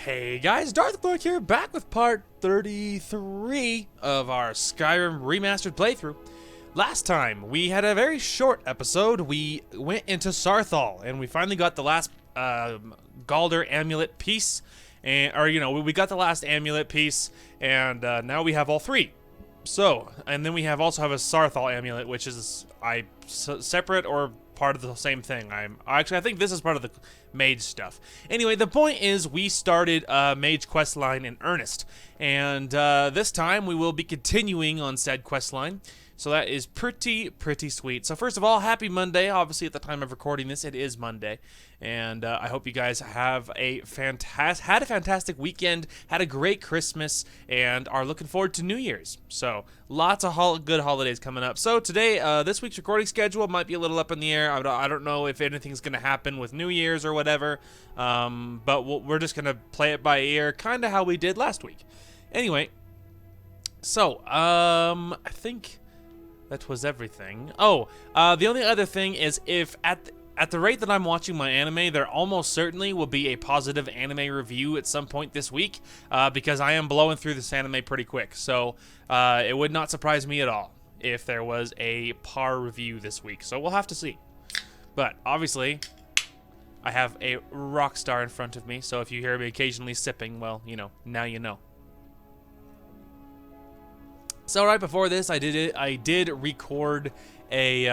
Hey guys, Darth Clark here, back with part 33 of our Skyrim Remastered playthrough. Last time, we had a very short episode. We went into Sarthal, and we finally got the last Gaulder amulet piece. We got the last amulet piece, and now we have all three. So, and then we also have a Sarthal amulet, which is separate or part of the same thing. I think this is part of the mage stuff. Anyway, the point is we started Mage Questline in earnest, and this time we will be continuing on said questline. So that is pretty sweet. So first of all, happy Monday. Obviously, at the time of recording this, it is Monday, and I hope you guys have had a fantastic weekend, had a great Christmas, and are looking forward to New Year's. So lots of good holidays coming up. So today, this week's recording schedule might be a little up in the air. I don't know if anything's going to happen with New Year's or whatever, but we're just going to play it by ear, kind of how we did last week. Anyway, so I think that was everything. Oh, the only other thing is, if at the rate that I'm watching my anime, there almost certainly will be a positive anime review at some point this week, because I am blowing through this anime pretty quick. So it would not surprise me at all if there was a par review this week. So we'll have to see. But obviously, I have a rock star in front of me. So if you hear me occasionally sipping, well, now you know. So right before this, I did record Saints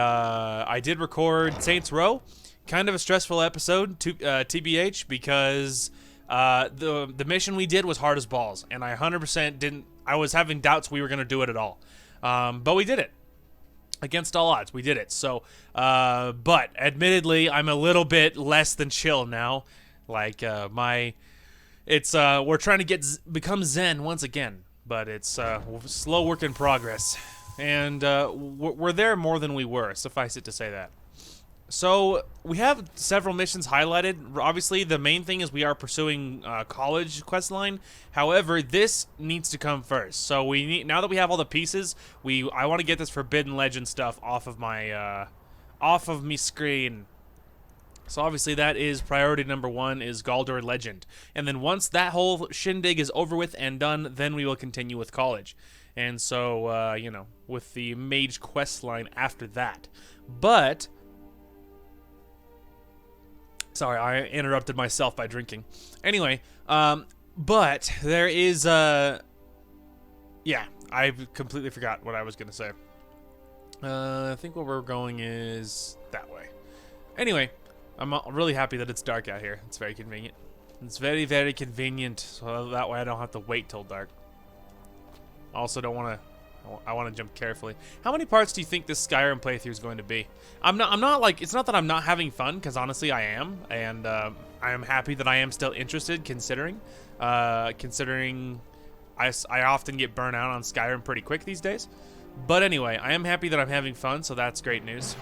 Row, kind of a stressful episode, TBH, because the mission we did was hard as balls, and I 100% didn't. I was having doubts we were gonna do it at all, but we did it against all odds. We did it. So, but admittedly, I'm a little bit less than chill now. Like we're trying to become Zen once again. But it's slow work in progress, and we're there more than we were, suffice it to say that. So we have several missions highlighted. Obviously, the main thing is we are pursuing College Questline. However, this needs to come first. So now that we have all the pieces, I want to get this Forbidden Legend stuff off of me screen. So obviously that is priority number one, is Gaulder Legend. And then once that whole shindig is over with and done, then we will continue with College. And so, with the Mage Questline after that. But, sorry, I interrupted myself by drinking. Anyway, but there is, I completely forgot what I was going to say. I think where we're going is that way. Anyway, I'm really happy that it's dark out here. It's very convenient. It's very, very convenient, so that way I don't have to wait till dark. Also, I want to jump carefully. How many parts do you think this Skyrim playthrough is going to be? I'm not like, it's not that I'm not having fun, because honestly I am, and I am happy that I am still interested, considering I often get burnt out on Skyrim pretty quick these days. But anyway, I am happy that I'm having fun, so that's great news.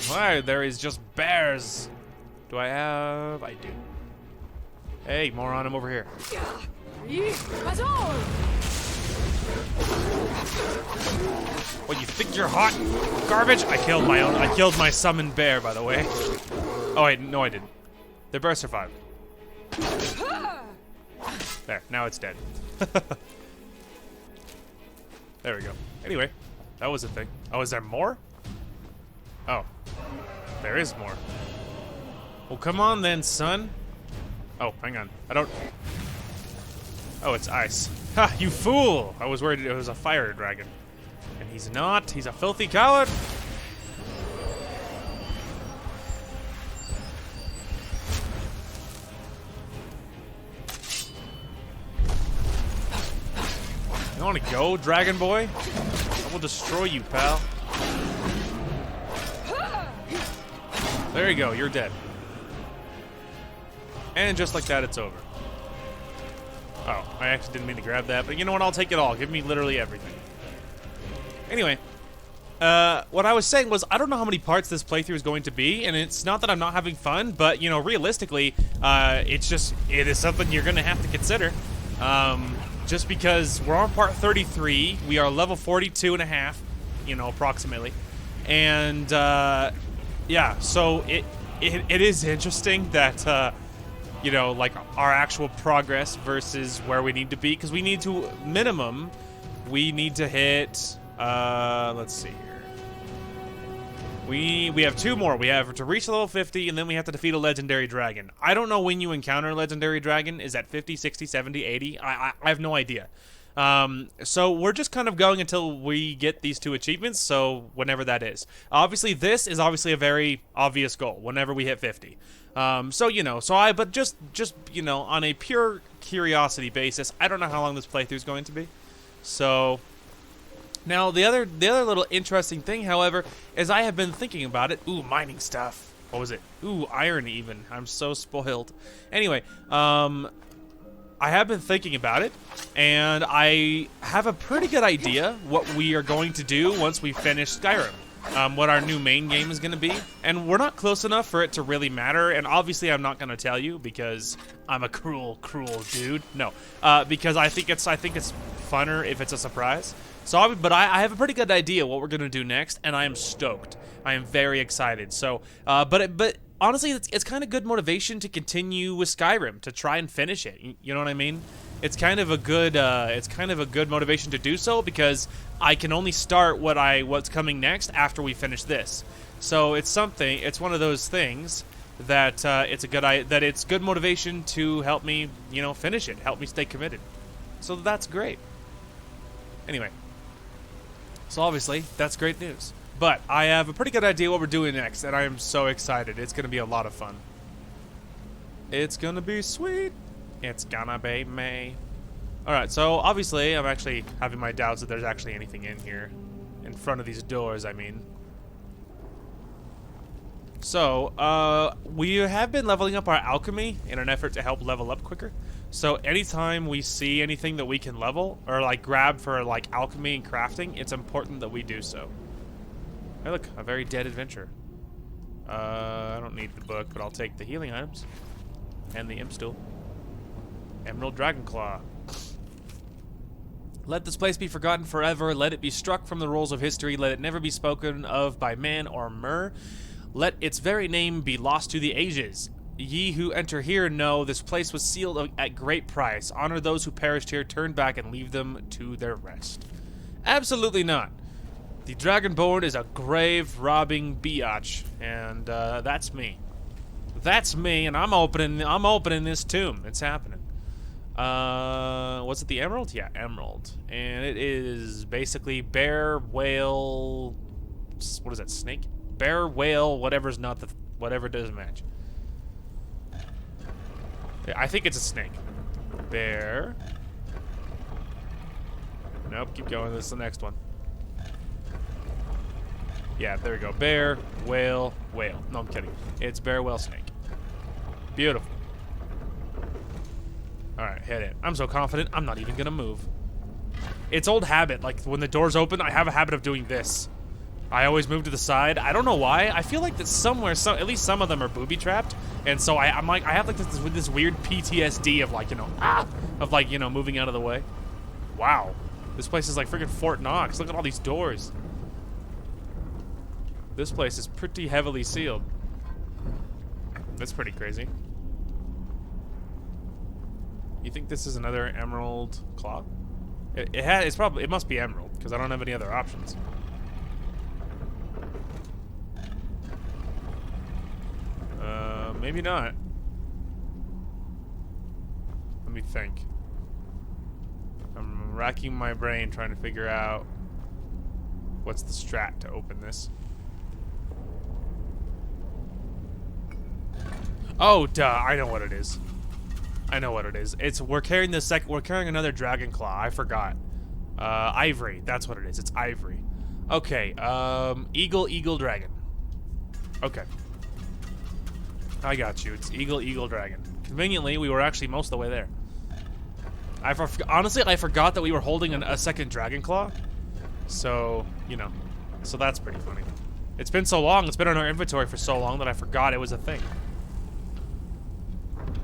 Why, there is just bears. Do I have? I do. Hey, moron, I'm over here. What, you think you're hot? Garbage? I killed my summoned bear, by the way. Oh wait, no I didn't. The bear survived. There, now it's dead. There we go. Anyway, that was a thing. Oh, is there more? Oh, there is more. Well, come on then, son. Oh, hang on. Oh, it's ice. Ha, you fool! I was worried it was a fire dragon. And he's not. He's a filthy coward. You want to go, dragon boy? I will destroy you, pal. There you go. You're dead. And just like that, it's over. Oh, I actually didn't mean to grab that, but you know what? I'll take it all. Give me literally everything. Anyway, what I was saying was, I don't know how many parts this playthrough is going to be, and it's not that I'm not having fun, but, realistically, it is something you're going to have to consider. Just because we're on part 33, we are level 42 and a half, approximately. And, yeah, so it is interesting that, you know, like our actual progress versus where we need to be, because we need to minimum, we need to hit. Let's see here. We have 2 more. We have to reach level 50, and then we have to defeat a legendary dragon. I don't know when you encounter a legendary dragon. Is that 50, 60, 70, 80? I have no idea. So we're just kind of going until we get these 2 achievements, so whenever that is. Obviously, this is obviously a very obvious goal, whenever we hit 50. So, you know, but just, you know, on a pure curiosity basis, I don't know how long this playthrough is going to be. So, now, the other little interesting thing, however, is I have been thinking about it. Ooh, mining stuff. What was it? Ooh, iron even. I'm so spoiled. Anyway, I have been thinking about it, and I have a pretty good idea what we are going to do once we finish Skyrim. What our new main game is going to be. And we're not close enough for it to really matter, and obviously I'm not going to tell you because I'm a cruel dude. No, because I think it's funner if it's a surprise. So, but I have a pretty good idea what we're going to do next, and I am stoked. I am very excited. So, but honestly, it's kind of good motivation to continue with Skyrim, to try and finish it. You know what I mean? It's kind of a good motivation to do so, because I can only start what's coming next after we finish this. So it's one of those things that it's good motivation to help me, you know, finish it, help me stay committed. So that's great. Anyway, so obviously that's great news. But I have a pretty good idea what we're doing next, and I am so excited. It's going to be a lot of fun. It's going to be sweet. It's gonna be me. Alright, so obviously I'm actually having my doubts that there's actually anything in here. In front of these doors, I mean. So, we have been leveling up our alchemy in an effort to help level up quicker. So anytime we see anything that we can level, or like grab for like alchemy and crafting, it's important that we do so. Hey look, a very dead adventure. I don't need the book, but I'll take the healing items. And the imp stool. Emerald Dragonclaw. Let this place be forgotten forever. Let it be struck from the rolls of history. Let it never be spoken of by man or mer. Let its very name be lost to the ages. Ye who enter here know this place was sealed at great price. Honor those who perished here. Turn back and leave them to their rest. Absolutely not. The Dragonborn is a grave-robbing biatch, and that's me. That's me, and I'm opening this tomb. It's happening. Was it the emerald? Yeah, emerald. And it is basically bear, whale, what is that, snake? Bear, whale, whatever's not the, whatever doesn't match. I think it's a snake. Bear. Nope, keep going, this is the next one. Yeah, there we go. Bear, whale, whale. No, I'm kidding. It's bear, whale, snake. Beautiful. Alright, hit it. I'm so confident, I'm not even gonna move. It's old habit, like when the doors open, I have a habit of doing this. I always move to the side. I don't know why. I feel like that somewhere, at least some of them are booby-trapped. And so I'm like, I have like this weird PTSD of like, you know, of like, you know, moving out of the way. Wow. This place is like freaking Fort Knox. Look at all these doors. This place is pretty heavily sealed. That's pretty crazy. You think this is another emerald claw? It must be emerald because I don't have any other options. Maybe not. Let me think. I'm racking my brain trying to figure out what's the strat to open this. Oh, duh! I know what it is. I know what it is. We're carrying another dragon claw. I forgot. Ivory. That's what it is. It's ivory. Okay. Eagle, dragon. Okay. I got you. It's eagle, dragon. Conveniently, we were actually most of the way there. Honestly, I forgot that we were holding a second dragon claw. So, you know. So that's pretty funny. It's been so long. It's been in our inventory for so long that I forgot it was a thing.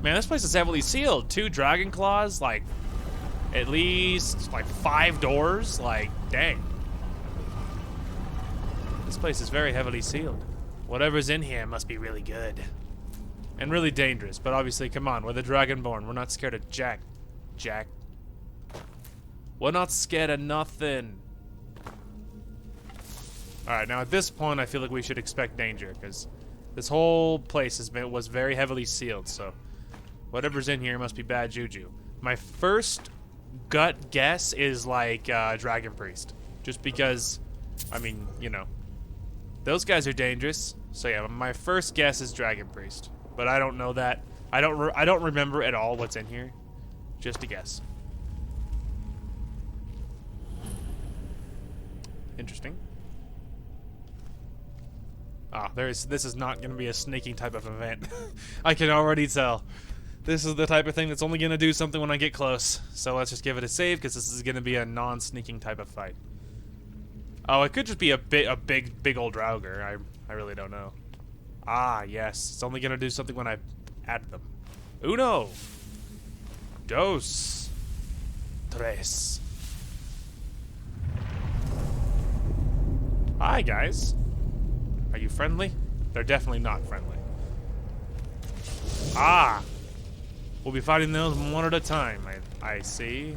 Man, this place is heavily sealed. 2 dragon claws, like, at least, like, 5 doors. Like, dang. This place is very heavily sealed. Whatever's in here must be really good. And really dangerous, but obviously, come on, we're the Dragonborn. We're not scared of Jack. We're not scared of nothing. Alright, now at this point, I feel like we should expect danger, because this whole place was very heavily sealed, so whatever's in here must be bad juju. My first gut guess is like Dragon Priest, just because, I mean, you know, those guys are dangerous. So yeah, my first guess is Dragon Priest, but I don't know that. I don't remember at all what's in here. Just a guess. Interesting. Ah, this is not going to be a sneaking type of event. I can already tell. This is the type of thing that's only going to do something when I get close. So let's just give it a save, because this is going to be a non-sneaking type of fight. Oh, it could just be a big old Draugr. I really don't know. Ah, yes. It's only going to do something when I add them. Uno. Dos. Tres. Hi, guys. Are you friendly? They're definitely not friendly. Ah! We'll be fighting those one at a time, I see.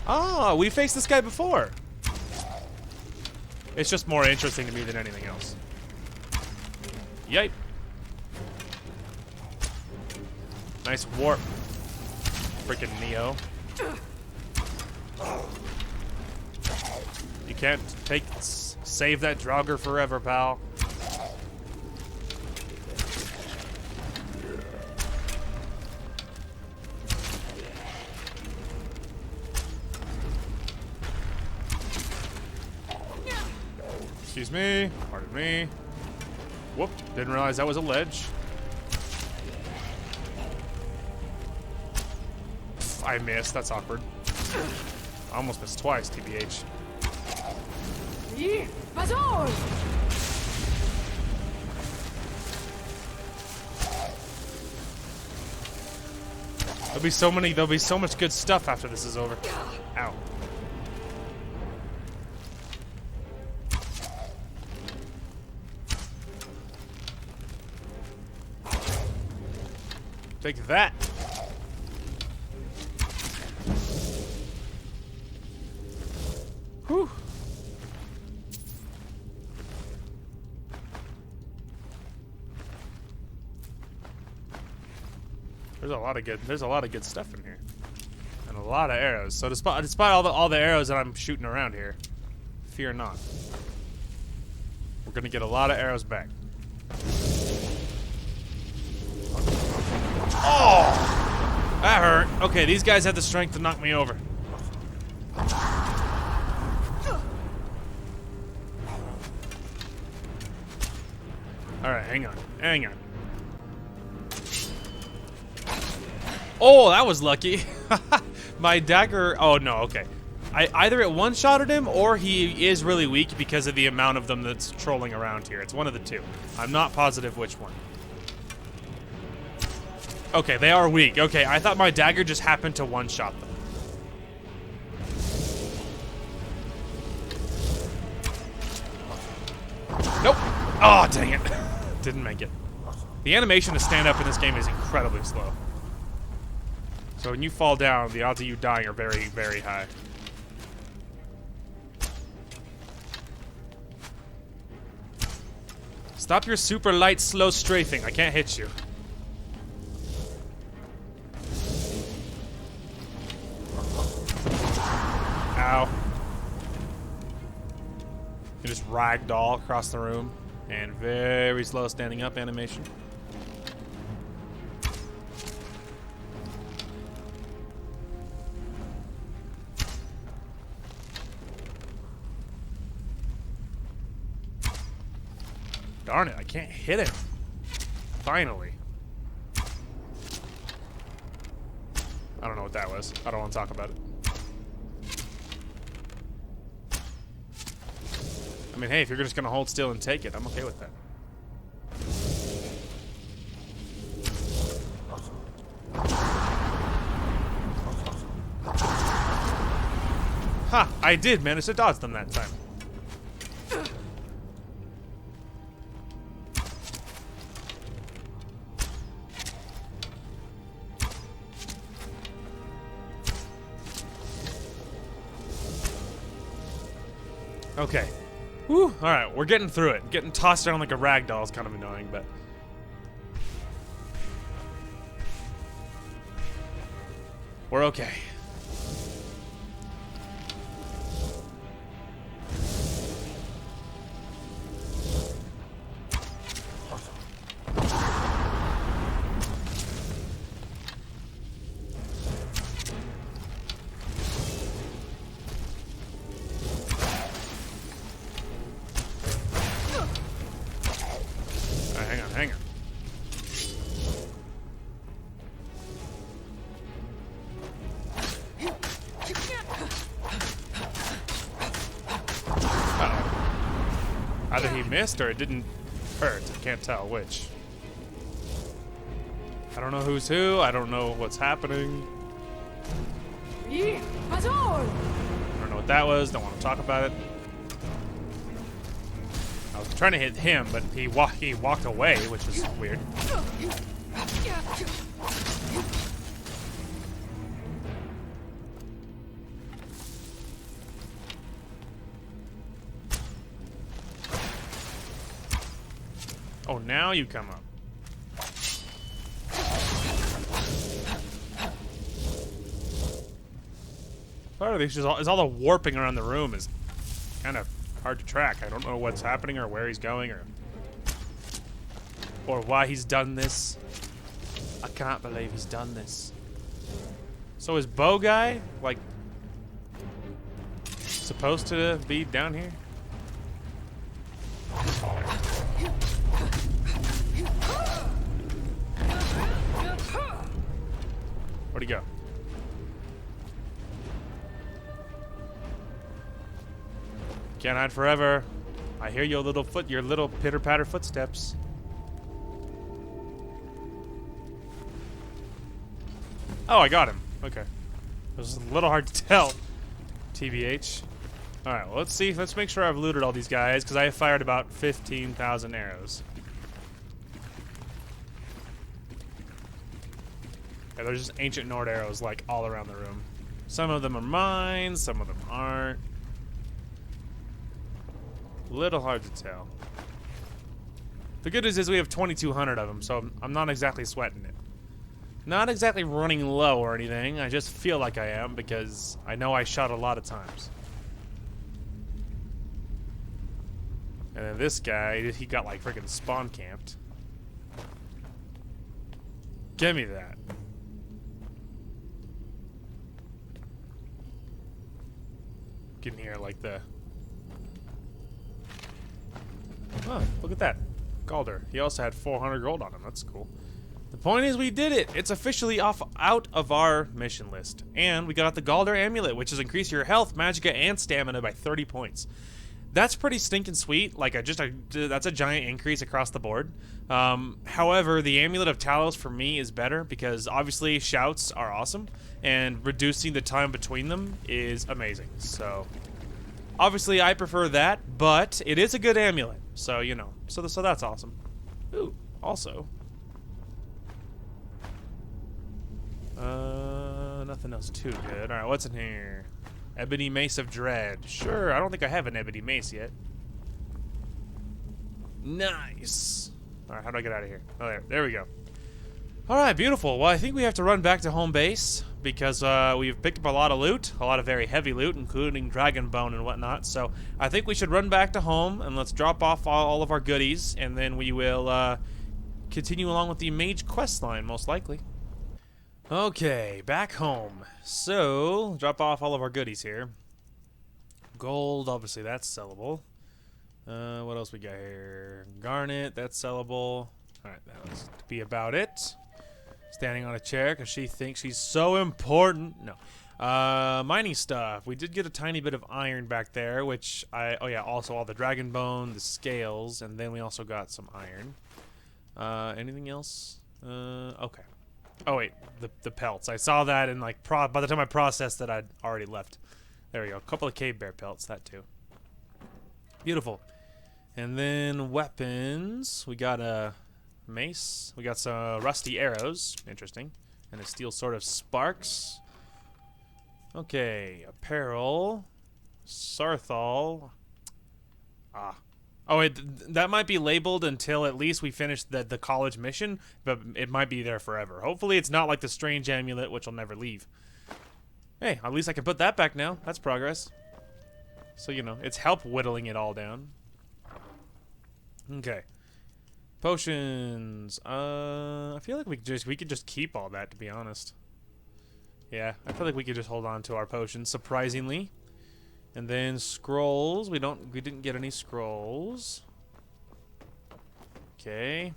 Ah, we faced this guy before. It's just more interesting to me than anything else. Yipe. Nice warp. Freaking Neo. You can't save that Draugr forever, pal. Excuse me. Pardon me. Whoop. Didn't realize that was a ledge. Pff, I missed. That's awkward. I almost missed twice, TBH. There'll be so much good stuff after this is over. Ow. Take that. Whew. There's a lot of good stuff in here. And a lot of arrows. So despite all the arrows that I'm shooting around here, fear not. We're gonna get a lot of arrows back. Oh! That hurt. Okay, these guys have the strength to knock me over. Alright, hang on. Hang on. Oh, that was lucky. My dagger... Oh, no, okay. Either it one-shotted him, or he is really weak because of the amount of them that's trolling around here. It's one of the two. I'm not positive which one. Okay, they are weak. Okay, I thought my dagger just happened to one-shot them. Nope. Oh, dang it. Didn't make it. The animation to stand up in this game is incredibly slow. So when you fall down, the odds of you dying are very, very high. Stop your super light, slow strafing. I can't hit you. Ow. You just ragdoll across the room. And very slow standing up animation. Darn it, I can't hit him. Finally. I don't know what that was. I don't want to talk about it. I mean, hey, if you're just going to hold still and take it, I'm okay with that. Ha! I did manage to dodge them that time. Okay. Whew. Alright, we're getting through it. Getting tossed around like a rag doll is kind of annoying, but... we're okay. Hang on. Uh-oh. Either he missed or it didn't hurt. I can't tell which. I don't know who's who. I don't know what's happening. I don't know what that was. Don't want to talk about it. I was trying to hit him, but he walked away, which is weird. Oh, now you come up. Part of the issue is all the warping around the room is kind of hard to track. I don't know what's happening or where he's going or why he's done this. I can't believe he's done this. So is Bow Guy, like, supposed to be down here? Where'd he go? Can't hide forever. I hear your little pitter-patter footsteps. Oh, I got him. Okay. It was a little hard to tell. TBH. Alright, well, let's see. Let's make sure I've looted all these guys, because I have fired about 15,000 arrows. Yeah, there's just ancient Nord arrows, like, all around the room. Some of them are mine, some of them aren't. Little hard to tell. The good news is we have 2,200 of them, so I'm not exactly sweating it. Not exactly running low or anything. I just feel like I am because I know I shot a lot of times. And then this guy, he got like freaking spawn camped. Give me that. Get in here like the... Oh, look at that. Gaulder. He also had 400 gold on him. That's cool. The point is we did it. It's officially out of our mission list. And we got the Gaulder Amulet, which has increased your health, magicka, and stamina by 30 points. That's pretty stinking sweet. Like, that's a giant increase across the board. However, the Amulet of Talos for me is better because obviously shouts are awesome. And reducing the time between them is amazing. So, obviously I prefer that, but it is a good amulet. So, you know, so that's awesome. Ooh, also. Nothing else too good. Alright, what's in here? Ebony Mace of Dread. Sure, I don't think I have an Ebony Mace yet. Nice. Alright, how do I get out of here? Oh, there we go. Alright, beautiful. Well, I think we have to run back to home base because we've picked up a lot of loot, a lot of very heavy loot, including Dragon Bone and whatnot. So I think we should run back to home and let's drop off all of our goodies, and then we will continue along with the Mage Questline, most likely. Okay, back home. So, drop off all of our goodies here. Gold, obviously that's sellable. What else we got here? Garnet, that's sellable. Alright, that was to be about it. Standing on a chair because she thinks she's so important. No. Mining stuff. We did get a tiny bit of iron back there, which oh yeah, also all the dragon bone, the scales, and then we also got some iron. Anything else? Okay. Oh wait, the pelts. I saw that and like by the time I processed that I'd already left. There we go. A couple of cave bear pelts, that too. Beautiful. And then weapons. We got a mace. We got some rusty arrows. Interesting. And a steel sword of sparks. Okay, apparel. Sarthal. Ah. Oh, that might be labeled until at least we finish the college mission, but it might be there forever. Hopefully it's not like the strange amulet, which will never leave. Hey, at least I can put that back now. That's progress. So, you know, it's help whittling it all down. Okay. Potions. I feel like we could just keep all that, to be honest. Yeah, I feel like we could just hold on to our potions, surprisingly. And then scrolls. We didn't get any scrolls. Okay.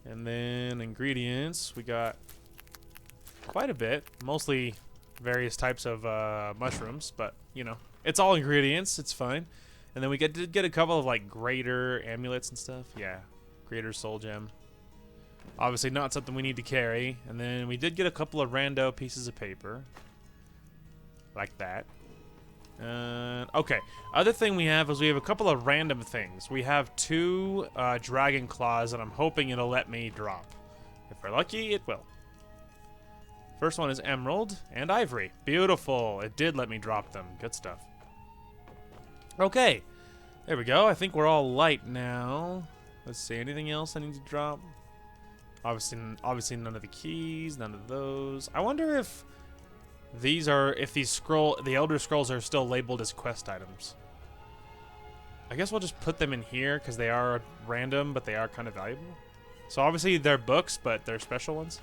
And then ingredients. We got quite a bit. Mostly various types of mushrooms, but you know, it's all ingredients. It's fine. And then we did get a couple of like greater amulets and stuff. Yeah, greater soul gem. Obviously not something we need to carry. And then we did get a couple of rando pieces of paper. Like that. Okay. Other thing we have is we have a couple of random things. We have 2 dragon claws, and I'm hoping it'll let me drop. If we're lucky, it will. First one is emerald and ivory. Beautiful. It did let me drop them. Good stuff. Okay. There we go. I think we're all light now. Let's see. Anything else I need to drop? Obviously none of the keys, none of those. I wonder if the Elder Scrolls are still labeled as quest items. I guess we'll just put them in here because they are random, but they are kind of valuable. So obviously they're books, but they're special ones.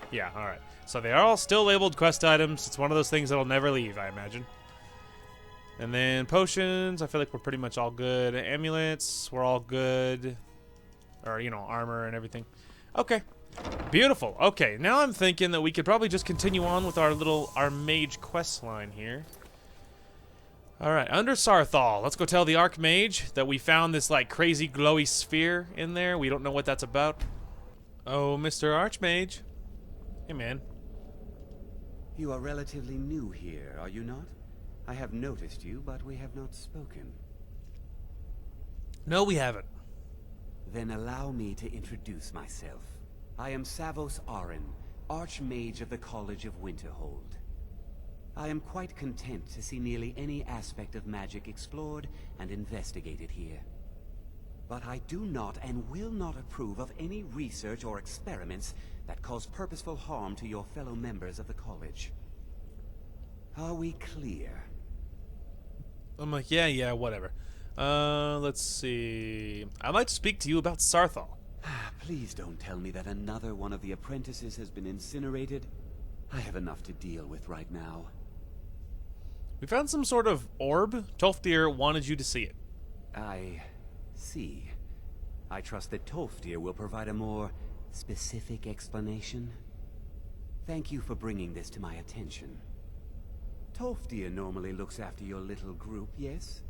Yeah, alright. So they are all still labeled quest items. It's one of those things that'll never leave, I imagine. And then potions, I feel like we're pretty much all good. Amulets, we're all good. Or, you know, armor and everything. Okay. Beautiful. Okay, now I'm thinking that we could probably just continue on with our mage quest line here. Alright, under Sarthal, let's go tell the Archmage that we found this like crazy glowy sphere in there. We don't know what that's about. Oh, Mr. Archmage. Hey, man. You are relatively new here, are you not? I have noticed you, but we have not spoken. No, we haven't. Then allow me to introduce myself. I am Savos Arin, Archmage of the College of Winterhold. I am quite content to see nearly any aspect of magic explored and investigated here. But I do not and will not approve of any research or experiments that cause purposeful harm to your fellow members of the college. Are we clear? I'm like, yeah, whatever. Let's see. I'd like to speak to you about Sarthal. Please don't tell me that another one of the apprentices has been incinerated. I have enough to deal with right now. We found some sort of orb. Tolfdir wanted you to see it. I see. I trust that Tolfdir will provide a more specific explanation. Thank you for bringing this to my attention. Tolfdir normally looks after your little group, yes?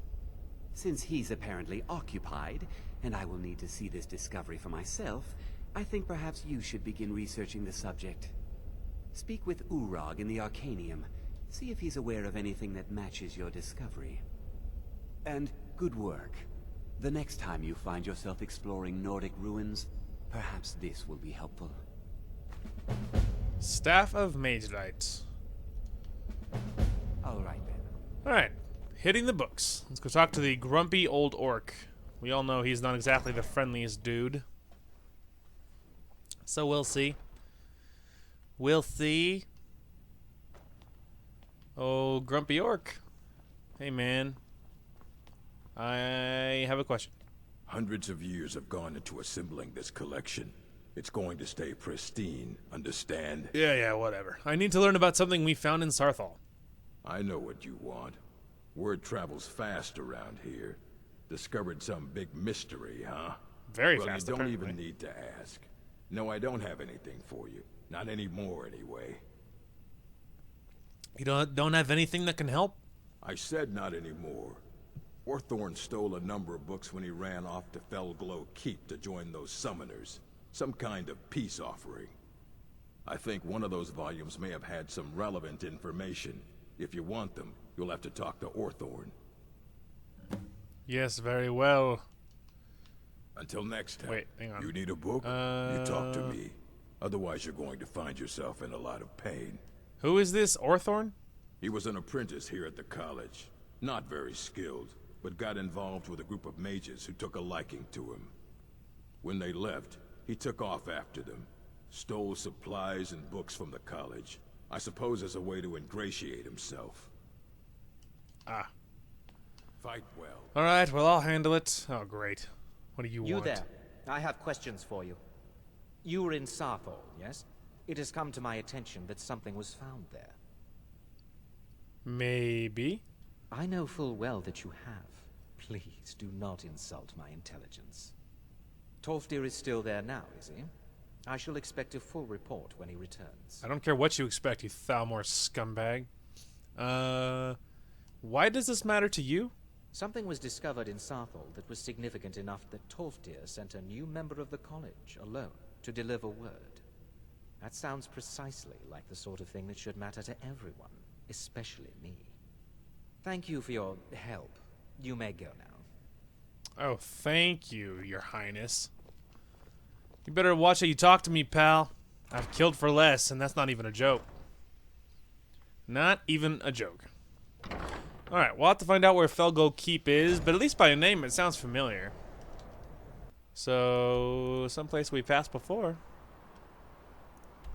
Since he's apparently occupied, and I will need to see this discovery for myself, I think perhaps you should begin researching the subject. Speak with Urag in the Arcanium. See if he's aware of anything that matches your discovery. And good work. The next time you find yourself exploring Nordic ruins, perhaps this will be helpful. Staff of Magelight. All right, then. Alright, hitting the books. Let's go talk to the grumpy old orc. We all know he's not exactly the friendliest dude. So we'll see. We'll see. Oh, grumpy orc. Hey, man. I have a question. Hundreds of years have gone into assembling this collection. It's going to stay pristine, understand? Yeah, whatever. I need to learn about something we found in Sarthal. I know what you want. Word travels fast around here. Discovered some big mystery, huh? Very well, fast, you don't apparently. even need to ask. No, I don't have anything for you. Not anymore, anyway. You don't have anything that can help? I said not anymore. Orthorn stole a number of books when he ran off to Felglow Keep to join those summoners. Some kind of peace offering. I think one of those volumes may have had some relevant information. If you want them, you'll have to talk to Orthorn. Yes, very well. Until next time. Wait, hang on. You need a book? You talk to me. Otherwise, you're going to find yourself in a lot of pain. Who is this, Orthorn? He was an apprentice here at the college. Not very skilled. but got involved with a group of mages who took a liking to him. When they left, he took off after them, stole supplies and books from the college, I suppose as a way to ingratiate himself. Ah. Fight well. Alright, well, I'll handle it. Oh, great. What do you want? You there. I have questions for you. You were in Sarthal, yes? It has come to my attention that something was found there. Maybe. I know full well that you have. Please do not insult my intelligence. Tolfdir is still there now, is he? I shall expect a full report when he returns. I don't care what you expect, you Thalmor scumbag. Why does this matter to you? Something was discovered in Sarthal that was significant enough that Tolfdir sent a new member of the college alone to deliver word. That sounds precisely like the sort of thing that should matter to everyone, especially me. Thank you for your help. You may go now. Oh, thank you, Your Highness. You better watch how you talk to me, pal. I've killed for less, and that's not even a joke. Not even a joke. Alright, we'll have to find out where Felglow Keep is, but at least by name it sounds familiar. So, someplace we passed before.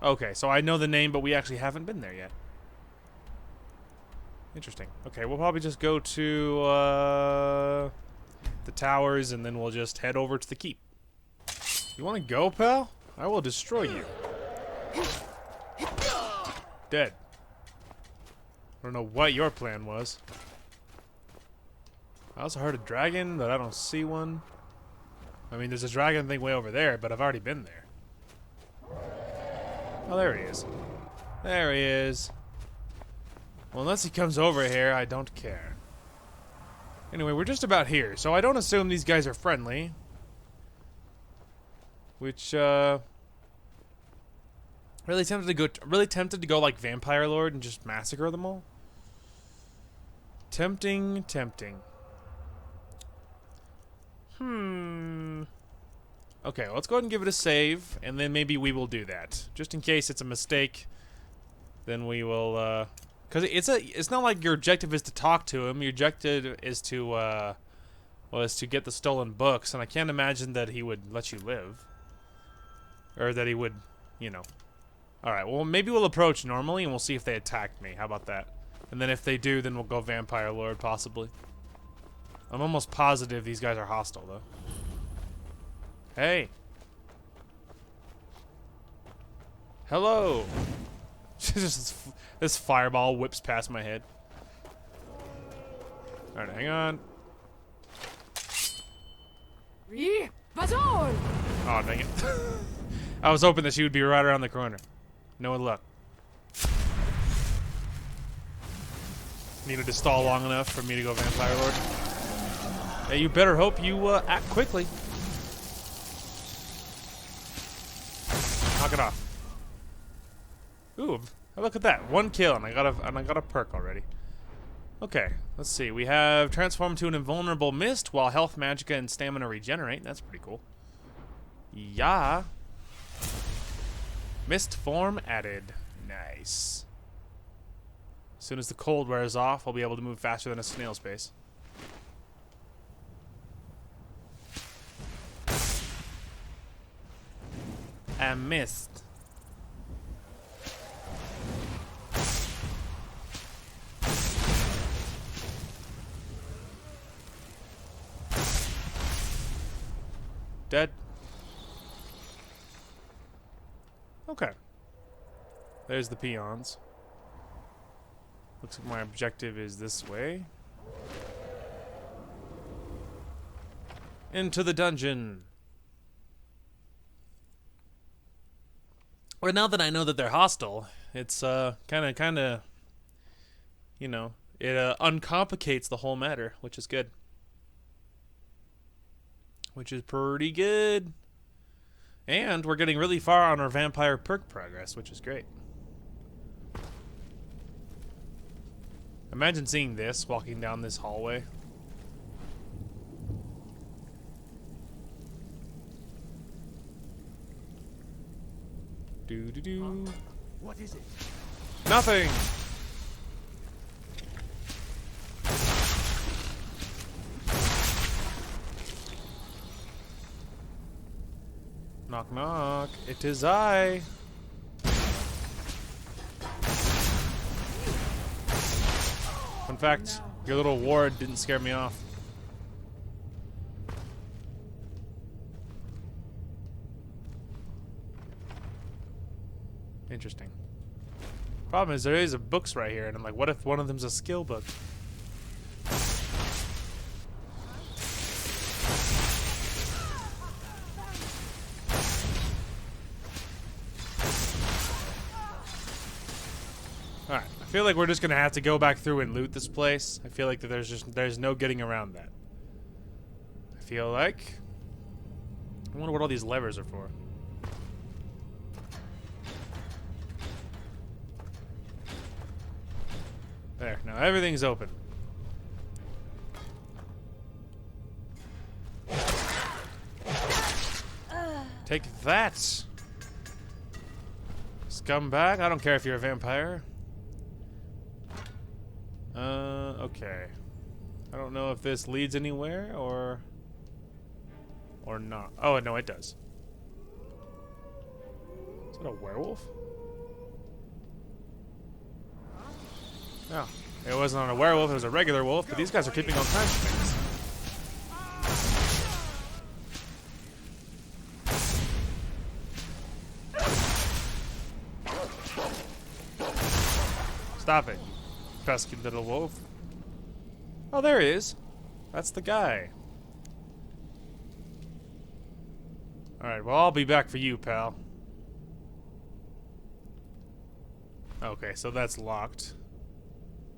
Okay, so I know the name, but we actually haven't been there yet. Interesting. Okay, we'll probably just go to the towers, and then we'll just head over to the keep. You want to go, pal? I will destroy you. Dead. I don't know what your plan was. I also heard a dragon, but I don't see one. I mean, there's a dragon thing way over there, but I've already been there. Oh, there he is. There he is. Well, unless he comes over here, I don't care. Anyway, we're just about here, so I don't assume these guys are friendly. Which, really tempted to go like Vampire Lord and just massacre them all. Tempting. Okay, let's go ahead and give it a save, and then maybe we will do that. Just in case it's a mistake, then we will, because it's not like your objective is to talk to him. Your objective is to, get the stolen books, and I can't imagine that he would let you live. Or that he would, you know. Alright, well, maybe we'll approach normally, and we'll see if they attack me. How about that? And then if they do, then we'll go Vampire Lord, possibly. I'm almost positive these guys are hostile, though. Hey. Hello. Just this fireball whips past my head. Alright, hang on. Oh, dang it. I was hoping that she would be right around the corner. No luck. Needed to stall long enough for me to go Vampire Lord. Hey, you better hope you act quickly. Knock it off. Ooh, look at that. 1 kill, and I got a perk already. Okay, let's see. We have transformed to an invulnerable mist while health, magicka, and stamina regenerate. That's pretty cool. Yeah. Mist form added. Nice. As soon as the cold wears off, I'll be able to move faster than a snail's pace. A mist. Dead. Okay. There's the peons. Looks like my objective is this way. Into the dungeon. Well, now that I know that they're hostile, it's kind of, you know, it uncomplicates the whole matter, which is good. Which is pretty good. And we're getting really far on our vampire perk progress, which is great. Imagine seeing this walking down this hallway. Do. What is it? Knock, knock. It is I. In fact, your little ward didn't scare me off. Interesting. Problem is, there is books right here, and I'm like, what if one of them's a skill book? Alright, I feel like we're just gonna have to go back through and loot this place. I feel like that there's no getting around that. I feel like... I wonder what all these levers are for. There, now everything's open. Take that! Scumbag, I don't care if you're a vampire. Okay. I don't know if this leads anywhere or not. Oh, no, it does. Is that a werewolf? No, it wasn't on a werewolf, it was a regular wolf, but these guys are keeping all kinds of things. Stop it, you pesky little wolf. Oh, there he is. That's the guy. Alright, well, I'll be back for you, pal. Okay, so that's locked.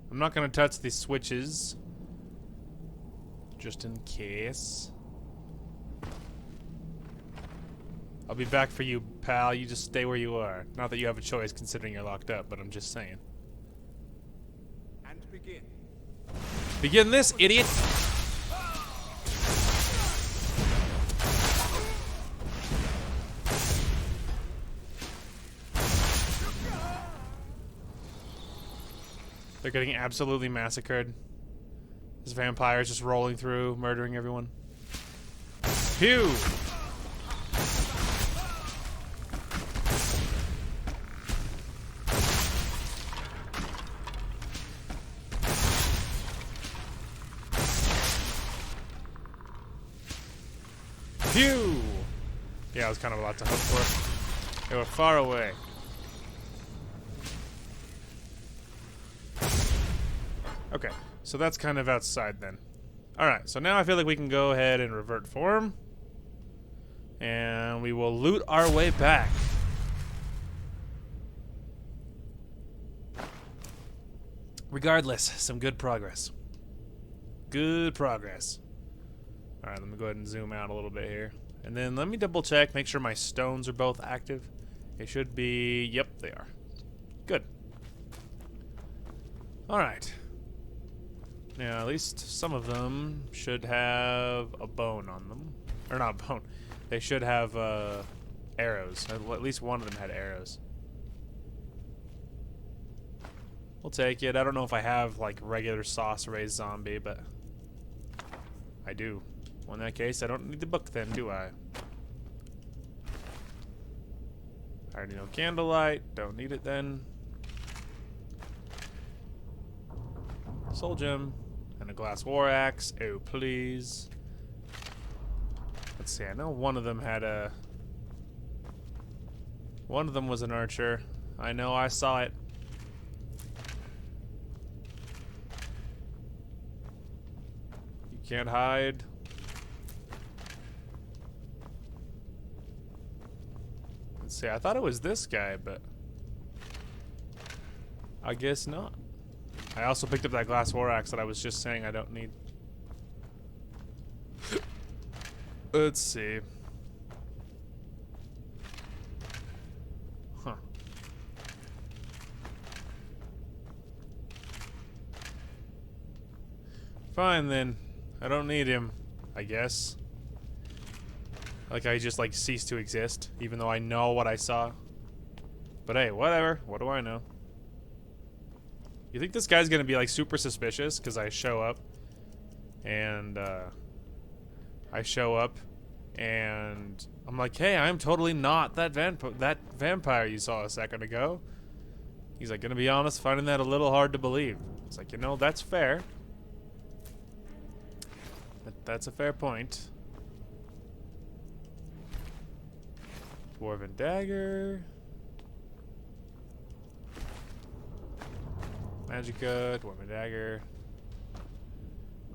I'm not gonna touch these switches. Just in case. I'll be back for you, pal. You just stay where you are. Not that you have a choice considering you're locked up, but I'm just saying. And begin. Begin this, idiot! They're getting absolutely massacred. This vampire is just rolling through, murdering everyone. Phew! Phew! Yeah, I was kind of a lot to hope for. They were far away. Okay, so that's kind of outside then. Alright, so now I feel like we can go ahead and revert form. And we will loot our way back. Regardless, some good progress. Good progress. Alright, let me go ahead and zoom out a little bit here. And then let me double check, make sure my stones are both active. They should be... Yep, they are. Good. Alright. Yeah, at least some of them should have a bone on them. Or not a bone. They should have arrows. At least one of them had arrows. We'll take it. I don't know if I have like regular sauce raised zombie, but I do. Well, in that case, I don't need the book then, do I? I already know candlelight. Don't need it then. Soul gem. And a glass war axe. Oh, please. Let's see. I know one of them had a... One of them was an archer. I know, I saw it. You can't hide. Let's see. I thought it was this guy, but... I guess not. I also picked up that glass war axe that I was just saying I don't need. Let's see. Huh. Fine then. I don't need him, I guess. Like I just like ceased to exist, even though I know what I saw. But hey, whatever. What do I know? You think this guy's gonna be like super suspicious because I show up and I'm like, hey, I'm totally not that vampire you saw a second ago. He's like, gonna be honest, finding that a little hard to believe. It's like, you know, that's fair. That's a fair point. Dwarven dagger. Magicka, Dwarven dagger.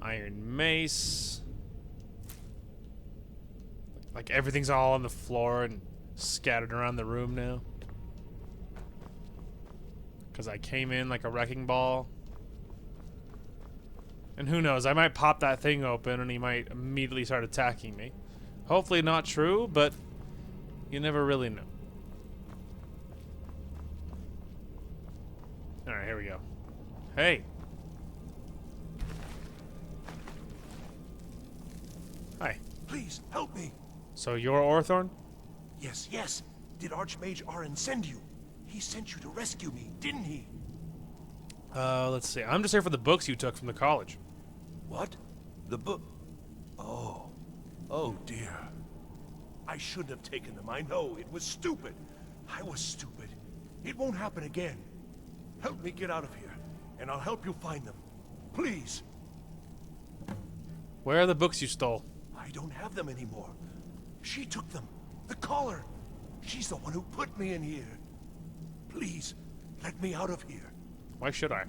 Iron mace. Like everything's all on the floor and scattered around the room now. Because I came in like a wrecking ball. And who knows, I might pop that thing open and he might immediately start attacking me. Hopefully not true, but you never really know. Alright, here we go. Hey! Hi. Please, help me! So you're Orthorn? Yes, yes. Did Archmage Arin send you? He sent you to rescue me, didn't he? Let's see. I'm just here for the books you took from the college. What? The book? Oh. Oh, dear. I shouldn't have taken them. I know. It was stupid. I was stupid. It won't happen again. Help me get out of here, and I'll help you find them. Please. Where are the books you stole? I don't have them anymore. She took them. The caller. She's the one who put me in here. Please, let me out of here. Why should I?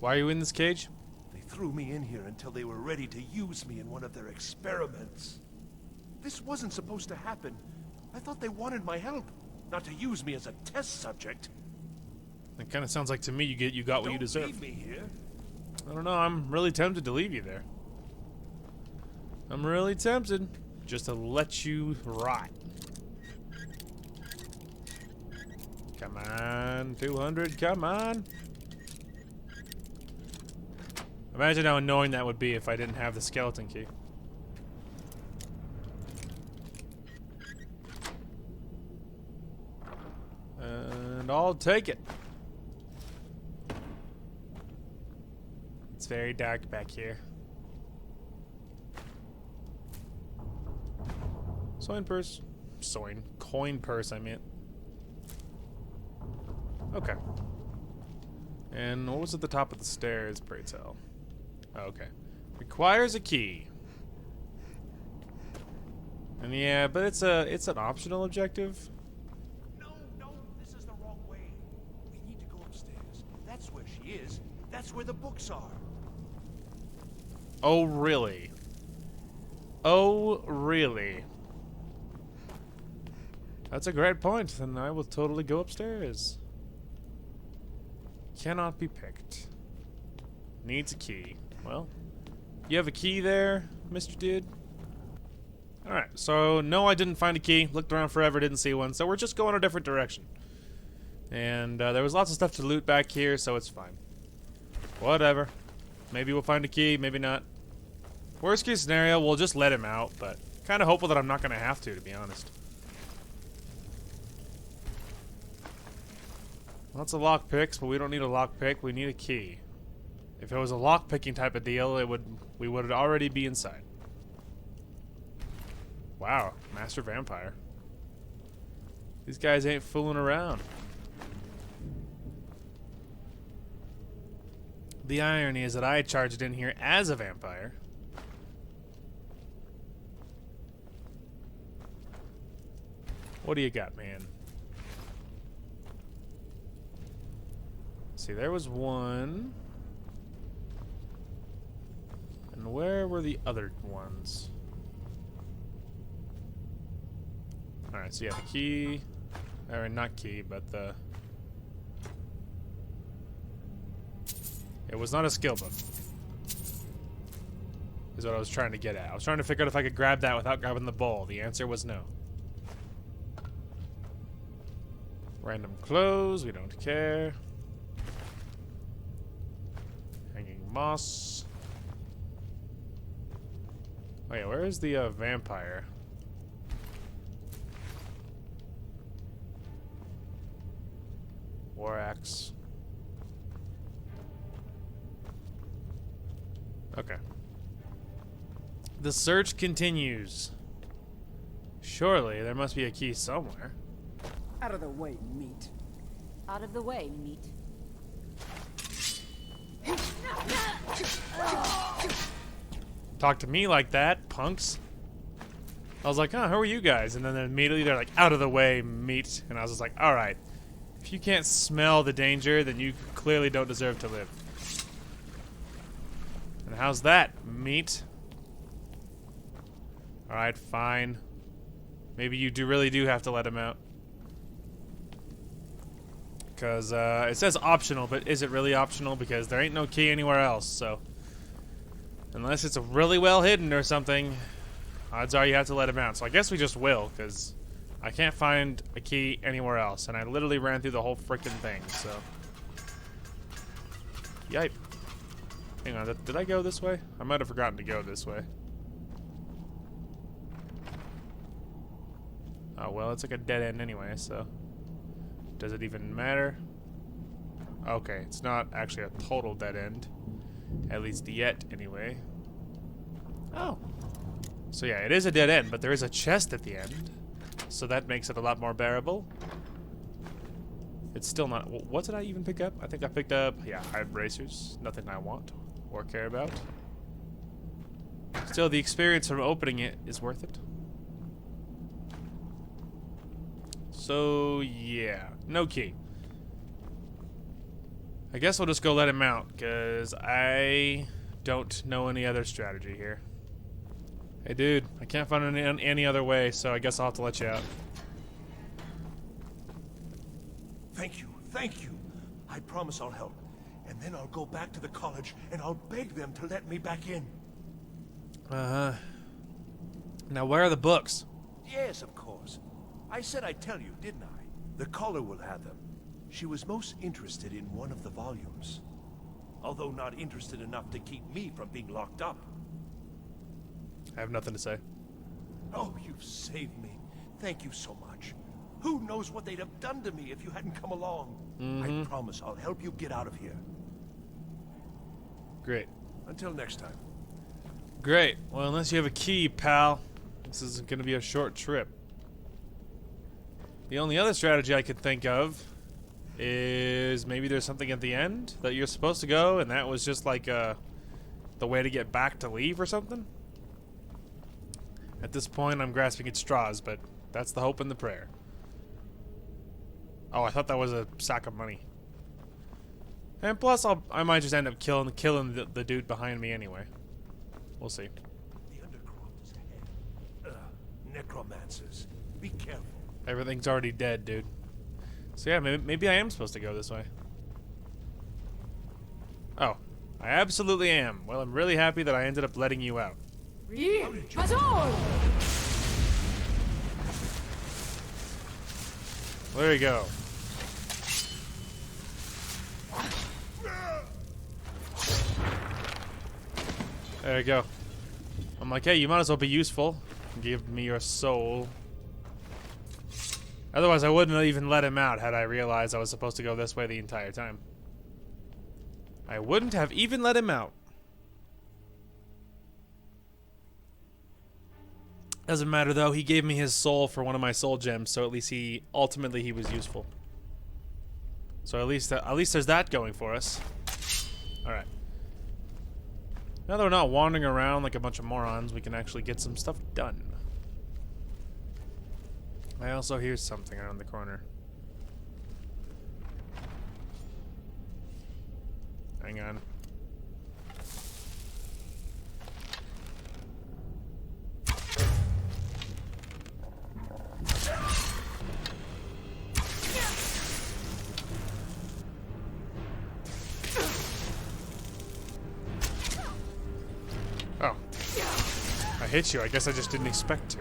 Why are you in this cage? They threw me in here until they were ready to use me in one of their experiments. This wasn't supposed to happen. I thought they wanted my help, not to use me as a test subject. It kind of sounds like to me you got what you deserve. Don't leave me here. I don't know. I'm really tempted to leave you there. I'm really tempted just to let you rot. Come on, 200, come on. Imagine how annoying that would be if I didn't have the skeleton key. And I'll take it. It's very dark back here. Coin purse, I meant. Okay. And what was at the top of the stairs, pray tell? Oh, okay. Requires a key. And yeah, but it's an optional objective. No, this is the wrong way. We need to go upstairs. That's where she is. That's where the books are. Oh, really? Oh, really? That's a great point, then I will totally go upstairs. Cannot be picked. Needs a key. Well, you have a key there, Mr. Dude? Alright, so no, I didn't find a key. Looked around forever, didn't see one, so we're just going a different direction. And there was lots of stuff to loot back here, so it's fine. Whatever. Maybe we'll find a key, maybe not. Worst case scenario, we'll just let him out, but kind of hopeful that I'm not going to have to be honest. Lots of lockpicks, but we don't need a lockpick. We need a key. If it was a lockpicking type of deal, we would already be inside. Wow, Master Vampire. These guys ain't fooling around. The irony is that I charged in here as a vampire. What do you got, man? See, there was one. And where were the other ones? Alright, so yeah, the key. Or not key, but the... It was not a skill book. Is what I was trying to get at. I was trying to figure out if I could grab that without grabbing the bowl. The answer was no. Random clothes, we don't care. Hanging moss. Oh yeah, where is the vampire? War axe. Okay. The search continues. Surely, there must be a key somewhere. Out of the way, meat. Out of the way, meat. Talk to me like that, punks. I was like, oh, who are you guys? And then immediately they're like, out of the way, meat. And I was just like, alright. If you can't smell the danger, then you clearly don't deserve to live. And how's that, meat? Alright, fine. Maybe you really do have to let him out. Because it says optional, but is it really optional? Because there ain't no key anywhere else, so. Unless it's really well hidden or something, odds are you have to let him out. So I guess we just will, because I can't find a key anywhere else. And I literally ran through the whole freaking thing, so. Yipe. Hang on, did I go this way? I might have forgotten to go this way. Oh, well, it's like a dead end anyway, so. Does it even matter? Okay, it's not actually a total dead end. At least yet, anyway. Oh. So yeah, it is a dead end, but there is a chest at the end. So that makes it a lot more bearable. It's still not... What did I even pick up? I think I picked up... Yeah, hide bracers. Nothing I want or care about. Still, the experience from opening it is worth it. So, yeah. No key. I guess we'll just go let him out, because I don't know any other strategy here. Hey, dude, I can't find any other way, so I guess I'll have to let you out. Thank you, thank you. I promise I'll help. And then I'll go back to the college and I'll beg them to let me back in. Uh-huh. Now, where are the books? Yes, of course. I said I'd tell you, didn't I? The caller will have them. She was most interested in one of the volumes. Although not interested enough to keep me from being locked up. I have nothing to say. Oh, you've saved me. Thank you so much. Who knows what they'd have done to me if you hadn't come along. I promise I'll help you get out of here. Great. Until next time. Great. Well, unless you have a key, pal, this is going to be a short trip. The only other strategy I could think of is maybe there's something at the end that you're supposed to go, and that was just like the way to get back to leave or something. At this point, I'm grasping at straws, but that's the hope and the prayer. Oh, I thought that was a sack of money. And plus, I might just end up killing the dude behind me anyway. We'll see. The undercroft is ahead. Necromancers. Be careful. Everything's already dead, dude. So yeah, maybe I am supposed to go this way. Oh, I absolutely am. Well, I'm really happy that I ended up letting you out. There you go. There you go. I'm like, hey, you might as well be useful. Give me your soul. Otherwise, I wouldn't have even let him out had I realized I was supposed to go this way the entire time. I wouldn't have even let him out. Doesn't matter though, he gave me his soul for one of my soul gems, so at least ultimately he was useful. So at least there's that going for us. Alright. Now that we're not wandering around like a bunch of morons, we can actually get some stuff done. I also hear something around the corner. Hang on. Oh. I hit you. I guess I just didn't expect to.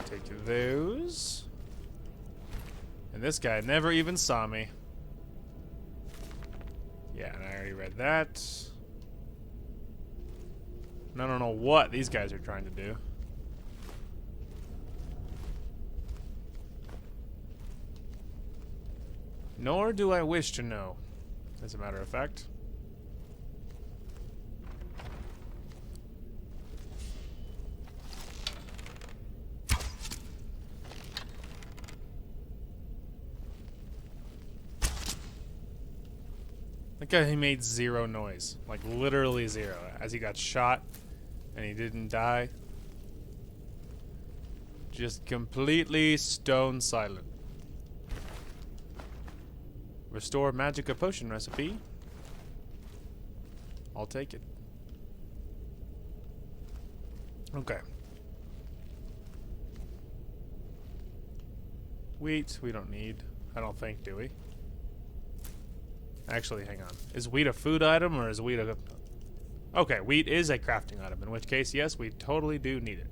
Take those. And this guy never even saw me. Yeah, and I already read that. And I don't know what these guys are trying to do. Nor do I wish to know, as a matter of fact. That guy, he made zero noise. Like, literally zero. As he got shot and he didn't die. Just completely stone silent. Restore Magica potion recipe. I'll take it. Okay. Wheat, we don't need. I don't think, do we? Actually, hang on. Is wheat a food item or is wheat a... Okay, wheat is a crafting item, in which case, yes, we totally do need it.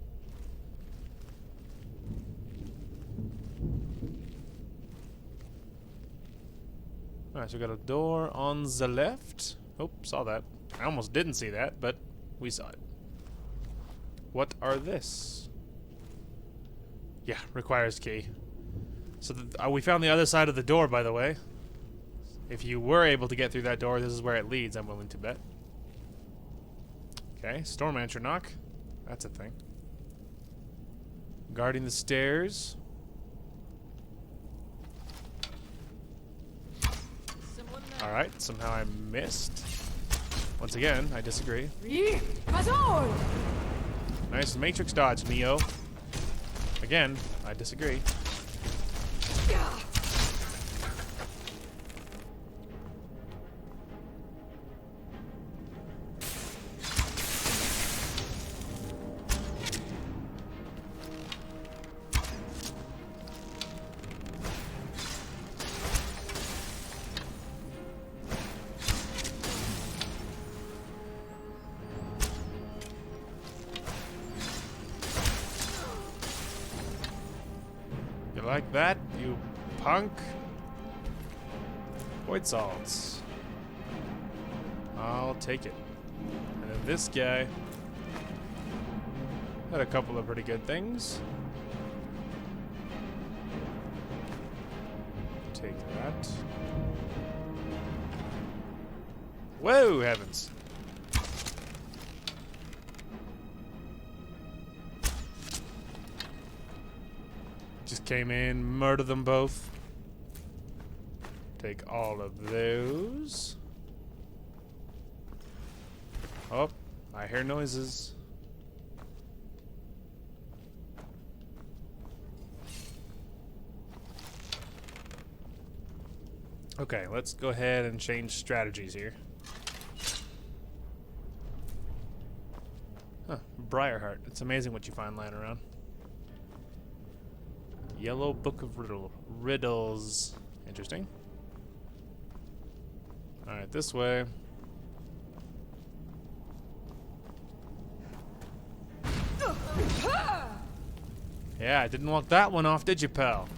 Alright, so we got a door on the left. Oh, saw that. I almost didn't see that, but we saw it. What are this? Yeah, requires key. So we found the other side of the door, by the way. If you were able to get through that door, this is where it leads, I'm willing to bet. Okay, Storm Knock. That's a thing. Guarding the stairs. Alright, somehow I missed. Once again, I disagree. Nice Matrix dodge, Neo. Again, I disagree. Like that, you punk. Void salts. I'll take it. And then this guy had a couple of pretty good things. Take that. Whoa, heavens. Just came in, murder them both. Take all of those. Oh, I hear noises. Okay, let's go ahead and change strategies here. Huh, Briarheart. It's amazing what you find lying around. Yellow Book of Riddles. Interesting. Alright, this way. Yeah, I didn't walk that one off, did you, pal?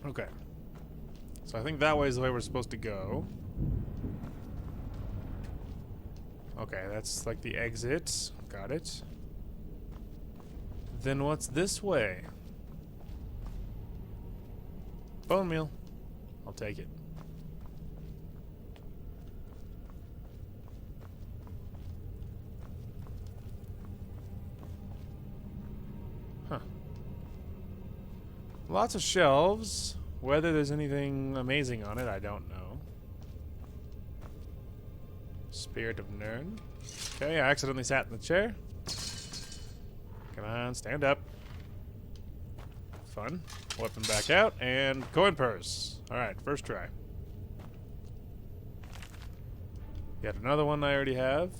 Okay. So I think that way is the way we're supposed to go. Okay, that's like the exit. Got it. Then what's this way? Bone meal. I'll take it. Huh. Lots of shelves. Whether there's anything amazing on it, I don't know. Spirit of Nern. Okay, I accidentally sat in the chair. Come on, stand up. Fun. Weapon back out, and coin purse. Alright, first try. Yet another one I already have.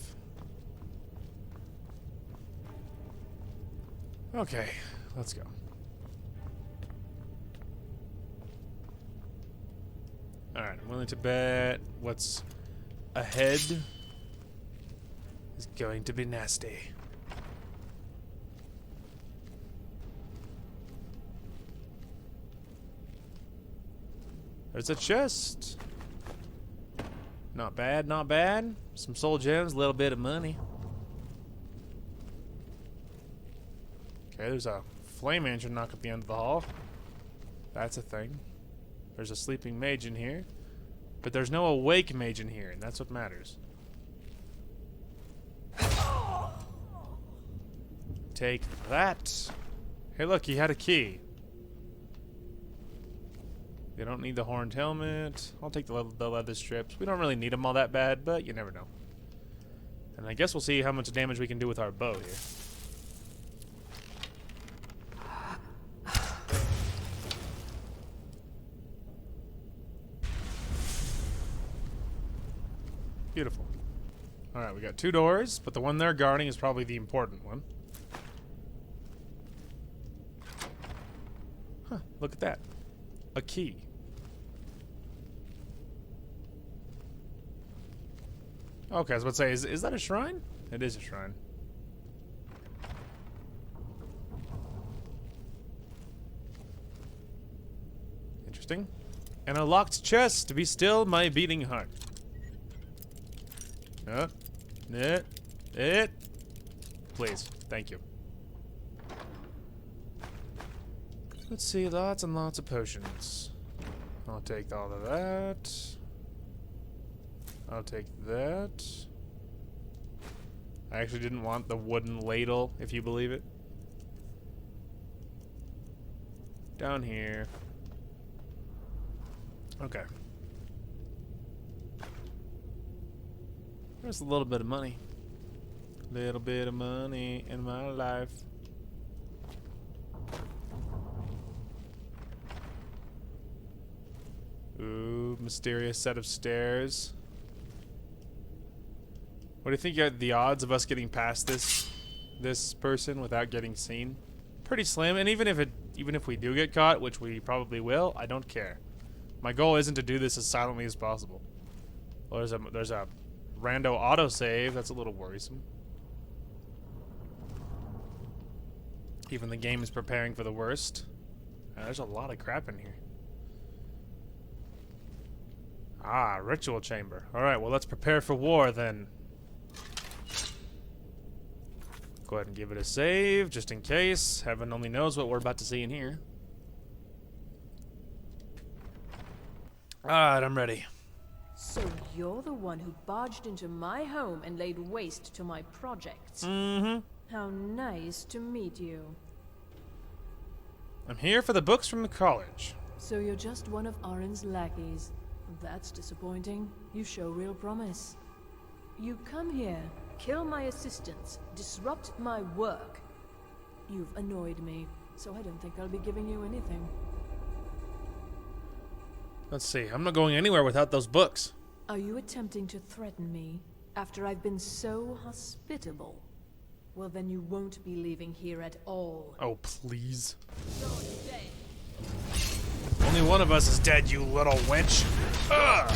Okay, let's go. Alright, I'm willing to bet what's ahead is going to be nasty. There's a chest. Not bad, not bad. Some soul gems, a little bit of money. Okay, there's a flame engine knock at the end of the hall. That's a thing. There's a sleeping mage in here. But there's no awake mage in here, and that's what matters. Take that. Hey, look, he had a key. We don't need the horned helmet. I'll take the leather strips. We don't really need them all that bad, but you never know. And I guess we'll see how much damage we can do with our bow here. Beautiful. Alright, we got 2 doors, but the one they're guarding is probably the important one. Huh, look at that. A key. Okay, I was about to say, is that a shrine? It is a shrine. Interesting. And a locked chest to be still my beating heart. Please, thank you. Let's see, lots and lots of potions. I'll take all of that. I'll take that. I actually didn't want the wooden ladle, if you believe it. Down here. Okay. There's a little bit of money. Little bit of money in my life. Ooh, mysterious set of stairs. What do you think are the odds of us getting past this person without getting seen? Pretty slim, and even if we do get caught, which we probably will, I don't care. My goal isn't to do this as silently as possible. Well, there's a rando autosave. That's a little worrisome. Even the game is preparing for the worst. There's a lot of crap in here. Ah, ritual chamber. Alright, well, let's prepare for war then. Go ahead and give it a save, just in case. Heaven only knows what we're about to see in here. Alright, I'm ready. So you're the one who barged into my home and laid waste to my projects. Mm-hmm. How nice to meet you. I'm here for the books from the college. So you're just one of Arin's lackeys. That's disappointing. You show real promise. You come here, kill my assistants, disrupt my work. You've annoyed me, so I don't think I'll be giving you anything. Let's see, I'm not going anywhere without those books. Are you attempting to threaten me after I've been so hospitable? Well, then you won't be leaving here at all. Oh, please. Only one of us is dead, you little wench. Ugh.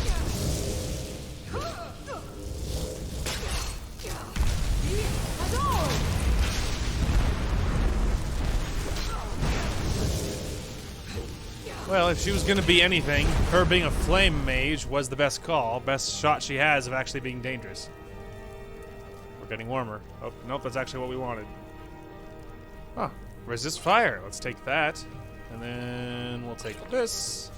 Well, if she was gonna be anything, her being a flame mage was the best call, best shot she has of actually being dangerous. We're getting warmer. Oh, nope, that's actually what we wanted. Huh, resist fire. Let's take that. And then we'll take this.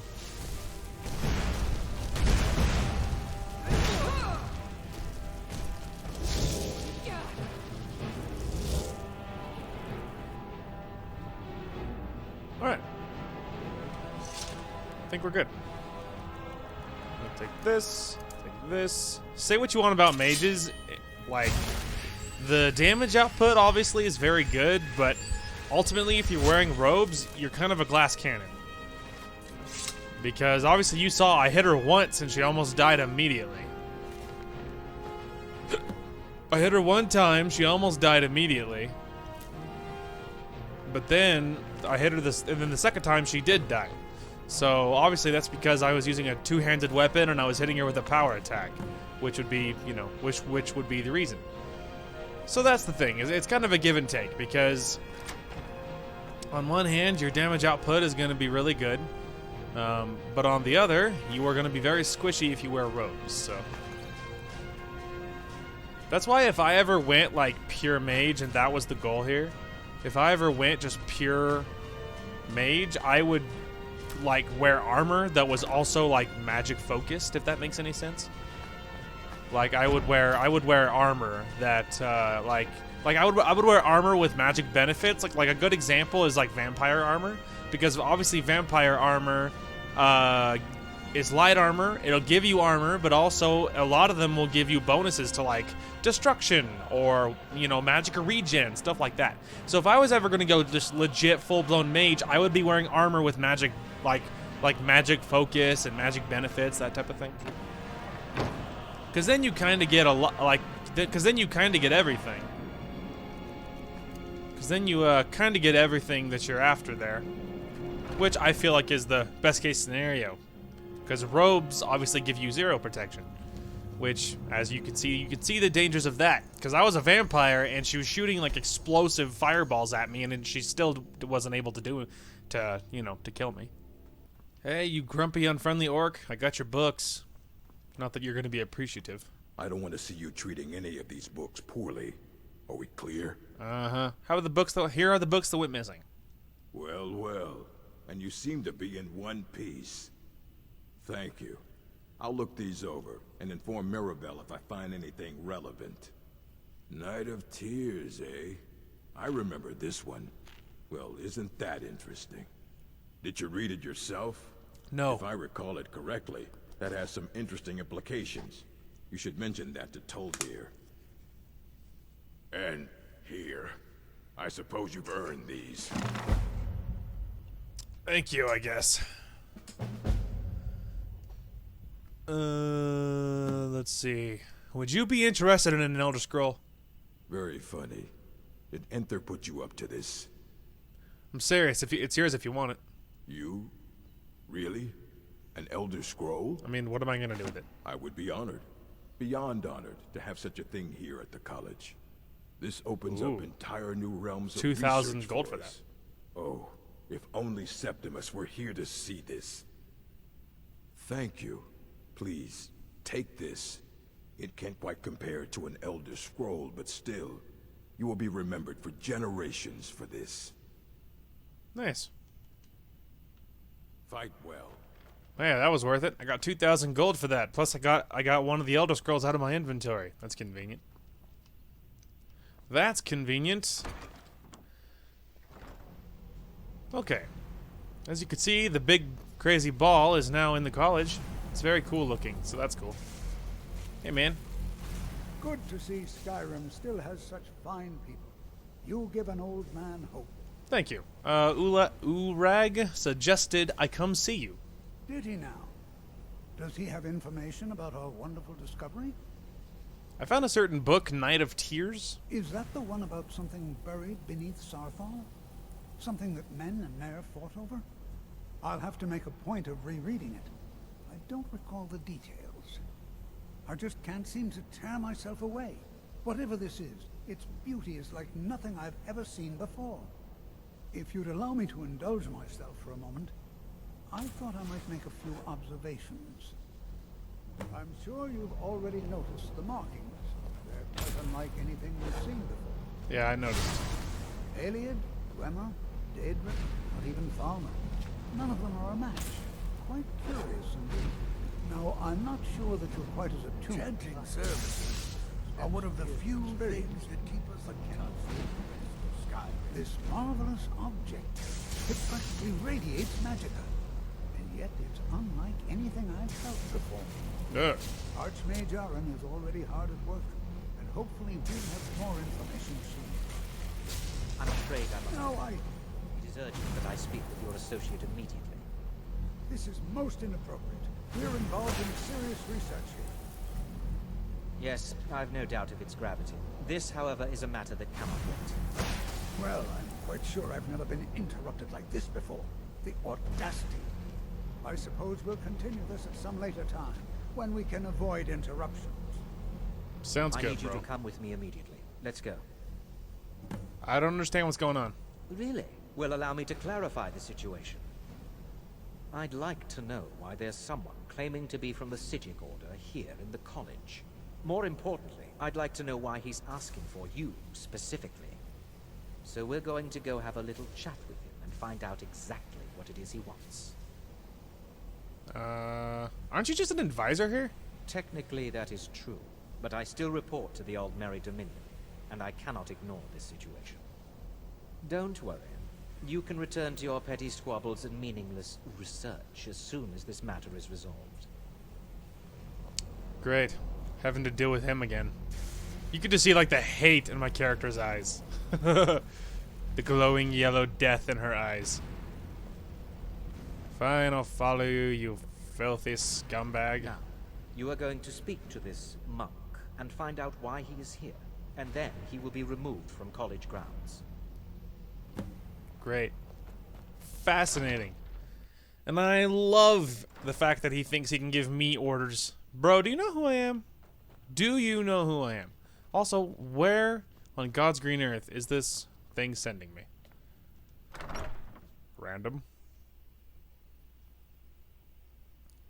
Alright. I think we're good. We'll take this, take this. Say what you want about mages. Like, the damage output obviously is very good, but ultimately, if you're wearing robes, you're kind of a glass cannon. Because obviously you saw I hit her once and she almost died immediately. I hit her one time, she almost died immediately. But then I hit her this, and then the second time she did die. So obviously that's because I was using a two-handed weapon and I was hitting her with a power attack, which would be, you know, which would be the reason. So that's the thing. It's kind of a give and take, because on one hand, your damage output is going to be really good, but on the other, you are going to be very squishy if you wear robes. So that's why if I ever went like pure mage, and that was the goal here, if I ever went just pure mage, I would like wear armor that was also like magic focused, if that makes any sense. Like I would wear armor that like I would wear armor with magic benefits. Like a good example is like vampire armor, because obviously vampire armor is light armor. It'll give you armor, but also a lot of them will give you bonuses to like destruction or, you know, magic or regen, stuff like that. So if I was ever going to go just legit full-blown mage, I would be wearing armor with magic, like magic focus and magic benefits, that type of thing. Because then you kind of get a lot, like, because then you kind of get everything. Because then you kind of get everything that you're after there, which I feel like is the best case scenario. Because robes obviously give you 0 protection, which, as you can see the dangers of that. Because I was a vampire and she was shooting like explosive fireballs at me, and she still wasn't able to to kill me. Hey, you grumpy, unfriendly orc! I got your books. Not that you're going to be appreciative. I don't want to see you treating any of these books poorly. Are we clear? Uh-huh. How are the books that? Here are the books that went missing. Well, well. And you seem to be in one piece. Thank you. I'll look these over and inform Mirabelle if I find anything relevant. Night of Tears, eh? I remember this one. Well, isn't that interesting? Did you read it yourself? No. If I recall it correctly, that has some interesting implications. You should mention that to Toldir. And here. I suppose you've earned these. Thank you, I guess. Let's see. Would you be interested in an Elder Scroll? Very funny. Did Enther put you up to this? I'm serious. It's yours if you want it. You? Really? An Elder Scroll? I mean, what am I gonna do with it? I would be honored. Beyond honored to have such a thing here at the college. This opens up entire new realms of 2,000 research gold for for us. Oh, if only Septimus were here to see this. Thank you. Please, take this. It can't quite compare to an Elder Scroll, but still, you will be remembered for generations for this. Nice. Fight well. Yeah, that was worth it. I got 2,000 gold for that. Plus, I got one of the Elder Scrolls out of my inventory. That's convenient. That's convenient. Okay. As you can see, the big crazy ball is now in the college. It's very cool looking, so that's cool. Hey, man. Good to see Skyrim still has such fine people. You give an old man hope. Thank you. Urag suggested I come see you. Did he now? Does he have information about our wonderful discovery? I found a certain book, Night of Tears. Is that the one about something buried beneath Sarthal? Something that men and Mare fought over? I'll have to make a point of rereading it. I don't recall the details. I just can't seem to tear myself away. Whatever this is, its beauty is like nothing I've ever seen before. If you'd allow me to indulge myself for a moment, I thought I might make a few observations. I'm sure you've already noticed the markings. They're quite unlike anything we've seen before. Yeah, I noticed. Aliad, Dwemer, Daedric, not even Thalmor. None of them are a match. Quite curious indeed. Now, I'm not sure that you're quite as attuned. Chanting services are one of the few things that keep us accountable. This marvelous object, it practically radiates magicka, and yet it's unlike anything I've felt before. Archmage Aaron is already hard at work, and hopefully we'll have more information soon. I'm afraid I must. No, It is urgent that I speak with your associate immediately. This is most inappropriate. We're involved in serious research here. Yes, I've no doubt of its gravity. This, however, is a matter that cannot wait. Well, I'm quite sure I've never been interrupted like this before. The audacity. I suppose we'll continue this at some later time, when we can avoid interruptions. Sounds I good, need you bro. to come with me immediately. Let's go. I don't understand what's going on. Really? Well, allow me to clarify the situation. I'd like to know why there's someone claiming to be from the Sigil Order here in the college. More importantly, I'd like to know why he's asking for you, specifically. So we're going to go have a little chat with him and find out exactly what it is he wants. Aren't you just an advisor here? Technically, that is true, but I still report to the Old Merry Dominion, and I cannot ignore this situation. Don't worry. You can return to your petty squabbles and meaningless research as soon as this matter is resolved. Great. Having to deal with him again. You could just see, like, the hate in my character's eyes. The glowing yellow death in her eyes. Fine, I'll follow you, you filthy scumbag. Now, you are going to speak to this monk and find out why he is here, and then he will be removed from college grounds. Great. Fascinating. And I love the fact that he thinks he can give me orders. Bro, do you know who I am? Do you know who I am? Also, where on God's green earth is this thing sending me? Random.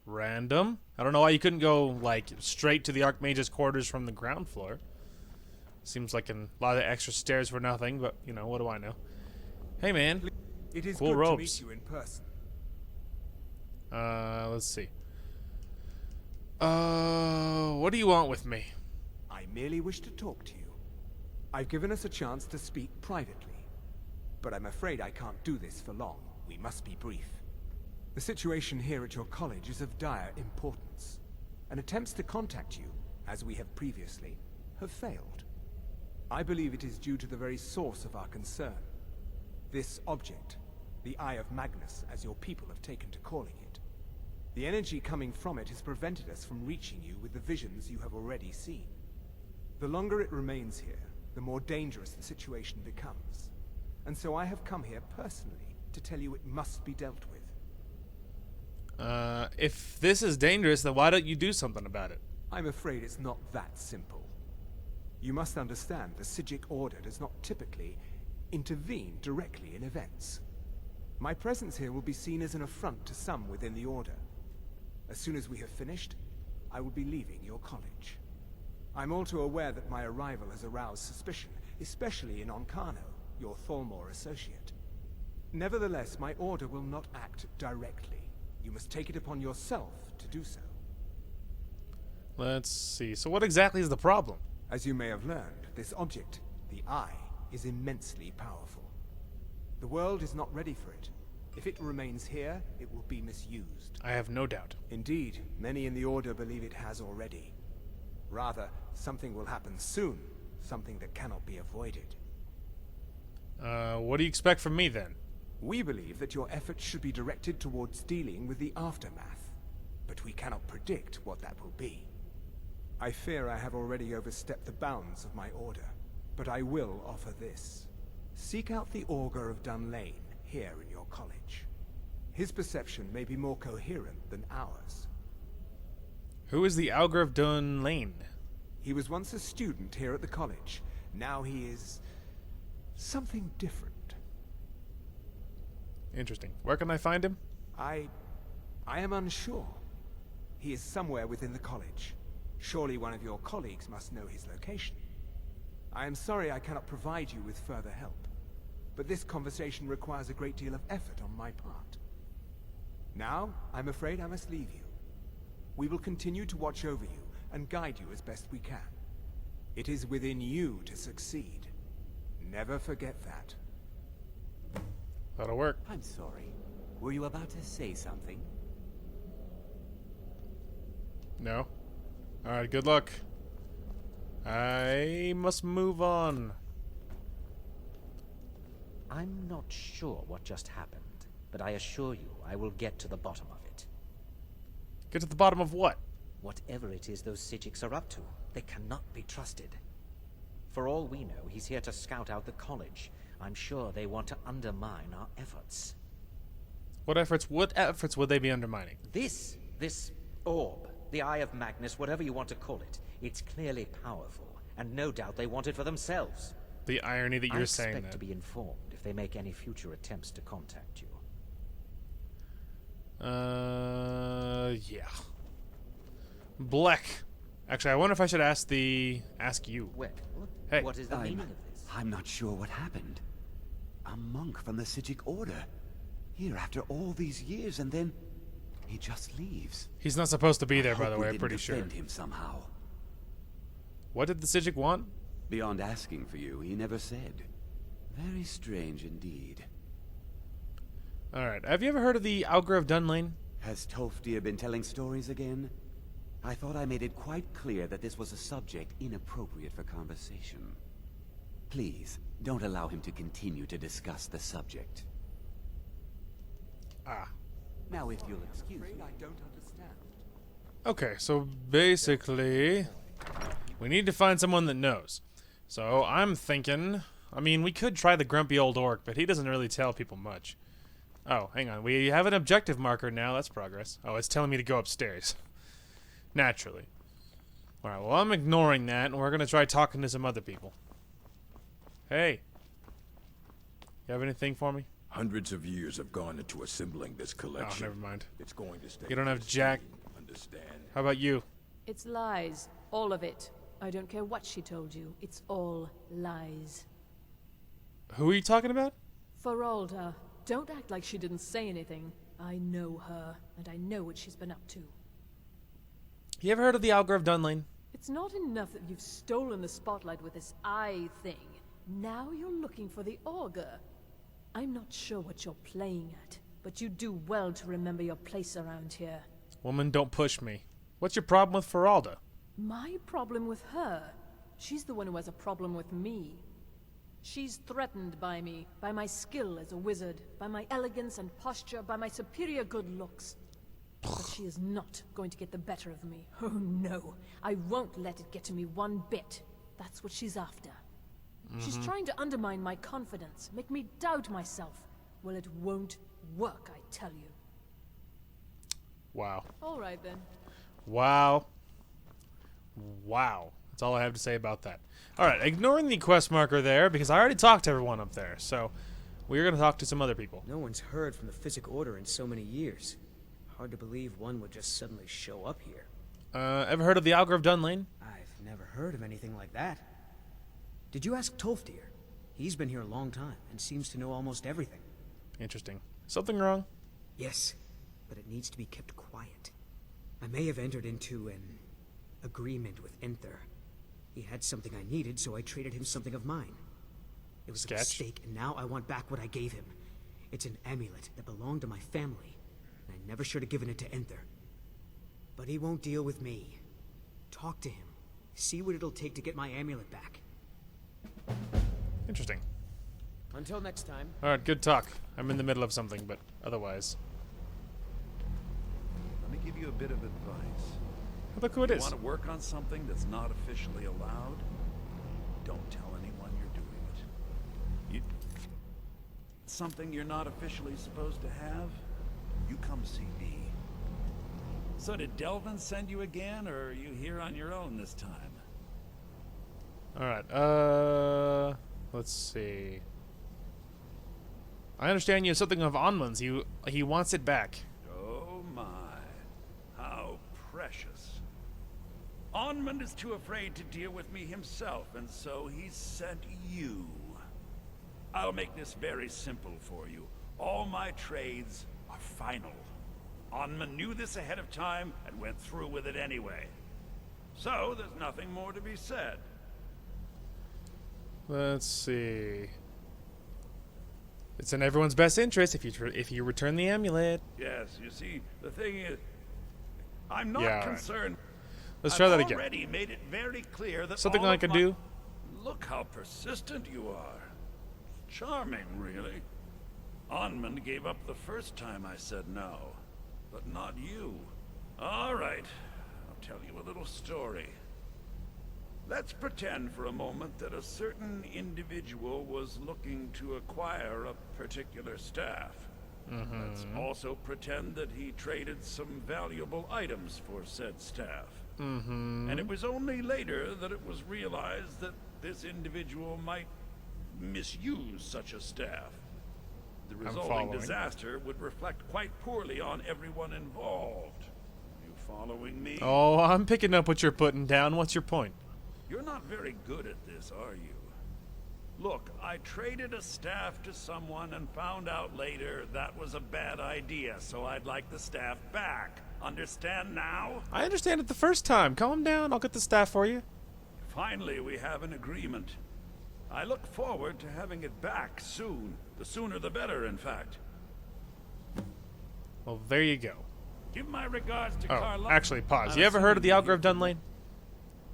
Random. I don't know why you couldn't go, like, straight to the Archmage's quarters from the ground floor. Seems like a lot of extra stairs for nothing, but, you know, what do I know? Hey, man. It is cool good robes. to meet you in person. Let's see. What do you want with me? I merely wish to talk to you. I've given us a chance to speak privately, but I'm afraid I can't do this for long. We must be brief. The situation here at your college is of dire importance, and attempts to contact you, as we have previously, have failed. I believe it is due to the very source of our concern. This object, the Eye of Magnus, as your people have taken to calling it. The energy coming from it has prevented us from reaching you with the visions you have already seen. The longer it remains here, the more dangerous the situation becomes. And so I have come here personally to tell you it must be dealt with. If this is dangerous, then why don't you do something about it? I'm afraid it's not that simple. You must understand the Psijic Order does not typically intervene directly in events. My presence here will be seen as an affront to some within the Order. As soon as we have finished, I will be leaving your college. I'm all too aware that my arrival has aroused suspicion, especially in Onkano, your Thalmor associate. Nevertheless, my order will not act directly. You must take it upon yourself to do so. Let's see. So what exactly is the problem? As you may have learned, this object, the Eye, is immensely powerful. The world is not ready for it. If it remains here, it will be misused. I have no doubt. Indeed, many in the Order believe it has already. Rather, something will happen soon, something that cannot be avoided. What do you expect from me then? We believe that your efforts should be directed towards dealing with the aftermath, but we cannot predict what that will be. I fear I have already overstepped the bounds of my order, but I will offer this. Seek out the Augur of Dunlane here in your college. His perception may be more coherent than ours. Who is the Augur of Dunlane? He was once a student here at the college. Now he is something different. Interesting. Where can I find him? I am unsure. He is somewhere within the college. Surely one of your colleagues must know his location. I am sorry I cannot provide you with further help, but this conversation requires a great deal of effort on my part. Now, I'm afraid I must leave you. We will continue to watch over you and guide you as best we can. It is within you to succeed. Never forget that. That'll work. I'm sorry. Were you about to say something? No. Alright, good luck. I must move on. I'm not sure what just happened, but I assure you I will get to the bottom of it. Get to the bottom of what? Whatever it is those Psijics are up to, they cannot be trusted. For all we know, he's here to scout out the college. I'm sure they want to undermine our efforts. What efforts would they be undermining? This orb, the Eye of Magnus, whatever you want to call it, it's clearly powerful, and no doubt they want it for themselves. The irony that you're saying that. I expect to be informed if they make any future attempts to contact you. Yeah. Black. Actually, I wonder if I should ask you. Well, Hey. what is the meaning of this? I'm not sure what happened. A monk from the Psijic Order. Here after all these years, and then he just leaves. He's not supposed to be there, I by the hope we way, I'm didn't pretty sure. offend him somehow. What did the Psijic want? Beyond asking for you, he never said. Very strange indeed. Alright, have you ever heard of the Augur of Dunlane? Has Tolfdir been telling stories again? I thought I made it quite clear that this was a subject inappropriate for conversation. Please, don't allow him to continue to discuss the subject. Ah. Now if you'll excuse me. I don't understand. Okay, so basically, we need to find someone that knows. So I'm thinking, I mean, we could try the grumpy old orc, but he doesn't really tell people much. Oh, hang on, we have an objective marker now, that's progress. Oh, it's telling me to go upstairs. Naturally. Alright, well I'm ignoring that, and we're gonna try talking to some other people. Hey. You have anything for me? Hundreds of years have gone into assembling this collection. Oh, never mind. It's going to stay. You don't have jack. Understand? How about you? It's lies. All of it. I don't care what she told you. It's all lies. Who are you talking about? Feralda, don't act like she didn't say anything. I know her, and I know what she's been up to. You ever heard of the Augur of Dunlane? It's not enough that you've stolen the spotlight with this eye thing. Now you're looking for the augur. I'm not sure what you're playing at, but you do well to remember your place around here. Woman, don't push me. What's your problem with Feralda? My problem with her? She's the one who has a problem with me. She's threatened by me, by my skill as a wizard, by my elegance and posture, by my superior good looks. But she is not going to get the better of me. Oh no, I won't let it get to me one bit. That's what she's after. She's trying to undermine my confidence, make me doubt myself. Well, it won't work, I tell you. Wow. All right then. Wow. Wow. That's all I have to say about that. Alright, ignoring the quest marker there, because I already talked to everyone up there, so we're going to talk to some other people. No one's heard from the Physic Order in so many years. Hard to believe one would just suddenly show up here. Ever heard of the Augur of Dunlane? I've never heard of anything like that. Did you ask Tolfdir? He's been here a long time and seems to know almost everything. Interesting. Something wrong? Yes, but it needs to be kept quiet. I may have entered into an agreement with Enther. He had something I needed, so I traded him something of mine. It was a mistake, and now I want back what I gave him. It's an amulet that belonged to my family, and I never should have given it to Enther. But he won't deal with me. Talk to him. See what it'll take to get my amulet back. Interesting. Until next time. Alright, good talk. I'm in the middle of something, but otherwise. Let me give you a bit of advice. Look who it is. You want to work on something that's not officially allowed? Don't tell anyone you're doing it. Something you're not officially supposed to have? You come see me. So did Delvin send you again, or are you here on your own this time? Alright, let's see. I understand you have something of Onmund's. He wants it back. Oh my. How precious. Onmund is too afraid to deal with me himself, and so he sent you. I'll make this very simple for you. All my trades are final. Onmund knew this ahead of time and went through with it anyway. So there's nothing more to be said. Let's see. It's in everyone's best interest if you return the amulet. Yes, you see, the thing is, I'm not concerned. Let's try that again. I've already made it very clear that something all I can do. Look how persistent you are. Charming, really. Onmund gave up the first time I said no, but not you. All right, I'll tell you a little story. Let's pretend for a moment that a certain individual was looking to acquire a particular staff. Let's also pretend that he traded some valuable items for said staff. And it was only later that it was realized that this individual might misuse such a staff. The resulting disaster would reflect quite poorly on everyone involved. You following me? Oh, I'm picking up what you're putting down. What's your point? You're not very good at this, are you? Look, I traded a staff to someone and found out later that was a bad idea, so I'd like the staff back. Understand now? I understand it the first time. Calm down. I'll get the staff for you. Finally, we have an agreement. I look forward to having it back soon. The sooner the better, in fact. Well, there you go. Give my regards to Oh, Carla. actually, pause. I'm You ever heard of the assuming Augur of Dunlane?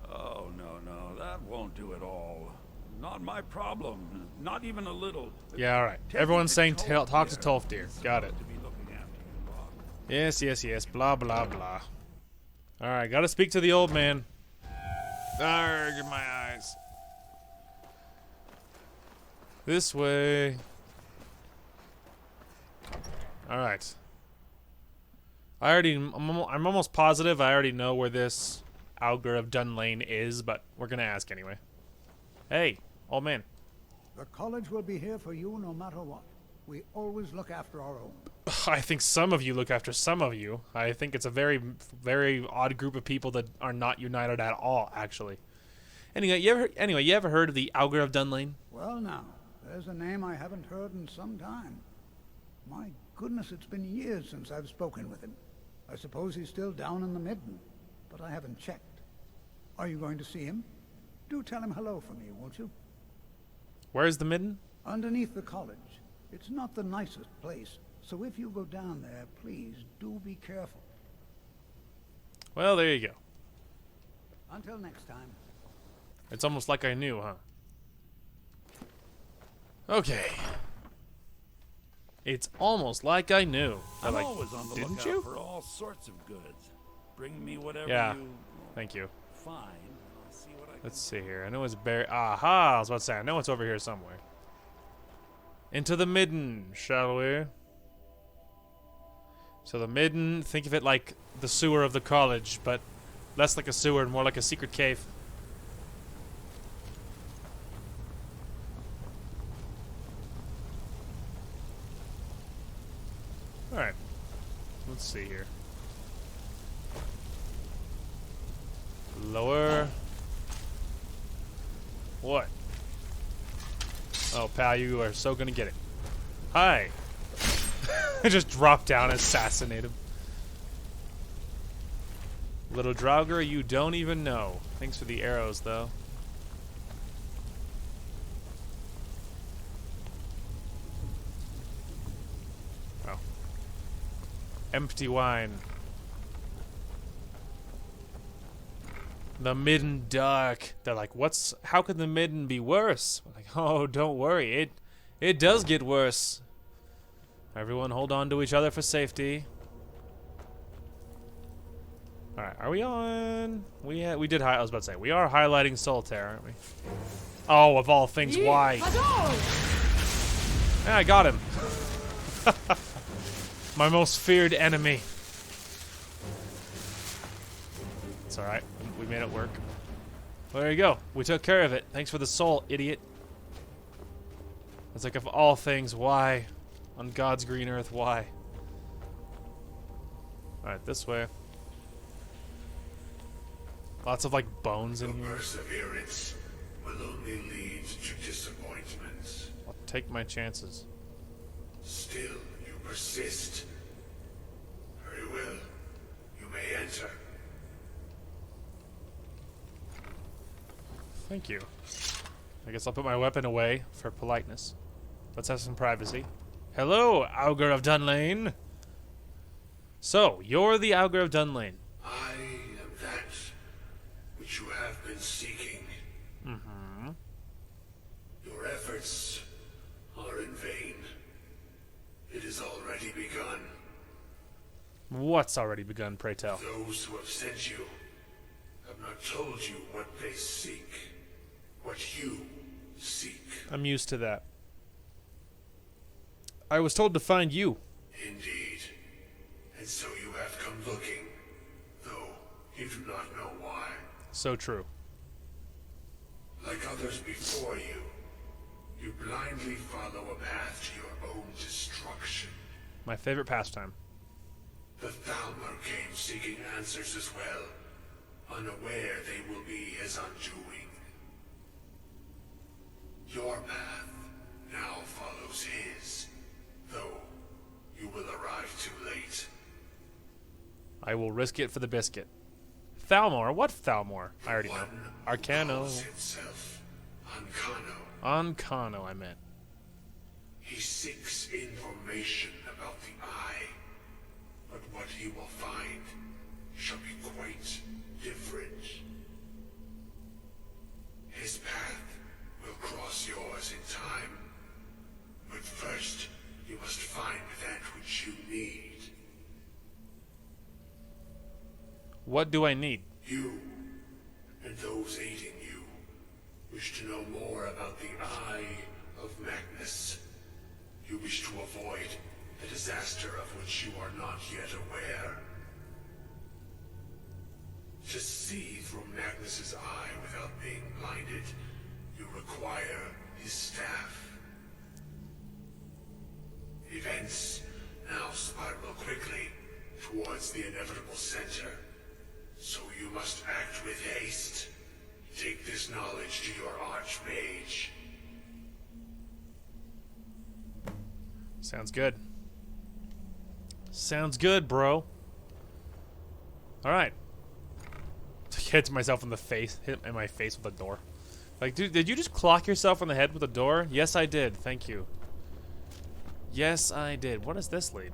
Oh, no, that won't do it all. Not my problem. Not even a little. Yeah, alright. Everyone's saying talk to Tolfdir. Got it. Yes, yes, yes. Blah, blah, blah. Alright, gotta speak to the old man. Arrgh, my eyes. This way. Alright. I'm almost positive I already know where this Augur of Dunlane is, but we're gonna ask anyway. Hey, old man. The college will be here for you no matter what. We always look after our own. I think some of you look after some of you. I think it's a very, very odd group of people that are not united at all, actually. Anyway, you ever heard of the Augur of Dunlane? Well now, there's a name I haven't heard in some time. My goodness, it's been years since I've spoken with him. I suppose he's still down in the Midden, but I haven't checked. Are you going to see him? Do tell him hello for me, won't you? Where's the Midden? Underneath the college. It's not the nicest place, so if you go down there, please do be careful. Well, there you go. Until next time. It's almost like I knew, huh? Okay. It's almost like I knew. I'm like, always on the didn't lookout you? for all sorts of goods. Bring me whatever you Thank you. find. I'll see what I can. Let's see here. I know it's buried. Aha! I was about to say, I know it's over here somewhere. Into the Midden, shall we? So the Midden, think of it like the sewer of the college, but less like a sewer and more like a secret cave. Alright. Let's see here. Lower. What? Oh, pal, you are so gonna get it. Hi. I just drop down and assassinate him. Little Draugr, you don't even know. Thanks for the arrows, though. Oh. Empty wine. The Midden dark. They're like, how could the Midden be worse? We're like, oh, don't worry. It does get worse. Everyone hold on to each other for safety. Alright, are we on? We did I was about to say, we are highlighting Solitaire, aren't we? Oh, of all things, why? Yeah, I got him. My most feared enemy. It's alright. We made it work. Well, there you go. We took care of it. Thanks for the soul, idiot. It's like, of all things, why? On God's green earth, why? Alright, this way. Lots of, like, bones in here. Perseverance will only lead to disappointments. I'll take my chances. Still, you persist. Very well. You may enter. Thank you. I guess I'll put my weapon away for politeness. Let's have some privacy. Hello, Augur of Dunlane. So, you're the Augur of Dunlane. I am that which you have been seeking. Mm-hmm. Your efforts are in vain. It has already begun. What's already begun, pray tell? Those who have sent you have not told you what they seek. What you seek. I'm used to that. I was told to find you. Indeed. And so you have come looking, though you do not know why. So true. Like others before you, you blindly follow a path to your own destruction. My favorite pastime. The Thalmor came seeking answers as well, unaware they will be his undoing. Your path now follows his, though you will arrive too late. I will risk it for the biscuit. Thalmor? What Thalmor? I already know. Arcano. Himself, Ancano. Ancano, I meant. He seeks information about the Eye. but what he will find shall be quite different. His path will cross yours in time, but first you must find that which you need. What do I need? You, and those aiding you, wish to know more about the Eye of Magnus. You wish to avoid the disaster of which you are not yet aware. To see through Magnus's eye without being blinded, you require his staff. Events now spiral quickly towards the inevitable center, so you must act with haste. Take this knowledge to your Archmage. Sounds good. Sounds good, bro. Alright. Hit myself in the face. Hit in my face with a door. Like, dude, did you just clock yourself on the head with a door? Yes, I did. Thank you. Yes, I did. What does this lead?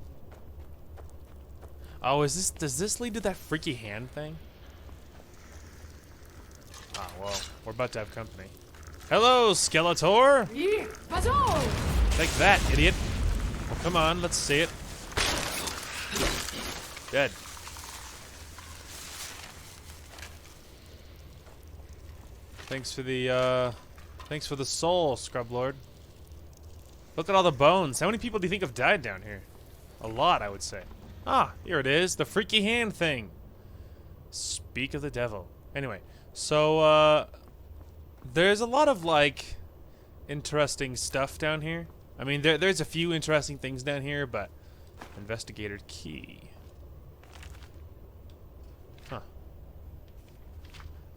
Oh, is this... Does this lead to that freaky hand thing? Ah, well, we're about to have company. Hello, Skeletor! Take that, idiot. Well, come on, let's see it. Dead. Thanks for the soul, Scrub Lord. Look at all the bones. How many people do you think have died down here? A lot, I would say. Ah, here it is, the freaky hand thing. Speak of the devil. Anyway, so there's a lot of like interesting stuff down here. I mean, there's a few interesting things down here, but investigator key. Huh.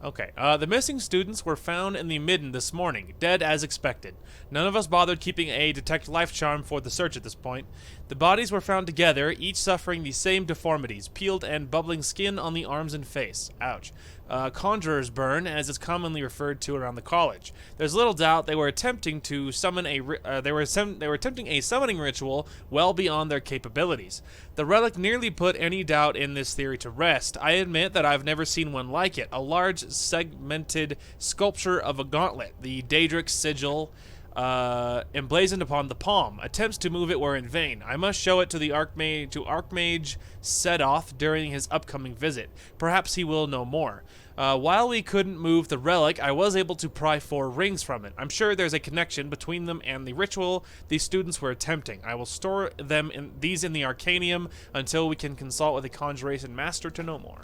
Okay, the missing students were found in the midden this morning, dead as expected. None of us bothered keeping a detect life charm for the search at this point. The bodies were found together, each suffering the same deformities, peeled and bubbling skin on the arms and face. Ouch. Conjurer's burn, as it's commonly referred to around the college. There's little doubt they were attempting to summon they were attempting a summoning ritual well beyond their capabilities. The relic nearly put any doubt in this theory to rest. I admit that I've never seen one like it. A large segmented sculpture of a gauntlet, the Daedric sigil, emblazoned upon the palm. Attempts to move it were in vain. I must show it to the Archmage Sedoth during his upcoming visit. Perhaps he will know more. While we couldn't move the relic, I was able to pry 4 rings from it. I'm sure there's a connection between them and the ritual these students were attempting. I will store them in the Arcanium until we can consult with a conjuration master to know more.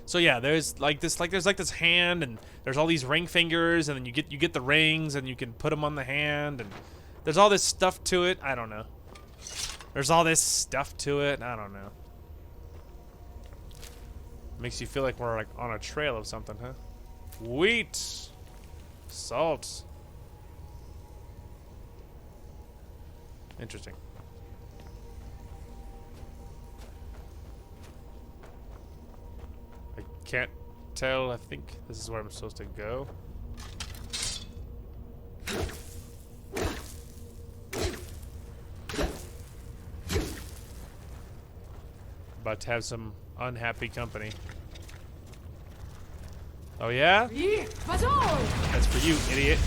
So yeah, there's this hand, and there's all these ring fingers, and then you get the rings, and you can put them on the hand, and there's all this stuff to it. I don't know. There's all this stuff to it. I don't know. Makes you feel like we're like on a trail of something, huh? Wheat, salt. Interesting. I can't tell. I think this is where I'm supposed to go. About to have some unhappy company. Oh yeah? That's for you, idiot.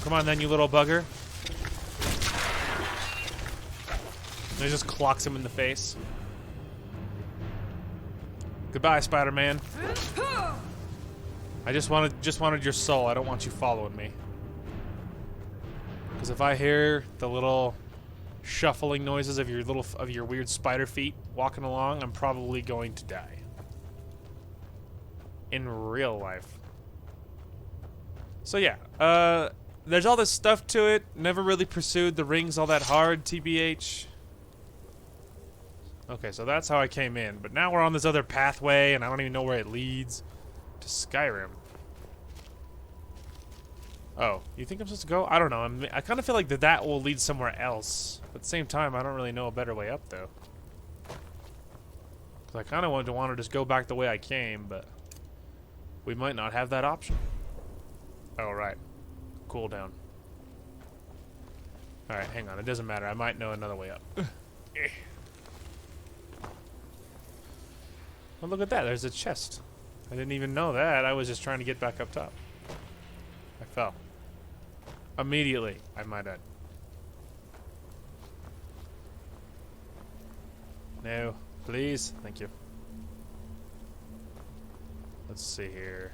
Come on then, you little bugger. And he just clocks him in the face. Goodbye, Spider-Man. I just wanted your soul. I don't want you following me. Because if I hear the little shuffling noises of your weird spider feet walking along, I'm probably going to die. In real life. So yeah, there's all this stuff to it. Never really pursued the rings all that hard, TBH. Okay, so that's how I came in, but now we're on this other pathway, and I don't even know where it leads. To Skyrim. Oh, you think I'm supposed to go? I don't know. I kind of feel like that will lead somewhere else. But at the same time, I don't really know a better way up, though. Because I kind of want to just go back the way I came, but we might not have that option. Oh, right. Cool down. Alright, hang on. It doesn't matter. I might know another way up. Oh, look at that. There's a chest. I didn't even know that. I was just trying to get back up top. I fell. Immediately, I might add. No, please. Thank you. Let's see here.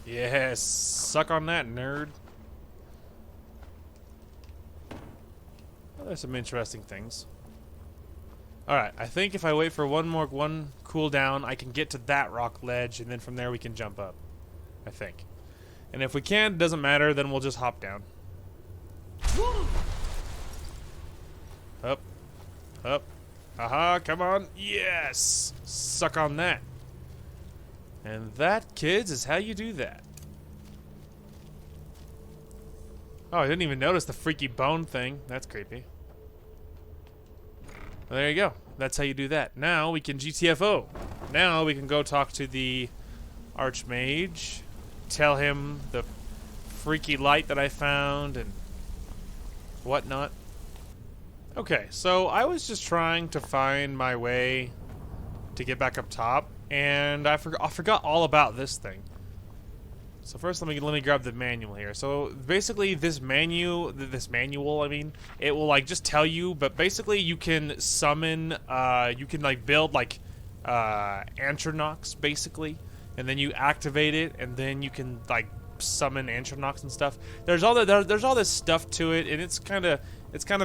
Yes, suck on that, nerd. Well, there's some interesting things. Alright, I think if I wait for one cooldown, I can get to that rock ledge, and then from there we can jump up. I think. And if we can't, it doesn't matter, then we'll just hop down. Up. Up. Haha, come on. Yes! Suck on that. And that, kids, is how you do that. Oh, I didn't even notice the freaky bone thing. That's creepy. Well, there you go. That's how you do that. Now we can GTFO. Now we can go talk to the Archmage. Tell him the freaky light that I found and whatnot. Okay, so I was just trying to find my way to get back up top, and I forgot all about this thing. So first, let me grab the manual here. So basically, this manual, I mean, it will like just tell you. But basically, you can summon, you can like build like Antronox basically, and then you activate it, and then you can like summon Antronox and stuff. There's all this stuff to it, and it's kind of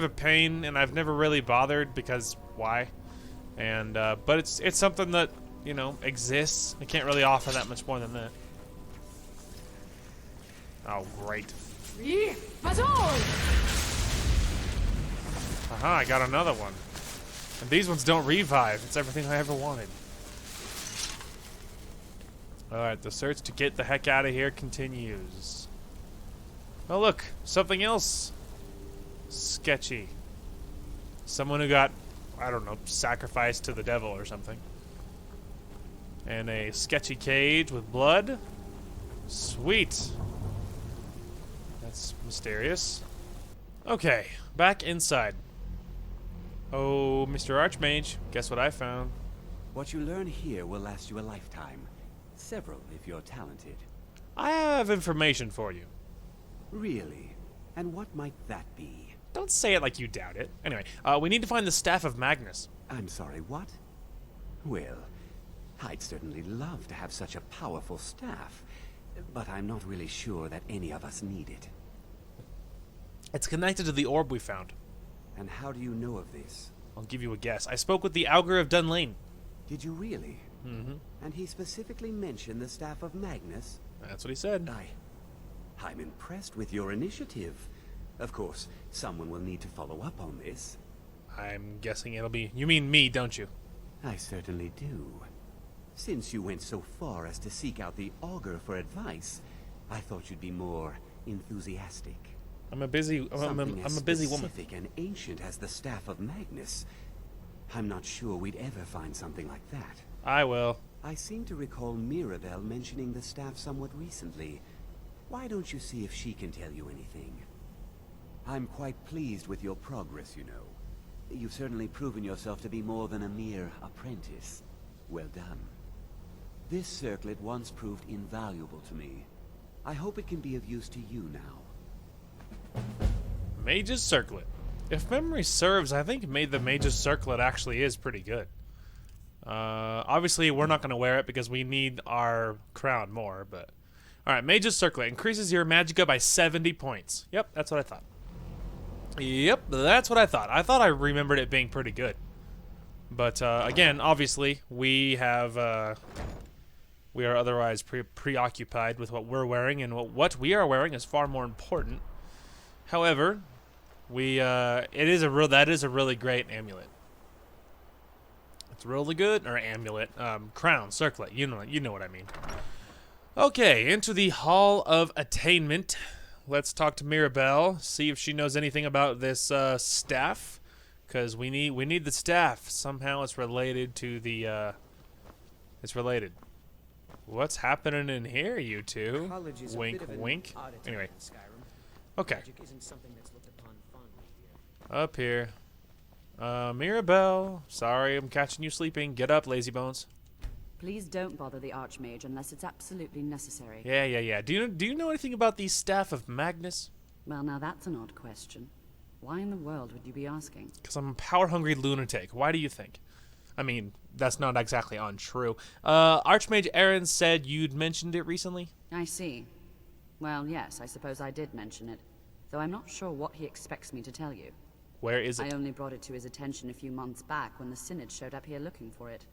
a pain, and I've never really bothered because why? And but it's something that, you know, exists. I can't really offer that much more than that. Oh, great. Aha, I got another one. And these ones don't revive. It's everything I ever wanted. Alright, the search to get the heck out of here continues. Oh, look. Something else sketchy. Someone who got, I don't know, sacrificed to the devil or something. And a sketchy cage with blood. Sweet. That's mysterious. Okay, back inside. Oh, Mr. Archmage, guess what I found? What you learn here will last you a lifetime. Several, if you're talented. I have information for you. Really? And what might that be? Don't say it like you doubt it. Anyway, we need to find the Staff of Magnus. I'm sorry, what? Well, I'd certainly love to have such a powerful staff, but I'm not really sure that any of us need it. It's connected to the orb we found. And how do you know of this? I'll give you a guess. I spoke with the Augur of Dunlane. Did you really? Mm-hmm. And he specifically mentioned the Staff of Magnus? That's what he said. I'm impressed with your initiative. Of course, someone will need to follow up on this. I'm guessing it'll be... You mean me, don't you? I certainly do. Since you went so far as to seek out the Augur for advice, I thought you'd be more enthusiastic. I'm a busy woman. Specific and ancient as the Staff of Magnus. I'm not sure we'd ever find something like that. I will. I seem to recall Mirabelle mentioning the staff somewhat recently. Why don't you see if she can tell you anything? I'm quite pleased with your progress, you know. You've certainly proven yourself to be more than a mere apprentice. Well done. This circlet once proved invaluable to me. I hope it can be of use to you now. Mage's Circlet. If memory serves, I think the Mage's Circlet actually is pretty good. Obviously, we're not going to wear it because we need our crown more, but... Alright, Mage's Circlet. Increases your magicka by 70 points. Yep, that's what I thought. Yep, that's what I thought. I thought I remembered it being pretty good. But, again, obviously, we have... we are otherwise preoccupied with what we're wearing, and what we are wearing is far more important. However, that is a really great amulet. It's really good, or amulet, crown, circlet. You know what I mean. Okay, into the Hall of Attainment. Let's talk to Mirabelle, see if she knows anything about this staff, because we need the staff. Somehow it's related to the. It's related. What's happening in here, you two? Wink, wink. Anyway. Okay. Magic isn't something that's looked upon fondly. Up here. Mirabelle. Sorry, I'm catching you sleeping. Get up, lazy bones. Please don't bother the Archmage unless it's absolutely necessary. Yeah. Do you know anything about the Staff of Magnus? Well, now that's an odd question. Why in the world would you be asking? Because I'm a power-hungry lunatic. Why do you think? I mean, that's not exactly untrue. Archmage Aaron said you'd mentioned it recently? I see. Well, yes, I suppose I did mention it. Though I'm not sure what he expects me to tell you. Where is it? I only brought it to his attention a few months back when the Synod showed up here looking for it.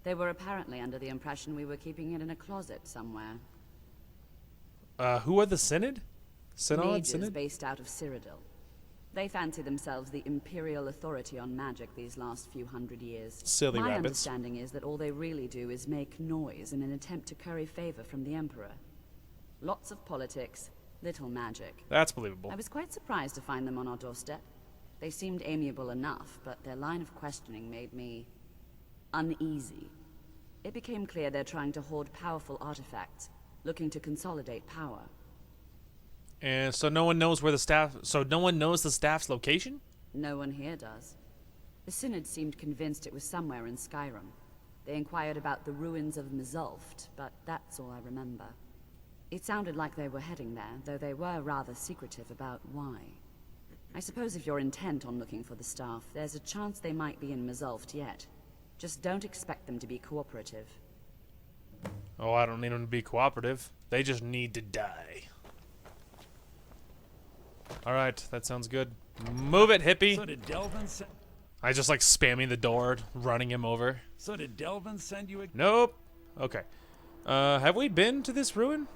They were apparently under the impression we were keeping it in a closet somewhere. Who are the Synod? Mages Synod? based out of Cyrodiil. They fancy themselves the imperial authority on magic these last few hundred years. Silly My rabbits. understanding is that all they really do is make noise in an attempt to curry favor from the Emperor. Lots of politics, little magic. That's believable. I was quite surprised to find them on our doorstep. They seemed amiable enough, but their line of questioning made me uneasy. It became clear they're trying to hoard powerful artifacts, looking to consolidate power. And so no one knows where the staff... So no one knows the staff's location? No one here does. The Synod seemed convinced it was somewhere in Skyrim. They inquired about the ruins of Mzulft, but that's all I remember. It sounded like they were heading there, though they were rather secretive about why. I suppose if you're intent on looking for the staff, there's a chance they might be in Mzulft yet. Just don't expect them to be cooperative. Oh, I don't need them to be cooperative. They just need to die. Alright, that sounds good. Move it, hippie! So did Delvin send... I just like spamming the door, running him over. So did Delvin send you a... Nope. Okay. Have we been to this ruin?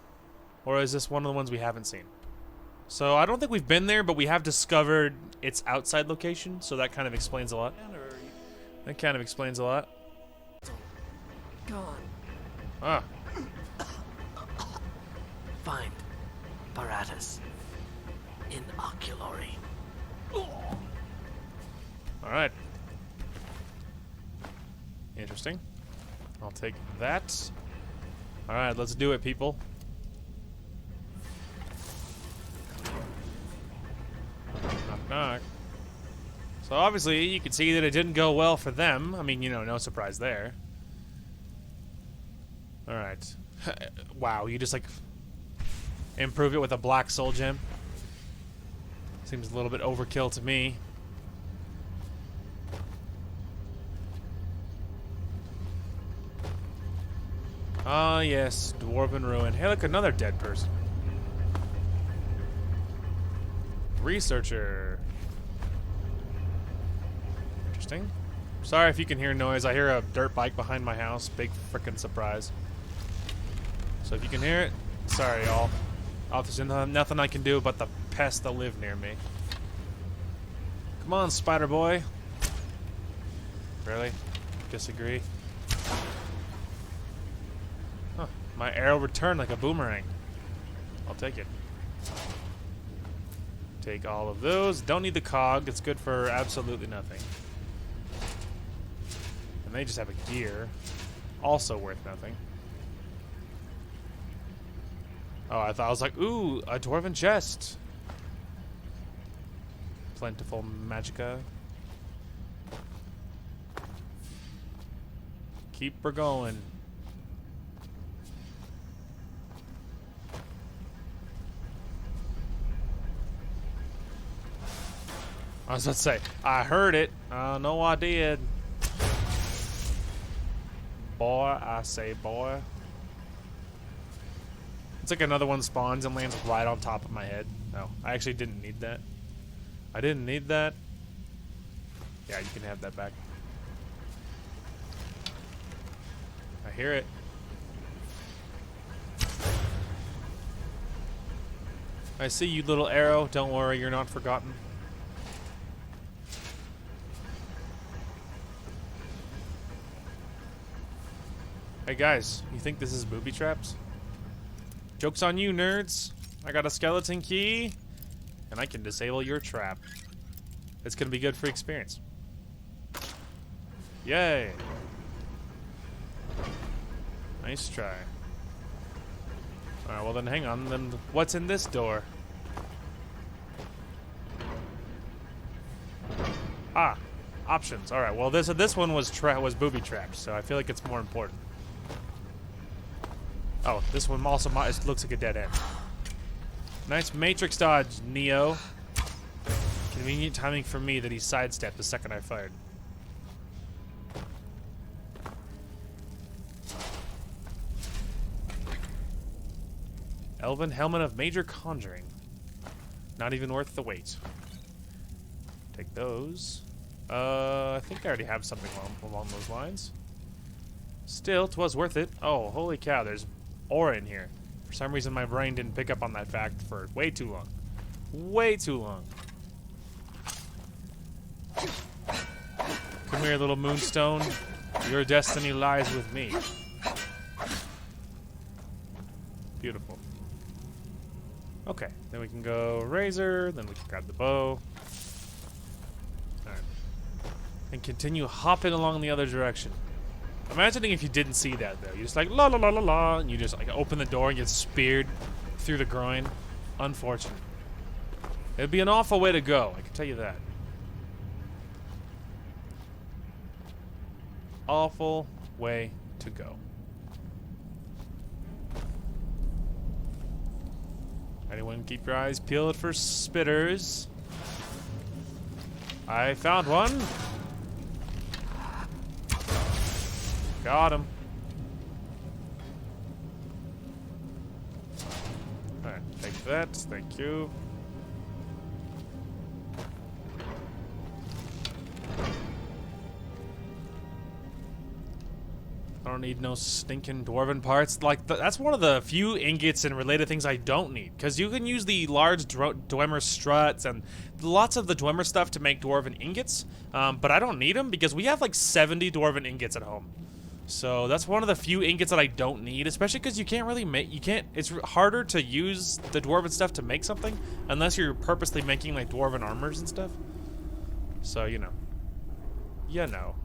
Or is this one of the ones we haven't seen? So I don't think we've been there, but we have discovered its outside location, so that kind of explains a lot. That kind of explains a lot. Gone. Ah. Find Baratus in Oculary. Alright. Interesting. I'll take that. Alright, let's do it, people. Knock, knock. So obviously, you can see that it didn't go well for them. I mean, you know, no surprise there. Alright. Wow, you just, like, improve it with a black soul gem. Seems a little bit overkill to me. Ah, yes, Dwarven Ruin. Hey, look, another dead person. Researcher. Interesting. Sorry if you can hear noise. I hear a dirt bike behind my house. Big frickin' surprise. So if you can hear it, sorry, y'all. There's nothing I can do about the pests that live near me. Come on, spider boy. Really? Disagree. Huh. My arrow returned like a boomerang. I'll take it. Take all of those. Don't need the cog. It's good for absolutely nothing. And they just have a gear. Also worth nothing. Oh, I was like, ooh, a dwarven chest. Plentiful magica. Keep her going. I was about to say, I heard it. No, I did. Boy, I say boy. It's like another one spawns and lands right on top of my head. No, I actually didn't need that. I didn't need that. Yeah, you can have that back. I hear it. I see you, little arrow. Don't worry, you're not forgotten. Hey guys, you think this is booby traps? Joke's on you, nerds. I got a skeleton key, and I can disable your trap. It's gonna be good for experience. Yay. Nice try. Alright, well then hang on. Then what's in this door? Options. All right. Well, this one was booby trapped, so I feel like it's more important. Oh, this one also looks like a dead end. Nice matrix dodge, Neo. Convenient timing for me that he sidestepped the second I fired. Elven Helmet of Major Conjuring. Not even worth the wait. Take those. I think I already have something along those lines. Still, 'twas worth it. Oh, holy cow, there's aura in here. For some reason, my brain didn't pick up on that fact for way too long. Way too long. Come here, little moonstone. Your destiny lies with me. Beautiful. Okay, then we can go razor, then we can grab the bow. Alright. And continue hopping along the other direction. Imagining if you didn't see that, though. You just like, la la la la la, and you just like open the door and get speared through the groin. Unfortunate. It'd be an awful way to go, I can tell you that. Awful way to go. Anyone keep your eyes peeled for spitters? I found one. Got him. Alright, take that. Thank you. I don't need no stinking dwarven parts. Like, that's one of the few ingots and related things I don't need. Because you can use the large Dwemer struts and lots of the Dwemer stuff to make dwarven ingots. But I don't need them because we have like 70 dwarven ingots at home. So that's one of the few ingots that I don't need. Especially because you can't really make... It's harder to use the dwarven stuff to make something. Unless you're purposely making like dwarven armors and stuff. So, you know. You know.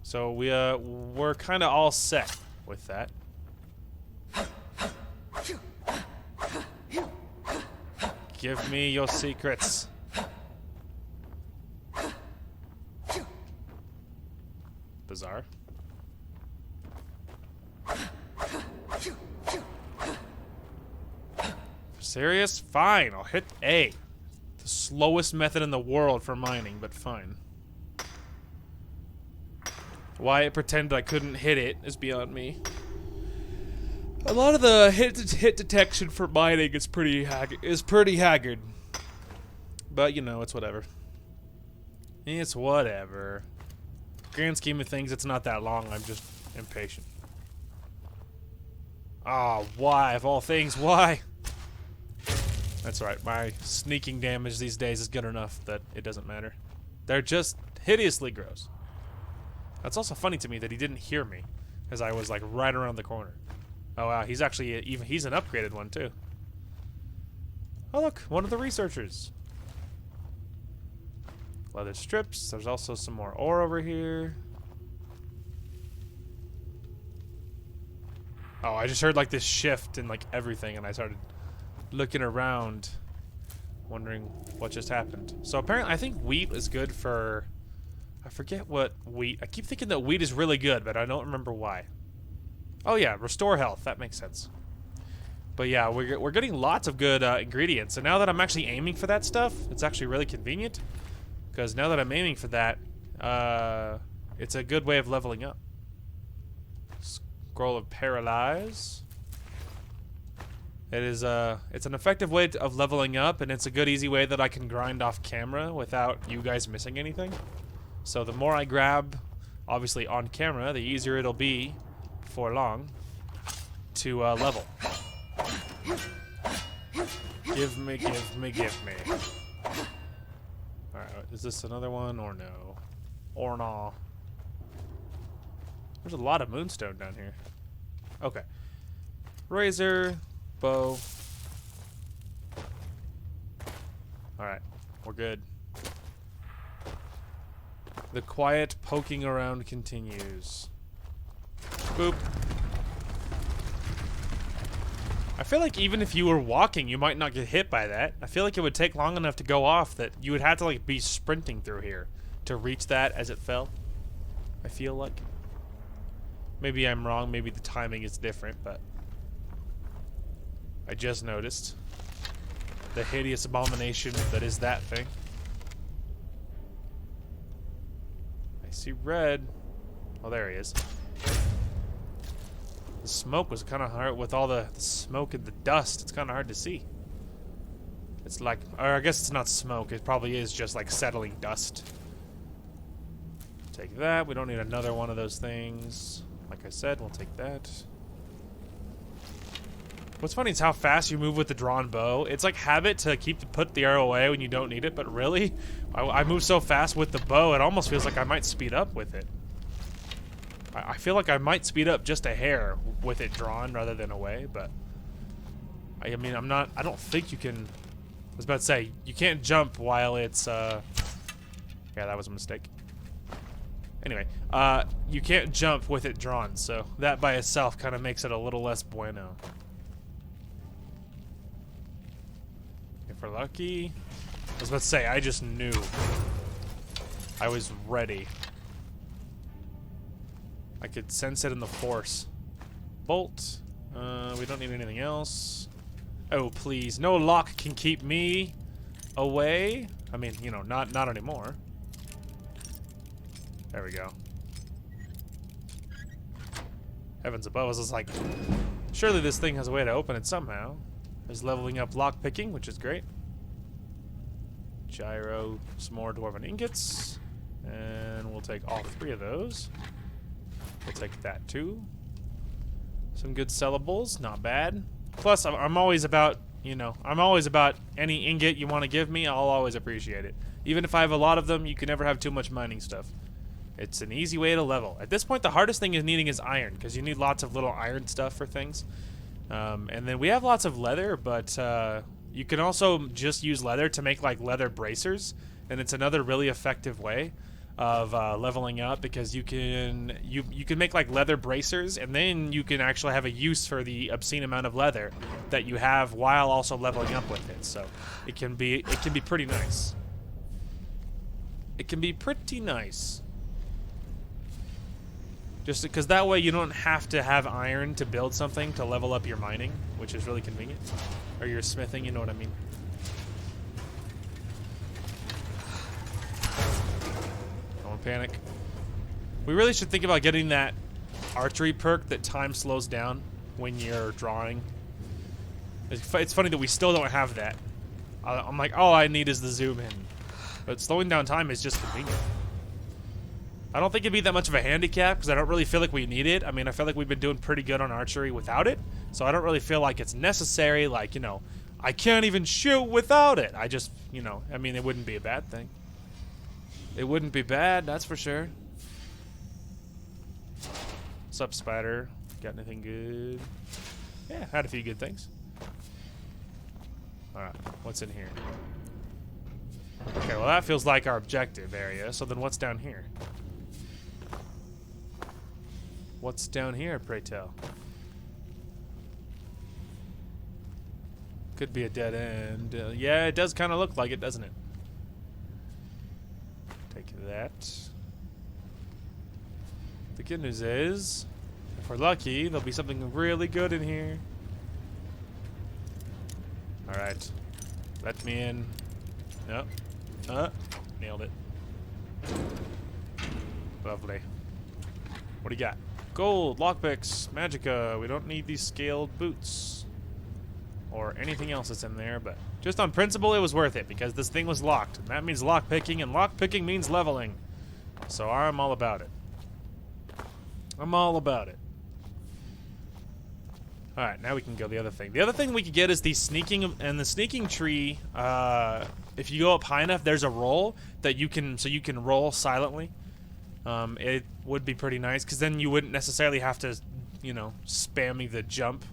So we're kind of all set with that. Give me your secrets. Bizarre. Serious? Fine, I'll hit A. The slowest method in the world for mining, but fine. Why it pretended I couldn't hit it is beyond me. A lot of the hit detection for mining is pretty haggard. But you know, it's whatever. It's whatever. Grand scheme of things, it's not that long. I'm just impatient. Ah, why of all things? Why? That's right. My sneaking damage these days is good enough that it doesn't matter. They're just hideously gross. That's also funny to me that he didn't hear me, as I was like right around the corner. Oh wow, he's actually he's an upgraded one too. Oh look, one of the researchers. Leather strips. There's also some more ore over here. Oh, I just heard like this shift in like everything, and I started looking around, wondering what just happened. So apparently, I think wheat is good for. I forget what wheat. I keep thinking that wheat is really good, but I don't remember why. Oh yeah, restore health. That makes sense. But yeah, we're getting lots of good ingredients. And now that I'm actually aiming for that stuff, it's actually really convenient. Because now that I'm aiming for that, it's a good way of leveling up. Scroll of Paralyze. It is it's an effective way of leveling up, and it's a good, easy way that I can grind off camera without you guys missing anything. So the more I grab, obviously on camera, the easier it'll be before long to level. Give me, give me, give me. Alright, is this another one or no? Or no? There's a lot of moonstone down here. Okay. Razor, bow. Alright, we're good. The quiet poking around continues. Boop. I feel like even if you were walking, you might not get hit by that. I feel like it would take long enough to go off that you would have to like be sprinting through here to reach that as it fell. I feel like. Maybe I'm wrong, maybe the timing is different, but I just noticed the hideous abomination that is that thing. I see red. Oh, there he is. The smoke was kind of hard with all the smoke and the dust. It's kind of hard to see. It's like, or I guess it's not smoke. It probably is just like settling dust. Take that. We don't need another one of those things. Like I said, we'll take that. What's funny is how fast you move with the drawn bow. It's like habit to put the arrow away when you don't need it, but really, I move so fast with the bow, it almost feels like I might speed up with it. I feel like I might speed up just a hair with it drawn rather than away, but I mean, I don't think you can. I was about to say, you can't jump while it's, yeah, that was a mistake. Anyway, you can't jump with it drawn, so that by itself kind of makes it a little less bueno. If we're lucky, I was about to say, I just knew. I was ready. I could sense it in the force. Bolt. We don't need anything else. Oh, please. No lock can keep me away. I mean, you know, not anymore. There we go. Heavens above us is like, surely this thing has a way to open it somehow. There's leveling up lock picking, which is great. Gyro, some more dwarven ingots. And we'll take all 3 of those. We'll take that too. Some good sellables, not bad. Plus, I'm always about, you know, I'm always about any ingot you want to give me, I'll always appreciate it. Even if I have a lot of them, you can never have too much mining stuff. It's an easy way to level. At this point, the hardest thing is needing is iron, because you need lots of little iron stuff for things. And then we have lots of leather, but you can also just use leather to make like leather bracers, and it's another really effective way of leveling up, because you can make like leather bracers, and then you can actually have a use for the obscene amount of leather that you have while also leveling up with it. So it can be pretty nice. It can be pretty nice. Just because that way you don't have to have iron to build something to level up your mining, which is really convenient. Or your smithing, you know what I mean. Don't panic. We really should think about getting that archery perk that time slows down when you're drawing. It's funny that we still don't have that. I'm like, all I need is the zoom in. But slowing down time is just convenient. I don't think it'd be that much of a handicap, because I don't really feel like we need it. I mean, I feel like we've been doing pretty good on archery without it, so I don't really feel like it's necessary. Like, you know, I can't even shoot without it. I just, you know, I mean, it wouldn't be a bad thing. It wouldn't be bad, that's for sure. What's up, Spider? Got anything good? Yeah, had a few good things. Alright, what's in here? Okay, well that feels like our objective area, so then what's down here? What's down here, pray tell? Could be a dead end. Yeah, it does kind of look like it, doesn't it? Take that. The good news is, if we're lucky, there'll be something really good in here. Alright. Let me in. Yep. Nailed it. Lovely. What do you got? Gold, lockpicks, magicka. We don't need these scaled boots. Or anything else that's in there, but just on principle, it was worth it, because this thing was locked. And that means lockpicking, and lockpicking means leveling. So I'm all about it. I'm all about it. Alright, now we can go the other thing. The other thing we could get is the sneaking, and the sneaking tree, if you go up high enough, there's a roll that you can, so you can roll silently. It would be pretty nice, because then you wouldn't necessarily have to, you know, spam the jump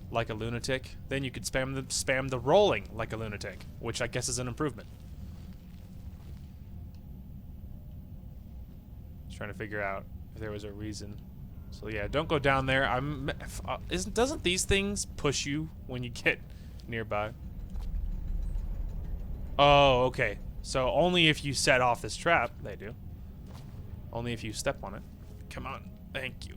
like a lunatic. Then you could spam the rolling like a lunatic, which I guess is an improvement. Just trying to figure out if there was a reason. So yeah, don't go down there. Doesn't these things push you when you get nearby? Oh, okay. So only if you set off this trap, they do. Only if you step on it. Come on. Thank you.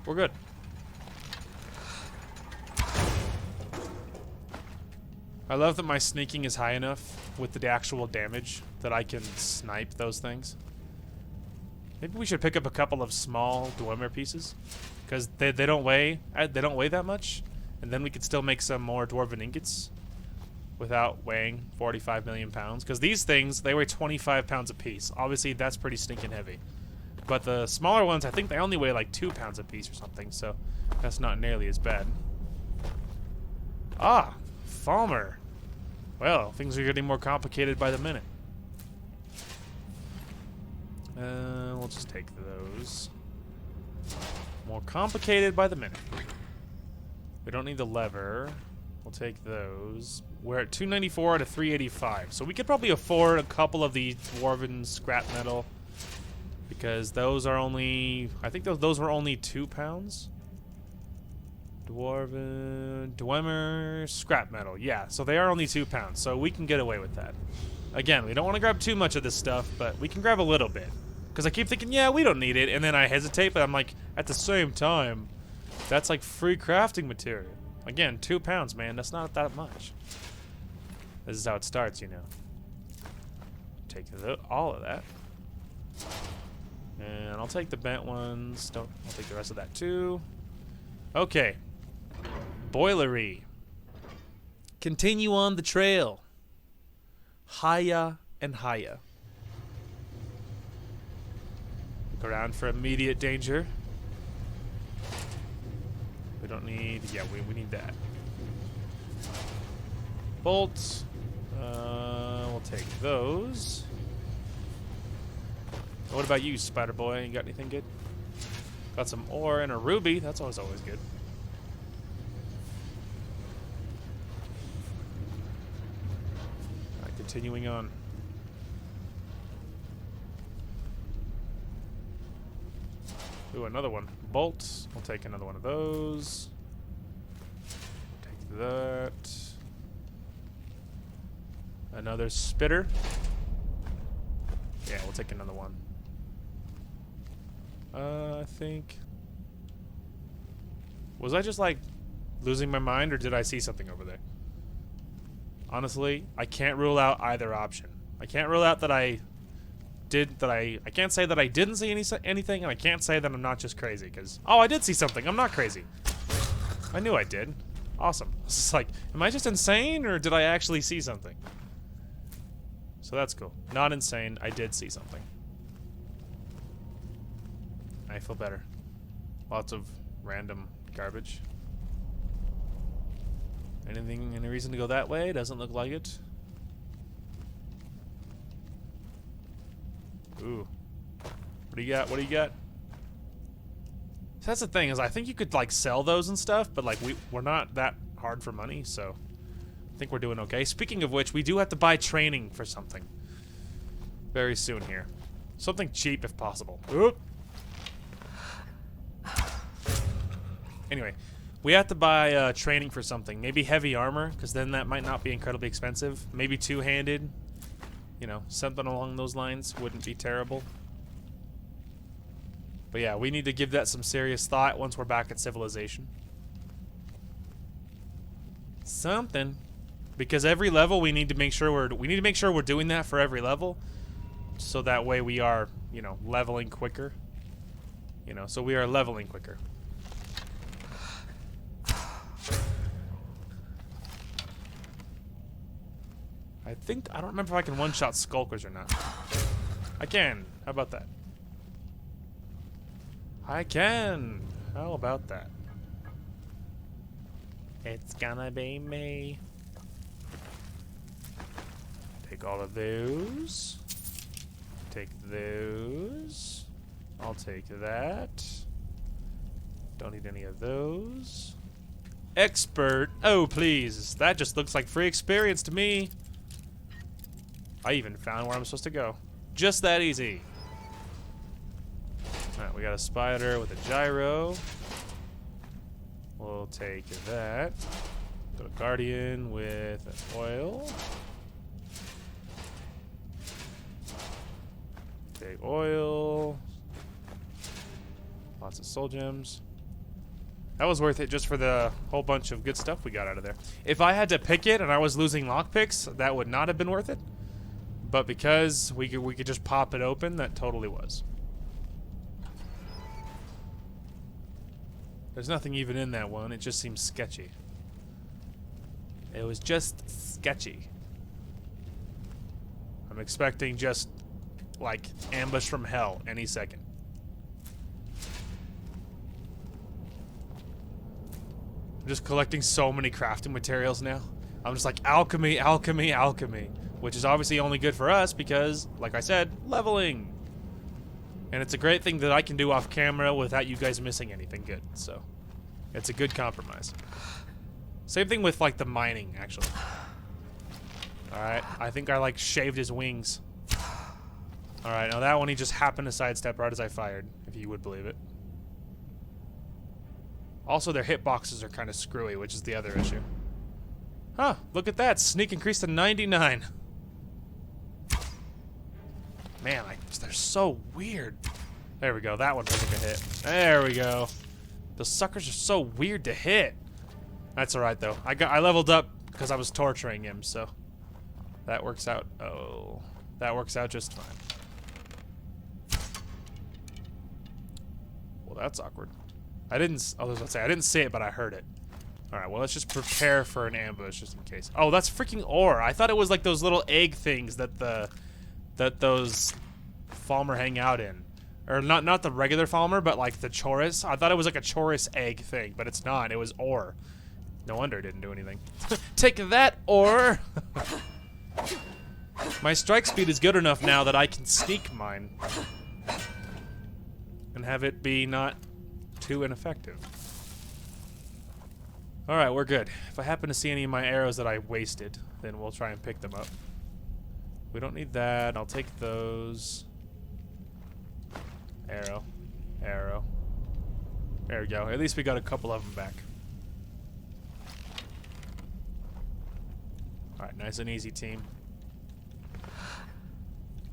We're good. I love that my sneaking is high enough with the actual damage that I can snipe those things. Maybe we should pick up a couple of small Dwemer pieces, because they don't weigh that much, and then we could still make some more dwarven ingots without weighing 45 million pounds. Because these things, they weigh 25 pounds a piece. Obviously, that's pretty stinking heavy. But the smaller ones, I think they only weigh like 2 pounds a piece or something, so that's not nearly as bad. Ah, Falmer. Well, things are getting more complicated by the minute. We'll just take those. More complicated by the minute. We don't need the lever. We'll take those. We're at 294 out of 385, so we could probably afford a couple of the dwarven scrap metal, because those are only, I think those were only 2 pounds. Dwemer, scrap metal. Yeah, so they are only 2 pounds, so we can get away with that. Again, we don't want to grab too much of this stuff, but we can grab a little bit. Because I keep thinking, yeah, we don't need it, and then I hesitate, but I'm like, at the same time, that's like free crafting material. Again, 2 pounds, man, that's not that much. This is how it starts, you know. Take all of that. And I'll take the bent ones. I'll take the rest of that too. Okay. Boilery. Continue on the trail. Higher and higher. Look around for immediate danger. We don't need... Yeah, we need that. Bolts. We'll take those. What about you, Spider Boy? You got anything good? Got some ore and a ruby. That's always good. Alright, continuing on. Ooh, another one. Bolts. We'll take another one of those. Take that. Another spitter. Yeah, we'll take another one. I think... Was I just, like, losing my mind, or did I see something over there? Honestly, I can't rule out either option. I can't rule out that I can't say that I didn't see anything, and I can't say that I'm not just crazy, because... Oh, I did see something! I'm not crazy! I knew I did. Awesome. It's just like, am I just insane, or did I actually see something? So that's cool. Not insane, I did see something. I feel better. Lots of random garbage. Any reason to go that way? Doesn't look like it. Ooh. What do you got? What do you got? So that's the thing, is I think you could like sell those and stuff, but like we're not that hard for money, so I think we're doing okay. Speaking of which, we do have to buy training for something very soon here. Something cheap if possible. Oop. Anyway, we have to buy training for something. Maybe heavy armor, because then that might not be incredibly expensive. Maybe two-handed. You know, something along those lines wouldn't be terrible. But yeah, we need to give that some serious thought once we're back at civilization. Something. Because every level we need to make sure we're doing that for every level. So that way we are, you know, leveling quicker. You know, so we are leveling quicker. I don't remember if I can one-shot skulkers or not. I can. How about that? I can. How about that? It's gonna be me. Take all of those. Take those. I'll take that. Don't need any of those. Expert. Oh, please. That just looks like free experience to me. I even found where I'm supposed to go. Just that easy. Alright, we got a spider with a gyro. We'll take that. Go to Guardian with an oil. Okay, oil. Lots of soul gems. That was worth it just for the whole bunch of good stuff we got out of there. If I had to pick it and I was losing lockpicks, that would not have been worth it. But because we could just pop it open, that totally was. There's nothing even in that one. It just seems sketchy. It was just sketchy. I'm expecting just, like, ambush from hell any second. I'm just collecting so many crafting materials now. I'm just like, alchemy, alchemy, alchemy. Which is obviously only good for us because, like I said, leveling. And it's a great thing that I can do off camera without you guys missing anything good. So, it's a good compromise. Same thing with, like, the mining, actually. Alright, I think I, like, shaved his wings. Alright, now that one he just happened to sidestep right as I fired, if you would believe it. Also, their hitboxes are kind of screwy, which is the other issue. Huh, look at that. Sneak increased to 99. Man, they're so weird. There we go. That one took a hit. There we go. The suckers are so weird to hit. That's alright, though. I leveled up because I was torturing him, so that works out. Oh, that works out just fine. Well, that's awkward. I was about to say, I didn't see it, but I heard it. Alright, well, let's just prepare for an ambush just in case. Oh, that's freaking ore. I thought it was like those little egg things that those Falmer hang out in. Or not the regular Falmer, but like the Chorus. I thought it was like a Chorus egg thing, but it's not. It was ore. No wonder it didn't do anything. Take that, ore! My strike speed is good enough now that I can sneak mine. And have it be not too ineffective. Alright, we're good. If I happen to see any of my arrows that I wasted, then we'll try and pick them up. We don't need that. I'll take those. Arrow. Arrow. There we go. At least we got a couple of them back. Alright, nice and easy, team.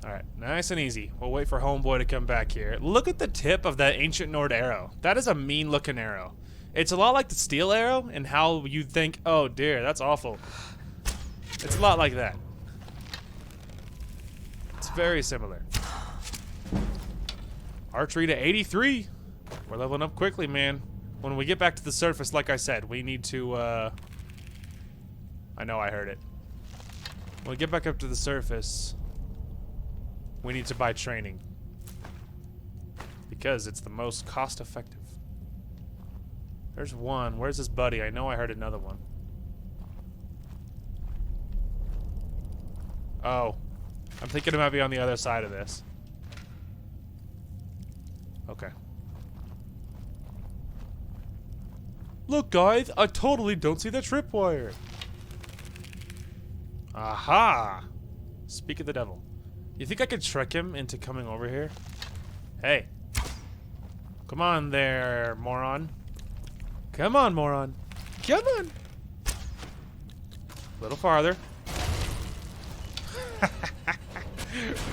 Alright, nice and easy. We'll wait for Homeboy to come back here. Look at the tip of that Ancient Nord arrow. That is a mean-looking arrow. It's a lot like the steel arrow and how you'd think, oh dear, that's awful. It's a lot like that. It's very similar. Archery to 83. We're leveling up quickly, man. When we get back to the surface, like I said, we need to, I know I heard it. When we get back up to the surface, we need to buy training. Because it's the most cost-effective. There's one. Where's his buddy? I know I heard another one. Oh. I'm thinking it might be on the other side of this. Okay. Look, guys, I totally don't see the tripwire. Aha! Speak of the devil. You think I could trick him into coming over here? Hey. Come on there, moron. Come on, moron. Come on. A little farther.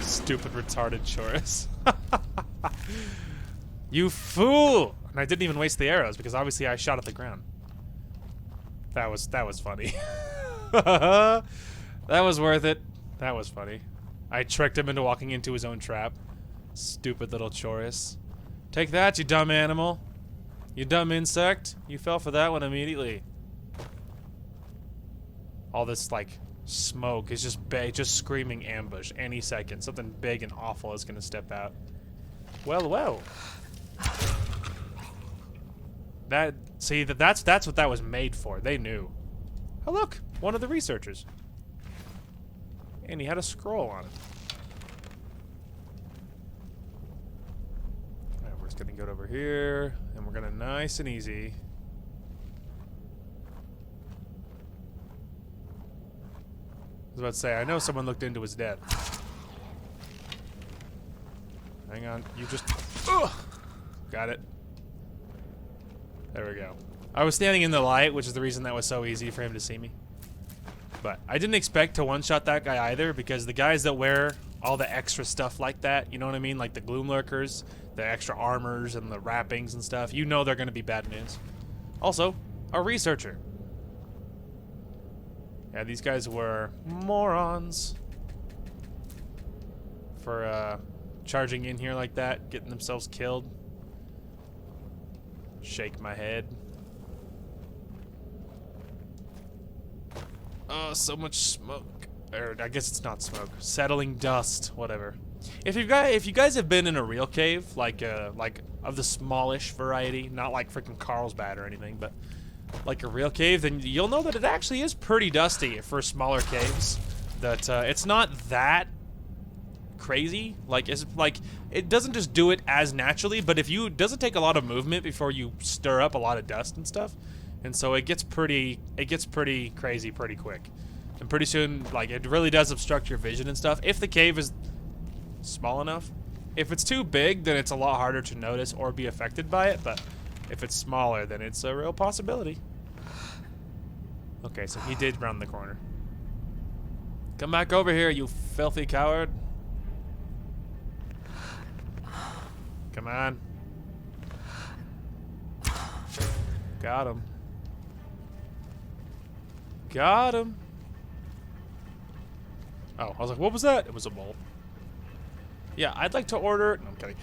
Stupid retarded Chorus. You fool! And I didn't even waste the arrows because obviously I shot at the ground. That was funny. That was worth it. That was funny. I tricked him into walking into his own trap. Stupid little Chorus. Take that, you dumb animal. You dumb insect. You fell for that one immediately. All this, like, smoke is just screaming ambush any second. Something big and awful is gonna step out. Well, well. That's what that was made for. They knew. Oh, look. One of the researchers. And he had a scroll on it. Alright, we're just gonna go over here, and we're gonna nice and easy. I was about to say, I know someone looked into his death. Hang on, you just... Ugh! Got it. There we go. I was standing in the light, which is the reason that was so easy for him to see me. But I didn't expect to one-shot that guy either, because the guys that wear all the extra stuff like that, you know what I mean? Like the Gloom Lurkers, the extra armors and the wrappings and stuff, you know they're going to be bad news. Also, a researcher. Yeah, these guys were morons for charging in here like that, getting themselves killed. Shake my head. Oh, so much smoke. Or I guess it's not smoke. Settling dust, whatever. If you guys have been in a real cave, like of the smallish variety, not like freaking Carlsbad or anything, but like a real cave, then you'll know that it actually is pretty dusty for smaller caves. That it's not that crazy. Like it doesn't just do it as naturally, but it doesn't take a lot of movement before you stir up a lot of dust and stuff. And so it gets pretty crazy pretty quick. And pretty soon, like, it really does obstruct your vision and stuff. If the cave is small enough. If it's too big, then it's a lot harder to notice or be affected by it. But if it's smaller, then it's a real possibility. Okay, so he did round the corner. Come back over here, you filthy coward. Come on. Got him. Got him. Oh, I was like, what was that? It was a mole. Yeah, I'd like to order... No, I'm kidding.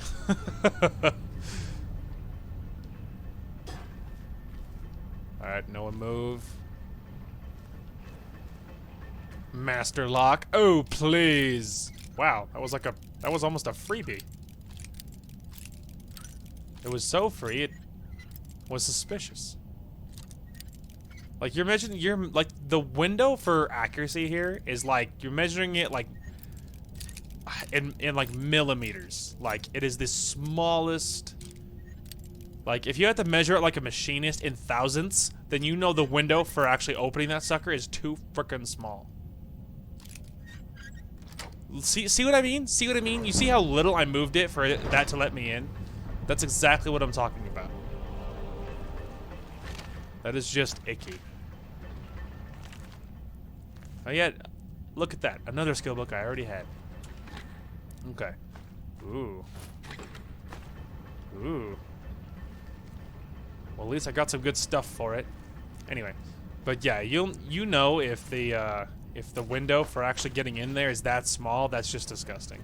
Alright, no one move. Master lock. Oh, please. Wow, that was almost a freebie. It was so free, it was suspicious. Like like the window for accuracy here is like you're measuring it like in like millimeters. Like it is the smallest. Like if you have to measure it like a machinist in thousandths, then you know the window for actually opening that sucker is too frickin' small. See what I mean? See what I mean? You see how little I moved it for that to let me in? That's exactly what I'm talking about. That is just icky. Oh yeah, look at that. Another skill book I already had. Okay. Ooh. Ooh. Well, at least I got some good stuff for it. Anyway. But yeah, you know if the window for actually getting in there is that small, that's just disgusting.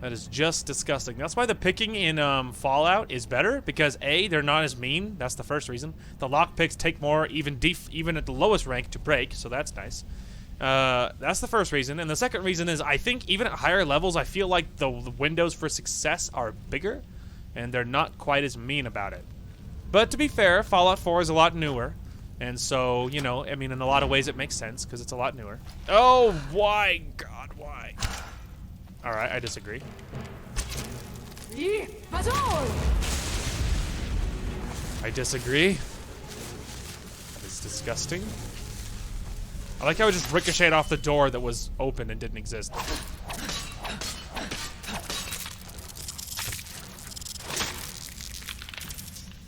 That is just disgusting. That's why the picking in Fallout is better, because A, they're not as mean. That's the first reason. The lockpicks take more, even at the lowest rank, to break, so that's nice. That's the first reason. And the second reason is I think even at higher levels, I feel like the windows for success are bigger, and they're not quite as mean about it. But to be fair, Fallout 4 is a lot newer, and so, you know, I mean, in a lot of ways it makes sense, because it's a lot newer. Oh, why? God, why? Alright, I disagree. I disagree. That is disgusting. I like how it just ricocheted off the door that was open and didn't exist.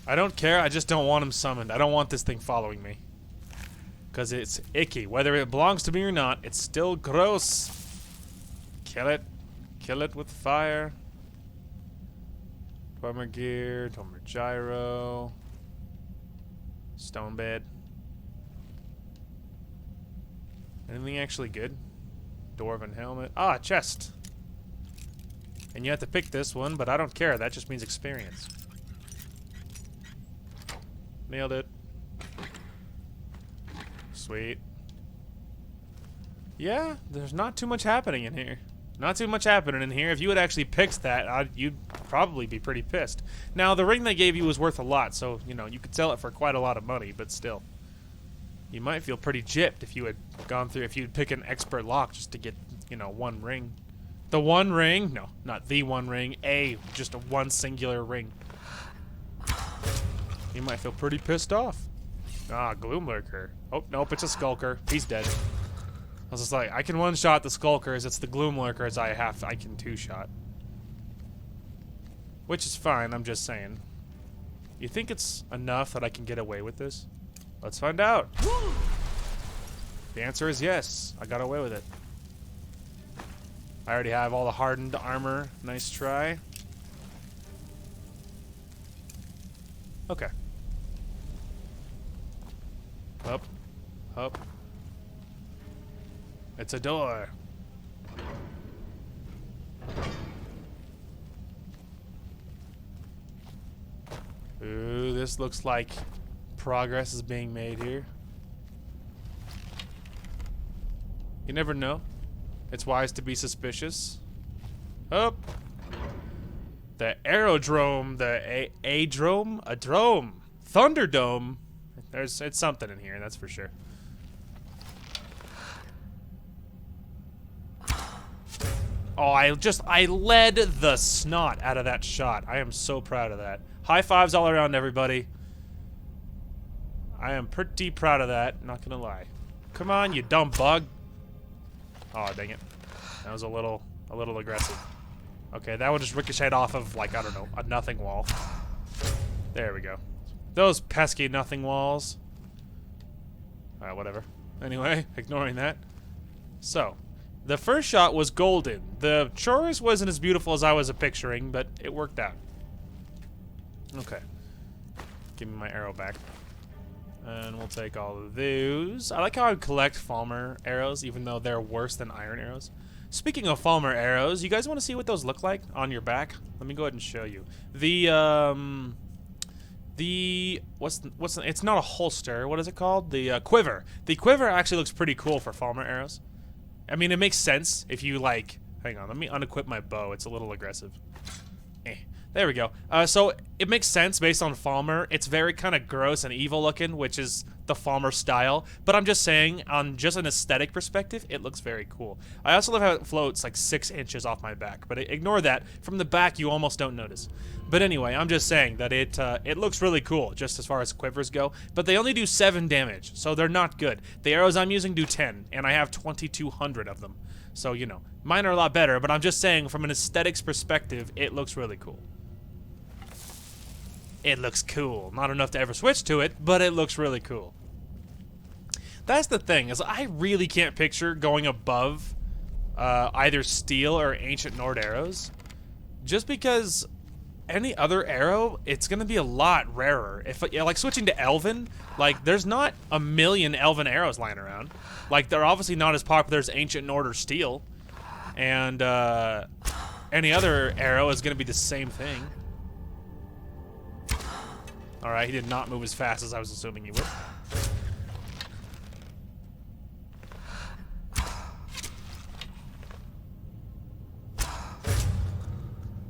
I don't care, I just don't want him summoned. I don't want this thing following me. Because it's icky. Whether it belongs to me or not, it's still gross. Kill it. Kill it with fire. Armor gear, armor gyro. Stone bed. Anything actually good? Dwarven helmet. Ah, chest. And you have to pick this one, but I don't care. That just means experience. Nailed it. Sweet. Yeah, there's not too much happening in here. Not too much happening in here. If you had actually picked that, you'd probably be pretty pissed. Now, the ring they gave you was worth a lot, so, you know, you could sell it for quite a lot of money, but still. You might feel pretty gypped if you had gone through, if you'd pick an expert lock just to get, you know, one ring. The one ring? No, not the one ring. Just a one singular ring. You might feel pretty pissed off. Ah, Gloom Lurker. Oh, nope, it's a Skulker. He's dead. I was just like, I can one-shot the Skulkers, it's the Gloom Lurkers I can two-shot. Which is fine, I'm just saying. You think it's enough that I can get away with this? Let's find out. The answer is yes. I got away with it. I already have all the hardened armor. Nice try. Okay. Up. Up. It's a door. Ooh, this looks like progress is being made here. You never know. It's wise to be suspicious. Up. The aerodrome, the a-drome? A drome. Thunderdome. It's something in here, that's for sure. Oh, I led the snot out of that shot. I am so proud of that. High fives all around, everybody. I am pretty proud of that, not gonna lie. Come on, you dumb bug. Oh, dang it. That was a little aggressive. Okay, that would just ricochet off of, like, I don't know, a nothing wall. There we go. Those pesky nothing walls. Alright, whatever. Anyway, ignoring that. So, the first shot was golden. The chores wasn't as beautiful as I was picturing, but it worked out. Okay. Give me my arrow back. And we'll take all of those. I like how I collect Falmer arrows, even though they're worse than iron arrows. Speaking of Falmer arrows, you guys want to see what those look like on your back? Let me go ahead and show you. It's not a holster. What is it called? The quiver. The quiver actually looks pretty cool for Falmer arrows. I mean, it makes sense if you like. Hang on, let me unequip my bow. It's a little aggressive. There we go. So it makes sense based on Falmer. It's very kind of gross and evil looking, which is the Falmer style. But I'm just saying, on just an aesthetic perspective, it looks very cool. I also love how it floats like 6 inches off my back. But ignore that. From the back, you almost don't notice. But anyway, I'm just saying that it looks really cool, just as far as quivers go. But they only do 7 damage, so they're not good. The arrows I'm using do 10, and I have 2,200 of them. So, you know, mine are a lot better, but I'm just saying, from an aesthetics perspective, it looks really cool. It looks cool. Not enough to ever switch to it, but it looks really cool. That's the thing, is I really can't picture going above either steel or ancient Nord arrows. Just because any other arrow, it's going to be a lot rarer. If like switching to Elven, like there's not a million Elven arrows lying around. Like they're obviously not as popular as ancient Nord or steel. And any other arrow is going to be the same thing. Alright, he did not move as fast as I was assuming he would.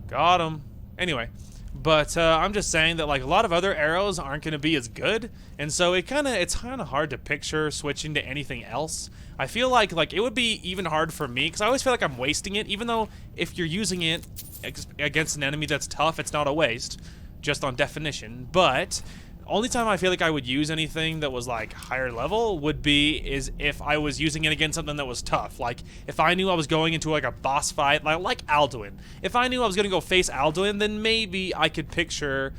Got him. Anyway, but I'm just saying that like a lot of other arrows aren't going to be as good, and so it's kind of hard to picture switching to anything else. I feel like it would be even hard for me because I always feel like I'm wasting it, even though if you're using it against an enemy that's tough, it's not a waste. Just on definition, but only time I feel like I would use anything that was like higher level would be is if I was using it against something that was tough. Like if I knew I was going into like a boss fight, like Alduin. If I knew I was gonna go face Alduin, then maybe I could picture,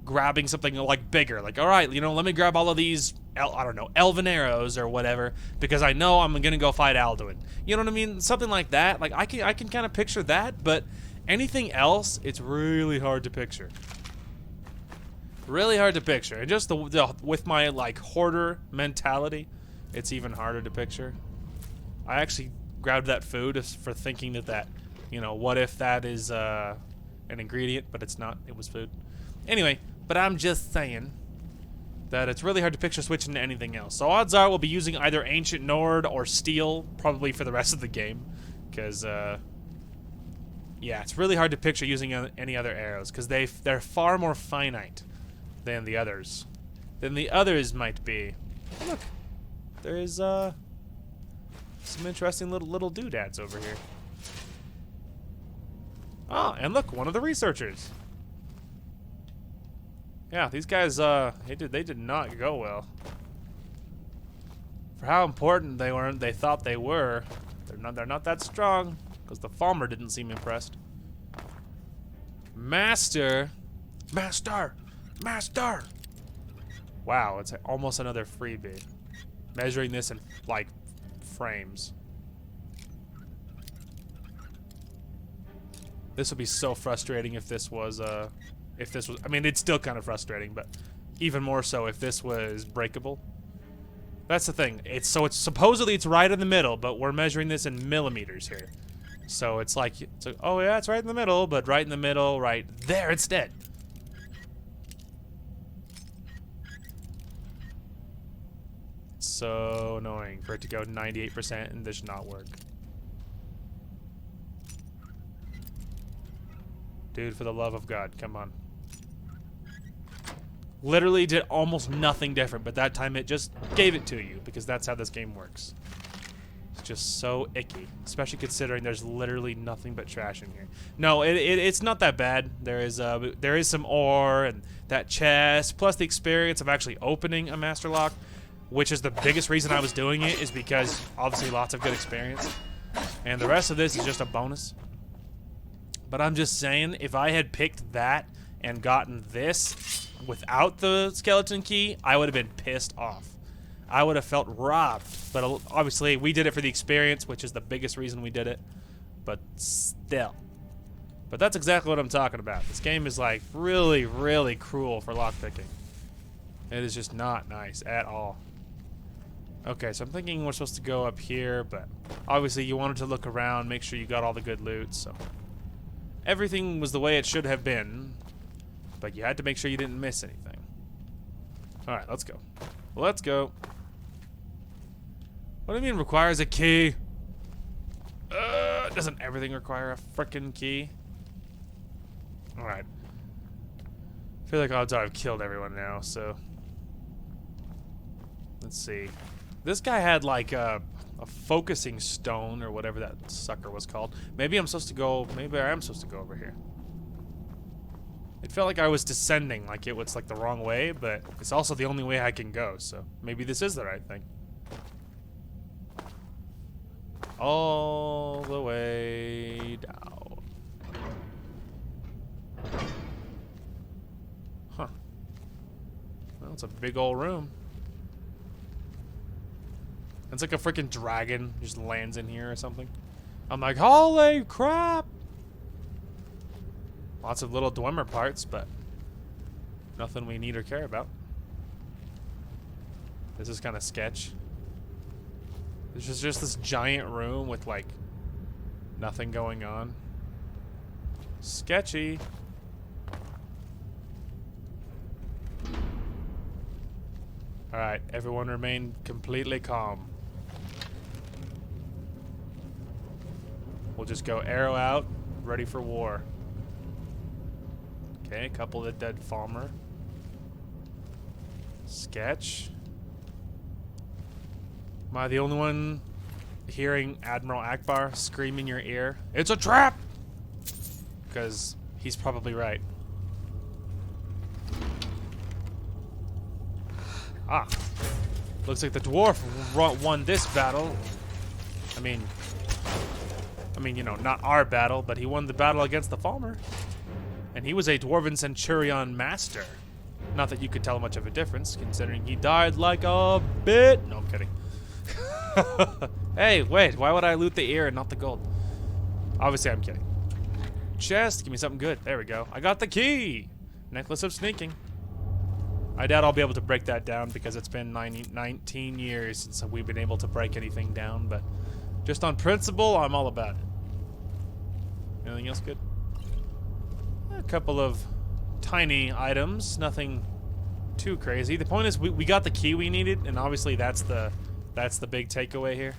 grabbing something like bigger. Like, all right, you know, let me grab all of these, I don't know, Elven arrows or whatever, because I know I'm gonna go fight Alduin. You know what I mean? Something like that. Like I can kind of picture that, but anything else, it's really hard to picture. Really hard to picture. And just with my like hoarder mentality, it's even harder to picture. I actually grabbed that food for thinking that, you know, what if that is an ingredient, but it's not. It was food. Anyway, but I'm just saying that it's really hard to picture switching to anything else. So odds are we'll be using either Ancient Nord or Steel probably for the rest of the game, because yeah, it's really hard to picture using any other arrows because they're far more finite than the others. Might be. Look, there's some interesting little doodads over here. Oh, and look, one of the researchers. Yeah, these guys they did not go well. For how important they thought they were, they're not that strong. Because the Falmer didn't seem impressed. Master. Master. Wow, it's almost another freebie. Measuring this in, like, frames. This would be so frustrating if this was, I mean, it's still kind of frustrating, but even more so if this was breakable. That's the thing. It's supposedly it's right in the middle, but we're measuring this in millimeters here. So it's like, oh yeah, it's right in the middle, but right in the middle, right there instead. It's so annoying for it to go 98% and this not work. Dude, for the love of God, come on. Literally did almost nothing different, but that time it just gave it to you, because that's how this game works. It's just so icky, especially considering there's literally nothing but trash in here. No, it's not that bad. There is some ore and that chest, plus the experience of actually opening a master lock, which is the biggest reason I was doing it, is because obviously lots of good experience. And the rest of this is just a bonus. But I'm just saying, if I had picked that and gotten this without the skeleton key, I would have been pissed off. I would have felt robbed. But obviously, we did it for the experience, which is the biggest reason we did it. But still. But that's exactly what I'm talking about. This game is like really, really cruel for lockpicking. It is just not nice at all. Okay, so I'm thinking we're supposed to go up here, but obviously you wanted to look around, make sure you got all the good loot, so everything was the way it should have been. But you had to make sure you didn't miss anything. Alright, let's go. Let's go. What do you mean requires a key? Doesn't everything require a frickin' key? Alright. I feel like odds are I've killed everyone now, so. Let's see. This guy had like a focusing stone or whatever that sucker was called. Maybe I'm supposed to go, maybe I am supposed to go over here. It felt like I was descending, like it was like the wrong way, but it's also the only way I can go, so maybe this is the right thing. All the way down. Huh. Well, it's a big old room. It's like a freaking dragon just lands in here or something. I'm like, holy crap! Lots of little dwemer parts, but nothing we need or care about. This is kind of sketch. This is just this giant room with like nothing going on. Sketchy. Alright, everyone remain completely calm. We'll just go arrow out, ready for war. Okay, a couple of the dead Falmer. Sketch. Am I the only one hearing Admiral Akbar scream in your ear? It's a trap! Because he's probably right. Ah. Looks like the dwarf won this battle. I mean, you know, not our battle, but he won the battle against the Falmer. And he was a Dwarven Centurion Master. Not that you could tell much of a difference, considering he died like a bit. No, I'm kidding. Hey, wait, why would I loot the ear and not the gold? Obviously, I'm kidding. Chest, give me something good. There we go. I got the key. Necklace of Sneaking. I doubt I'll be able to break that down because it's been 19 years since we've been able to break anything down, but just on principle, I'm all about it. Anything else good? A couple of tiny items, nothing too crazy. The point is we got the key we needed, and obviously that's the big takeaway here.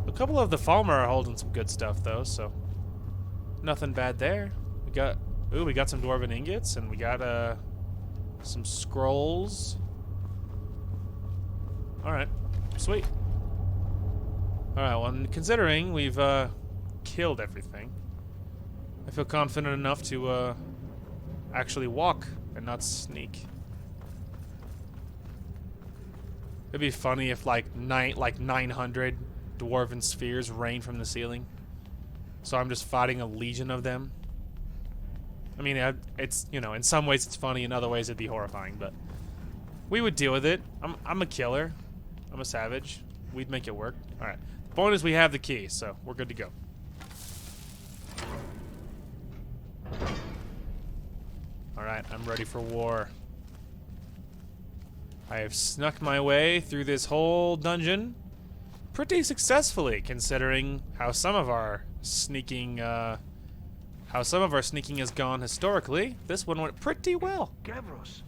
A couple of the Falmer are holding some good stuff though, so nothing bad there. We got some Dwarven ingots, and we got some scrolls. Alright, sweet. Alright, well, considering we've killed everything, I feel confident enough to actually walk and not sneak. It'd be funny if like 900 dwarven spheres rain from the ceiling. So I'm just fighting a legion of them. I mean, it's, you know, in some ways it's funny, in other ways it'd be horrifying, but we would deal with it. I'm a killer. I'm a savage. We'd make it work. All right. The point is we have the key, so we're good to go. All right, I'm ready for war. I have snuck my way through this whole dungeon pretty successfully, considering how some of our sneaking has gone historically. This one went pretty well. Gavros,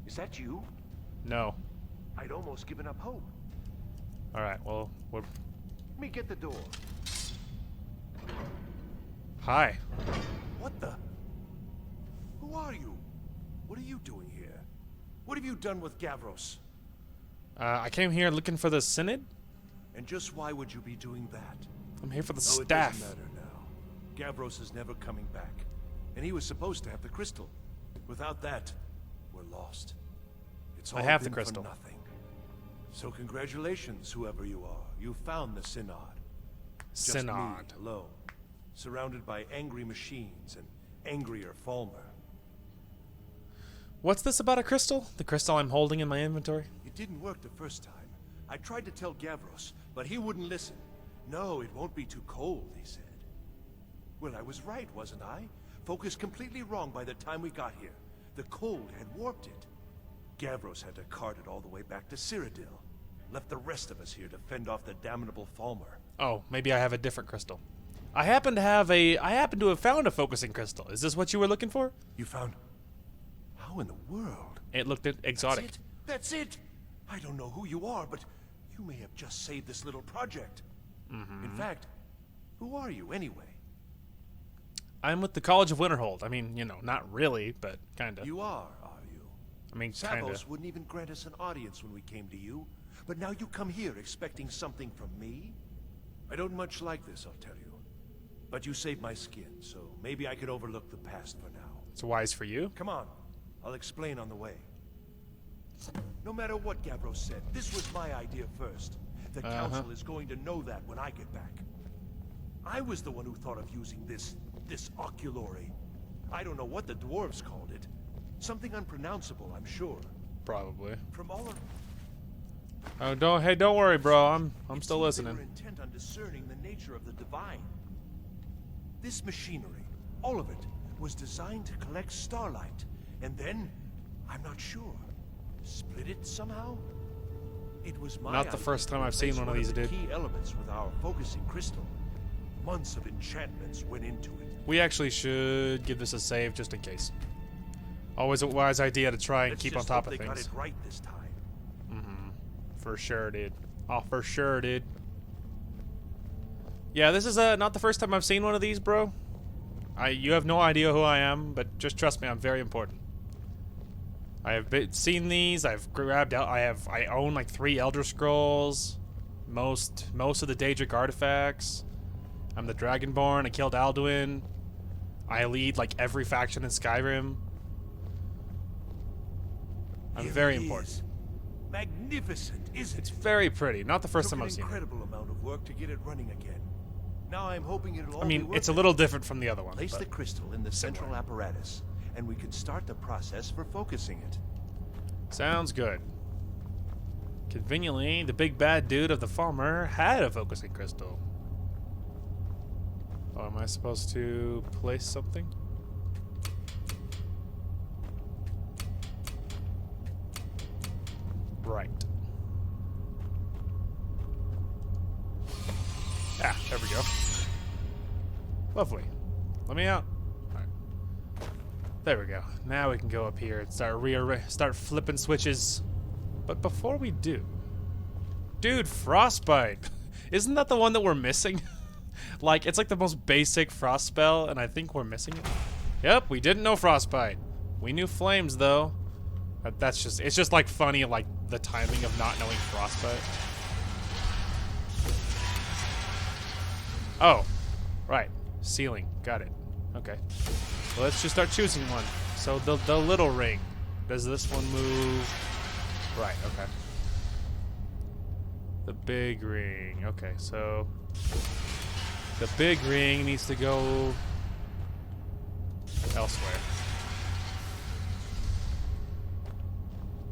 is that you? No. I'd almost given up hope. All right. Well, we're... Let me get the door. Hi. What the? Who are you? What are you doing here? What have you done with Gavros? I came here looking for the Synod. And just why would you be doing that? I'm here for the Oh, staff. it doesn't matter now. Gavros is never coming back. And he was supposed to have the crystal. Without that, we're lost. It's all I have the been crystal. For nothing. So congratulations, whoever you are. You found the Synod. Just Synod. me, alone. Surrounded by angry machines and angrier Falmer. What's this about a crystal? The crystal I'm holding in my inventory? It didn't work the first time. I tried to tell Gavros, but he wouldn't listen. No, it won't be too cold, he said. Well, I was right, wasn't I? Focused completely wrong by the time we got here. The cold had warped it. Gavros had to cart it all the way back to Cyrodiil. Left the rest of us here to fend off the damnable Falmer. Oh, maybe I have a different crystal. I happen to have found a focusing crystal. Is this what you were looking for? You found... How in the world? It looked exotic. That's it? That's it? I don't know who you are, but you may have just saved this little project. In fact, who are you anyway? I'm with the College of Winterhold. I mean, you know, not really, but kinda. You are you? I mean, kinda. Savos wouldn't even grant us an audience when we came to you. But now you come here expecting something from me? I don't much like this, I'll tell you. But you saved my skin, so maybe I could overlook the past for now. It's wise for you. Come on, I'll explain on the way. No matter what Gavros said, this was my idea first. The Council is going to know that when I get back. I was the one who thought of using this oculory. I don't know what the dwarves called it. Something unpronounceable, I'm sure. Probably. From all of... Oh, don't worry, bro. I'm still listening. They were intent on discerning the nature of the divine. This machinery, all of it, was designed to collect starlight, and then, I'm not sure, split it somehow? It was my Not the first time I've seen one of these, dude. Key elements with our focusing crystal. Months of enchantments went into it. We actually should give this a save just in case. Always a wise idea to try and keep on top of they got things. it right this time. For sure, dude. Oh, for sure, dude. Yeah, this is not the first time I've seen one of these, bro. You have no idea who I am, but just trust me, I'm very important. I have seen these. I've grabbed out. I own like 3 Elder Scrolls, most of the Daedric artifacts. I'm the Dragonborn. I killed Alduin. I lead like every faction in Skyrim. I'm Here very it important. is. Magnificent, isn't it? It's very pretty. Not the first time I've seen it. An incredible amount of work to get it running again. Now I'm hoping it'll all I be mean, worth it's a it. little different from the other one. Place but the crystal in the similar. central apparatus, and we can start the process for focusing it. Sounds good. Conveniently, the big bad dude of the Falmer had a focusing crystal. Oh, am I supposed to place something? Right. Ah, there we go. Lovely. Let me out. All right. There we go. Now we can go up here and start flipping switches. But before we do, dude, frostbite. Isn't that the one that we're missing? Like, it's like the most basic frost spell, and I think we're missing it. Yep, we didn't know frostbite. We knew flames though. It's just like funny, like the timing of not knowing frostbite. Oh, right. Ceiling. Got it. Okay. Well, let's just start choosing one. So the little ring. Does this one move? Right, okay. The big ring. Okay, so the big ring needs to go elsewhere.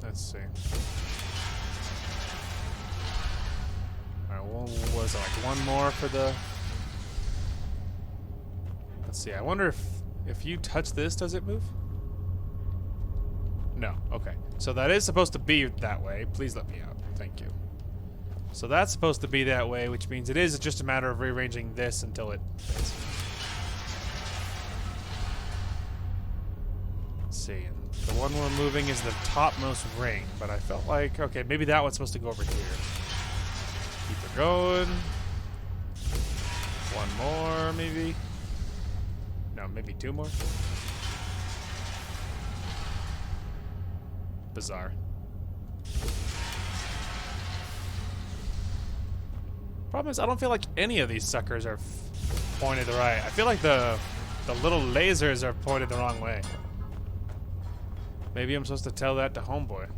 Let's see. Alright, well, what is it, like one more for the... Let's see, I wonder if you touch this, does it move? No, okay. So that is supposed to be that way. Please let me out. Thank you. So that's supposed to be that way, which means it is just a matter of rearranging this until it fits. Let's see, and the one we're moving is the topmost ring, but I felt like, okay, maybe that one's supposed to go over here. Keep it going. One more, maybe. No, maybe two more. Bizarre. Problem is, I don't feel like any of these suckers are pointed the right. I feel like the little lasers are pointed the wrong way. Maybe I'm supposed to tell that to Homeboy.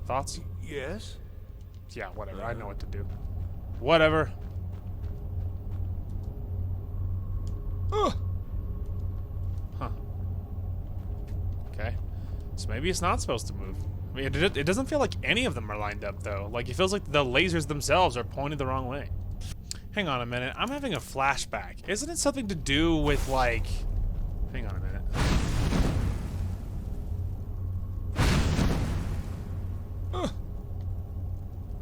Thoughts? Yes? Yeah, whatever. I know what to do. Whatever. Ugh. Huh. Okay. So maybe it's not supposed to move. I mean, it doesn't feel like any of them are lined up, though. Like, it feels like the lasers themselves are pointed the wrong way. Hang on a minute. I'm having a flashback. Isn't it something to do with, like... Hang on a minute. Ugh.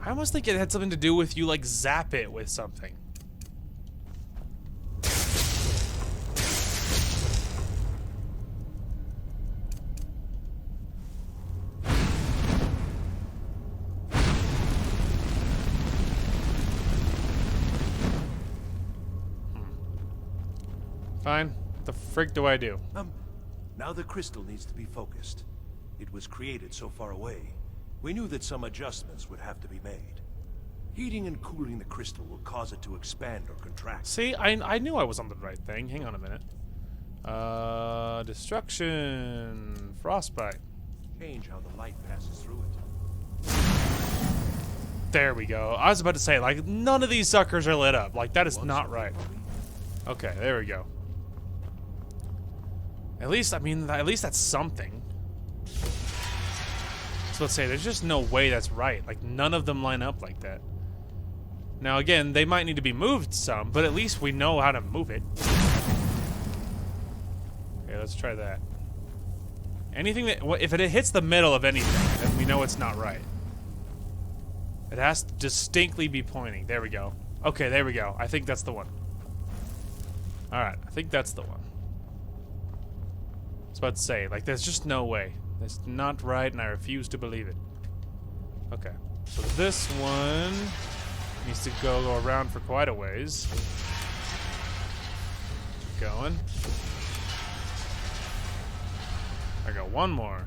I almost think it had something to do with you, like, zap it with something. Fine. What the frick do I do? Now the crystal needs to be focused. It was created so far away. We knew that some adjustments would have to be made. Heating and cooling the crystal will cause it to expand or contract. See, I knew I was on the right thing. Hang on a minute. Destruction. Frostbite. Change how the light passes through it. There we go. I was about to say, like, none of these suckers are lit up. Like, that is not right. Okay, there we go. At least, I mean, at least that's something. So let's say, there's just no way that's right. Like, none of them line up like that. Now, again, they might need to be moved some, but at least we know how to move it. Okay, let's try that. Anything that, if it hits the middle of anything, then we know it's not right. It has to distinctly be pointing. There we go. Okay, there we go. I think that's the one. Alright, I think that's the one. I was about to say, like, there's just no way. It's not right, and I refuse to believe it. Okay, so this one needs to go around for quite a ways. Keep going. I got one more.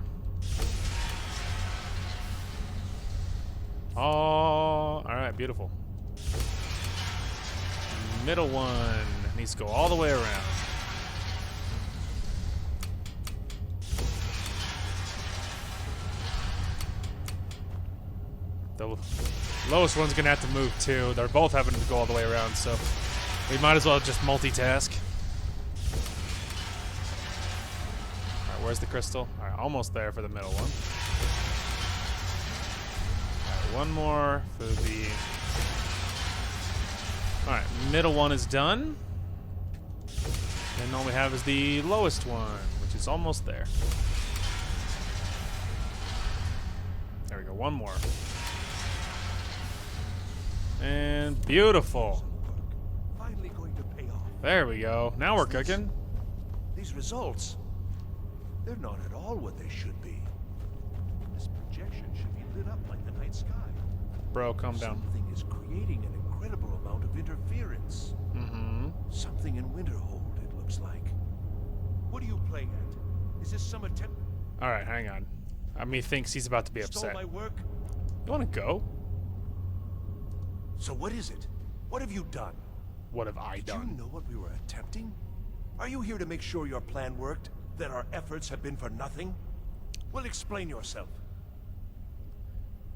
Oh, alright, beautiful. Middle one needs to go all the way around. The lowest one's gonna have to move too. They're both having to go all the way around, so we might as well just multitask. Alright, where's the crystal? Alright, almost there for the middle one. Alright, one more for the... Alright, middle one is done. And all we have is the lowest one, which is almost there. There we go, one more. And beautiful. Finally going to pay off. There we go. Now we're cooking. These results, they're not at all what they should be. This projection should be lit up like the night sky. Bro, calm down. Something is creating an incredible amount of interference. Mm-hmm. Something in Winterhold, it looks like. What are you playing at? Is this some attempt? Alright, hang on. Me thinks he's about to be upset. Stole my work? You wanna go? So what is it? What have you done? What have I done? Do you know what we were attempting? Are you here to make sure your plan worked? That our efforts have been for nothing? Well, explain yourself.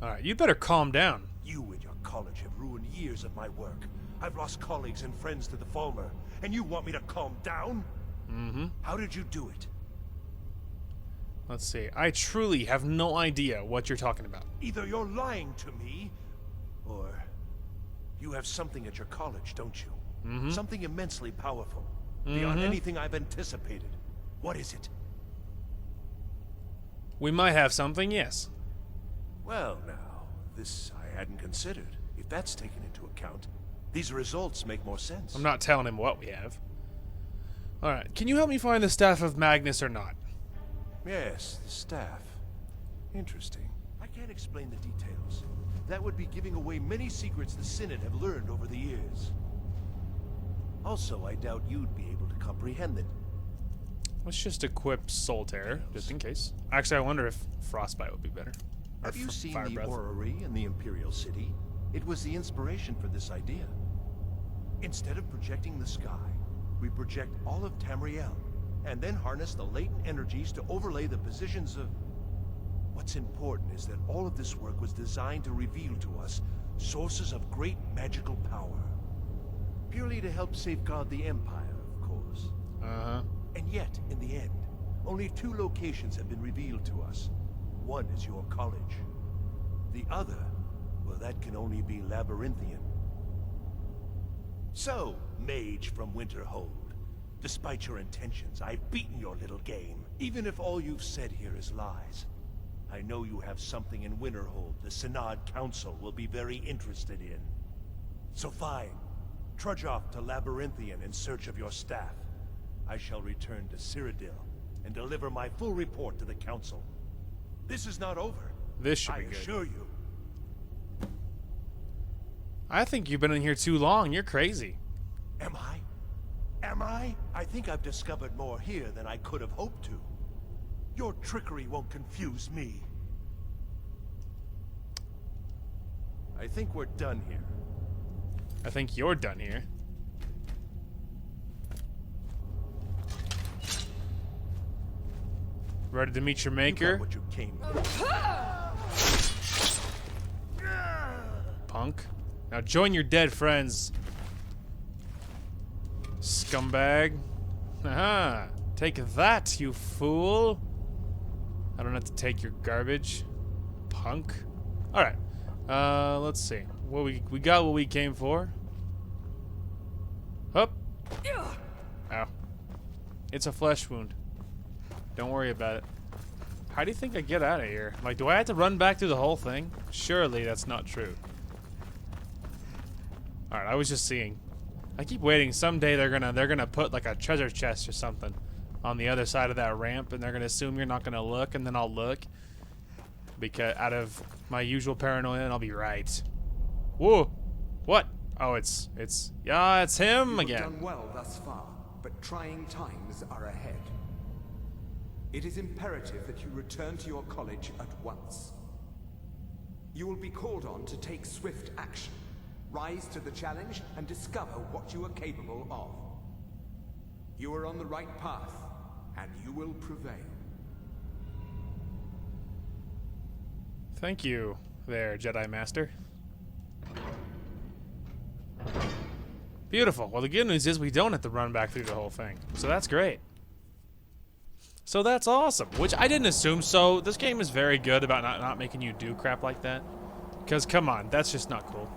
Alright, you better calm down. You and your college have ruined years of my work. I've lost colleagues and friends to the Falmer, and you want me to calm down? Mm-hmm. How did you do it? Let's see. I truly have no idea what you're talking about. Either you're lying to me, or you have something at your college, don't you? Mm-hmm. Something immensely powerful, beyond anything I've anticipated. What is it? We might have something, yes. Well, now, this I hadn't considered. If that's taken into account, these results make more sense. I'm not telling him what we have. Alright, can you help me find the Staff of Magnus or not? Yes, the staff. Interesting. I can't explain the details. That would be giving away many secrets the Synod have learned over the years. Also, I doubt you'd be able to comprehend them. Let's just equip Soul Terror, just in case. Actually, I wonder if Frostbite would be better. Or Have you seen Fire the Breath. orrery in the Imperial City? It was the inspiration for this idea. Instead of projecting the sky, we project all of Tamriel, and then harness the latent energies to overlay the positions of... What's important is that all of this work was designed to reveal to us sources of great magical power. Purely to help safeguard the Empire, of course. Uh-huh. And yet, in the end, only 2 locations have been revealed to us. One is your college. The other, well, that can only be Labyrinthian. So, mage from Winterhold, despite your intentions, I've beaten your little game. Even if all you've said here is lies, I know you have something in Winterhold the Synod Council will be very interested in. So fine, trudge off to Labyrinthian in search of your staff. I shall return to Cyrodiil and deliver my full report to the Council. This is not over. This should be I good. assure you. I think you've been in here too long. You're crazy. Am I? Am I? I think I've discovered more here than I could have hoped to. Your trickery won't confuse me. I think we're done here. I think you're done here. Ready to meet your maker? You got what you came for. Punk. Now join your dead friends. Scumbag. Aha. Take that, you fool. I don't have to take your garbage. Punk. Alright. Let's see. What we got what we came for. Hup. Ow. It's a flesh wound. Don't worry about it. How do you think I get out of here? Like, do I have to run back through the whole thing? Surely that's not true. Alright, I was just seeing. I keep waiting. Someday they're gonna put like a treasure chest or something on the other side of that ramp, and they're gonna assume you're not gonna look, and then I'll look. Because out of my usual paranoia, and I'll be right. Whoa! What? Oh, it's him again. You've done well thus far, but trying times are ahead. It is imperative that you return to your college at once. You will be called on to take swift action, rise to the challenge, and discover what you are capable of. You are on the right path, and you will prevail. Thank you there, Jedi Master. Beautiful. Well, the good news is we don't have to run back through the whole thing. So that's great. So that's awesome. Which I didn't assume so. This game is very good about not making you do crap like that. Because, come on, that's just not cool.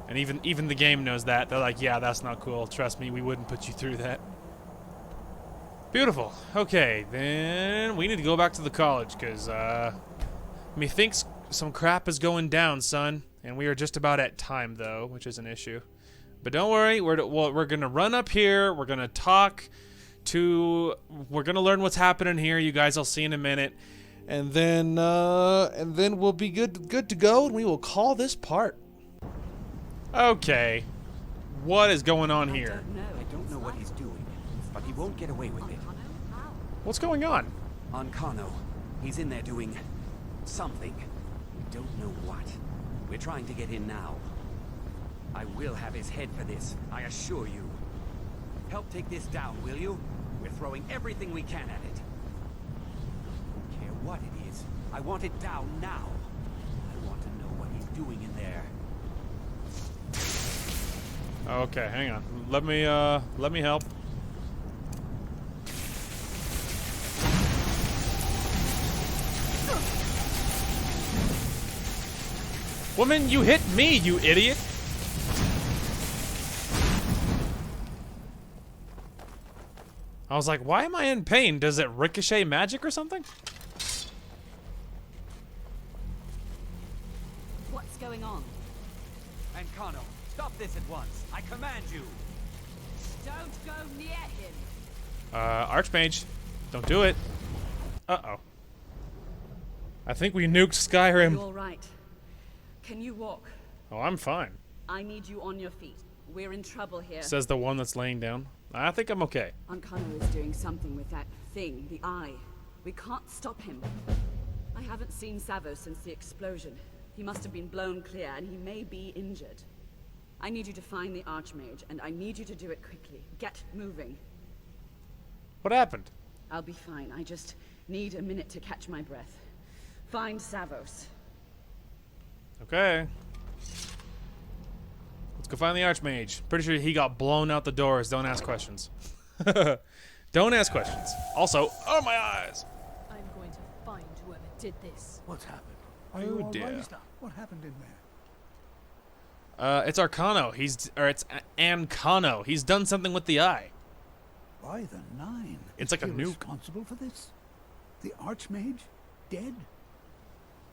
And even the game knows that. They're like, yeah, that's not cool. Trust me, we wouldn't put you through that. Beautiful. Okay, then we need to go back to the college, because, methinks some crap is going down, son. And we are just about at time, though, which is an issue. But don't worry, we're going to run up here. We're going to talk to... We're going to learn what's happening here. You guys will see in a minute. And then we'll be good to go, and we will call this part. Okay. What is going on here? I don't know what he's doing, but he won't get away with it. What's going on? On Kano. He's in there doing something. We don't know what. We're trying to get in now. I will have his head for this, I assure you. Help take this down, will you? We're throwing everything we can at it. I don't care what it is. I want it down now. I want to know what he's doing in there. Okay, hang on. Let me help. Woman, you hit me, you idiot! I was like, why am I in pain? Does it ricochet magic or something? What's going on? Ancano, stop this at once. I command you. Don't go near him. Archmage, don't do it. Uh-oh. I think we nuked Skyrim. You all right? Can you walk? Oh, I'm fine. I need you on your feet. We're in trouble here. Says the one that's laying down. I think I'm okay. Ancano is doing something with that thing, the eye. We can't stop him. I haven't seen Savo since the explosion. He must have been blown clear, and he may be injured. I need you to find the Archmage, and I need you to do it quickly. Get moving. What happened? I'll be fine. I just need a minute to catch my breath. Find Savos. Okay. Let's go find the Archmage. Pretty sure he got blown out the doors. Don't ask questions. Don't ask questions. Also, oh my eyes! I'm going to find whoever did this. What's happened? Are you all dear. right? What happened in there? It's Arcano. It's Ancano. He's done something with the eye. By the nine. It's like a You're nuke. responsible for this? The Archmage? Dead?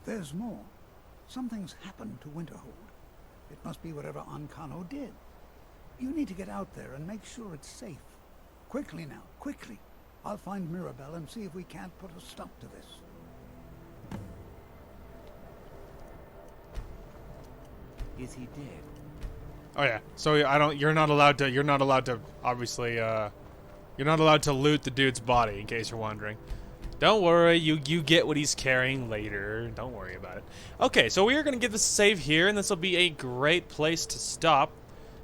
There's more. Something's happened to Winterhold. It must be whatever Ancano did. You need to get out there and make sure it's safe. Quickly now, quickly. I'll find Mirabelle and see if we can't put a stop to this. Is he dead? Oh yeah. So you're not allowed to obviously you're not allowed to loot the dude's body, in case you're wondering. Don't worry, you get what he's carrying later. Don't worry about it. Okay, so we are going to give this a save here, and this will be a great place to stop.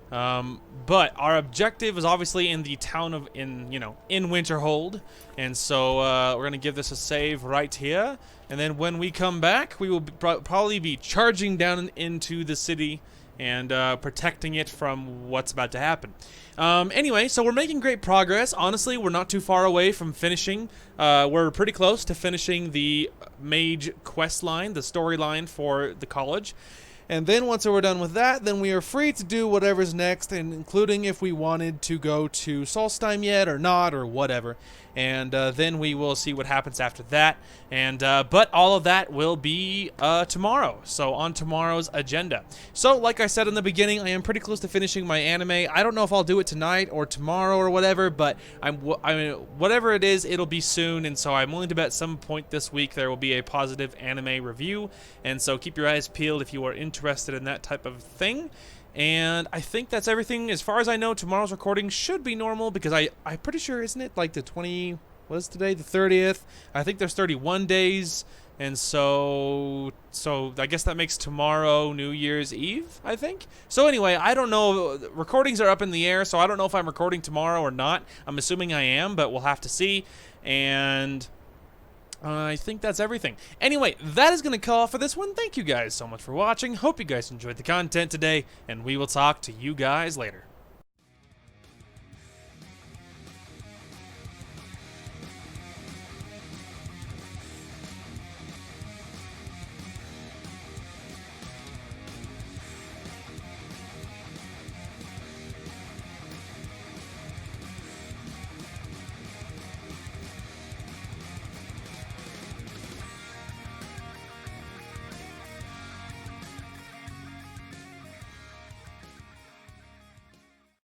But our objective is obviously in the town of, in Winterhold. And so we're going to give this a save right here. And then when we come back, we will probably be charging down into the city and protecting it from what's about to happen. Anyway, so we're making great progress. Honestly, we're not too far away from finishing. We're pretty close to finishing the mage quest line, the storyline for the college. And then once we're done with that, then we are free to do whatever's next, and including if we wanted to go to Solstheim yet or not or whatever. And then we will see what happens after that. And but all of that will be tomorrow, so on tomorrow's agenda. So like I said in the beginning, I am pretty close to finishing my anime. I don't know if I'll do it tonight or tomorrow or whatever, but I mean, whatever it is, it'll be soon. And so I'm willing to bet some point this week there will be a positive anime review. And so keep your eyes peeled if you are interested in that type of thing. And I think that's everything. As far as I know, tomorrow's recording should be normal because I'm pretty sure, isn't it like the 20, what is today? The 30th? I think there's 31 days. And so I guess that makes tomorrow New Year's Eve, I think. So anyway, I don't know. Recordings are up in the air, so I don't know if I'm recording tomorrow or not. I'm assuming I am, but we'll have to see. And I think that's everything. Anyway, that is going to call for this one. Thank you guys so much for watching. Hope you guys enjoyed the content today, and we will talk to you guys later.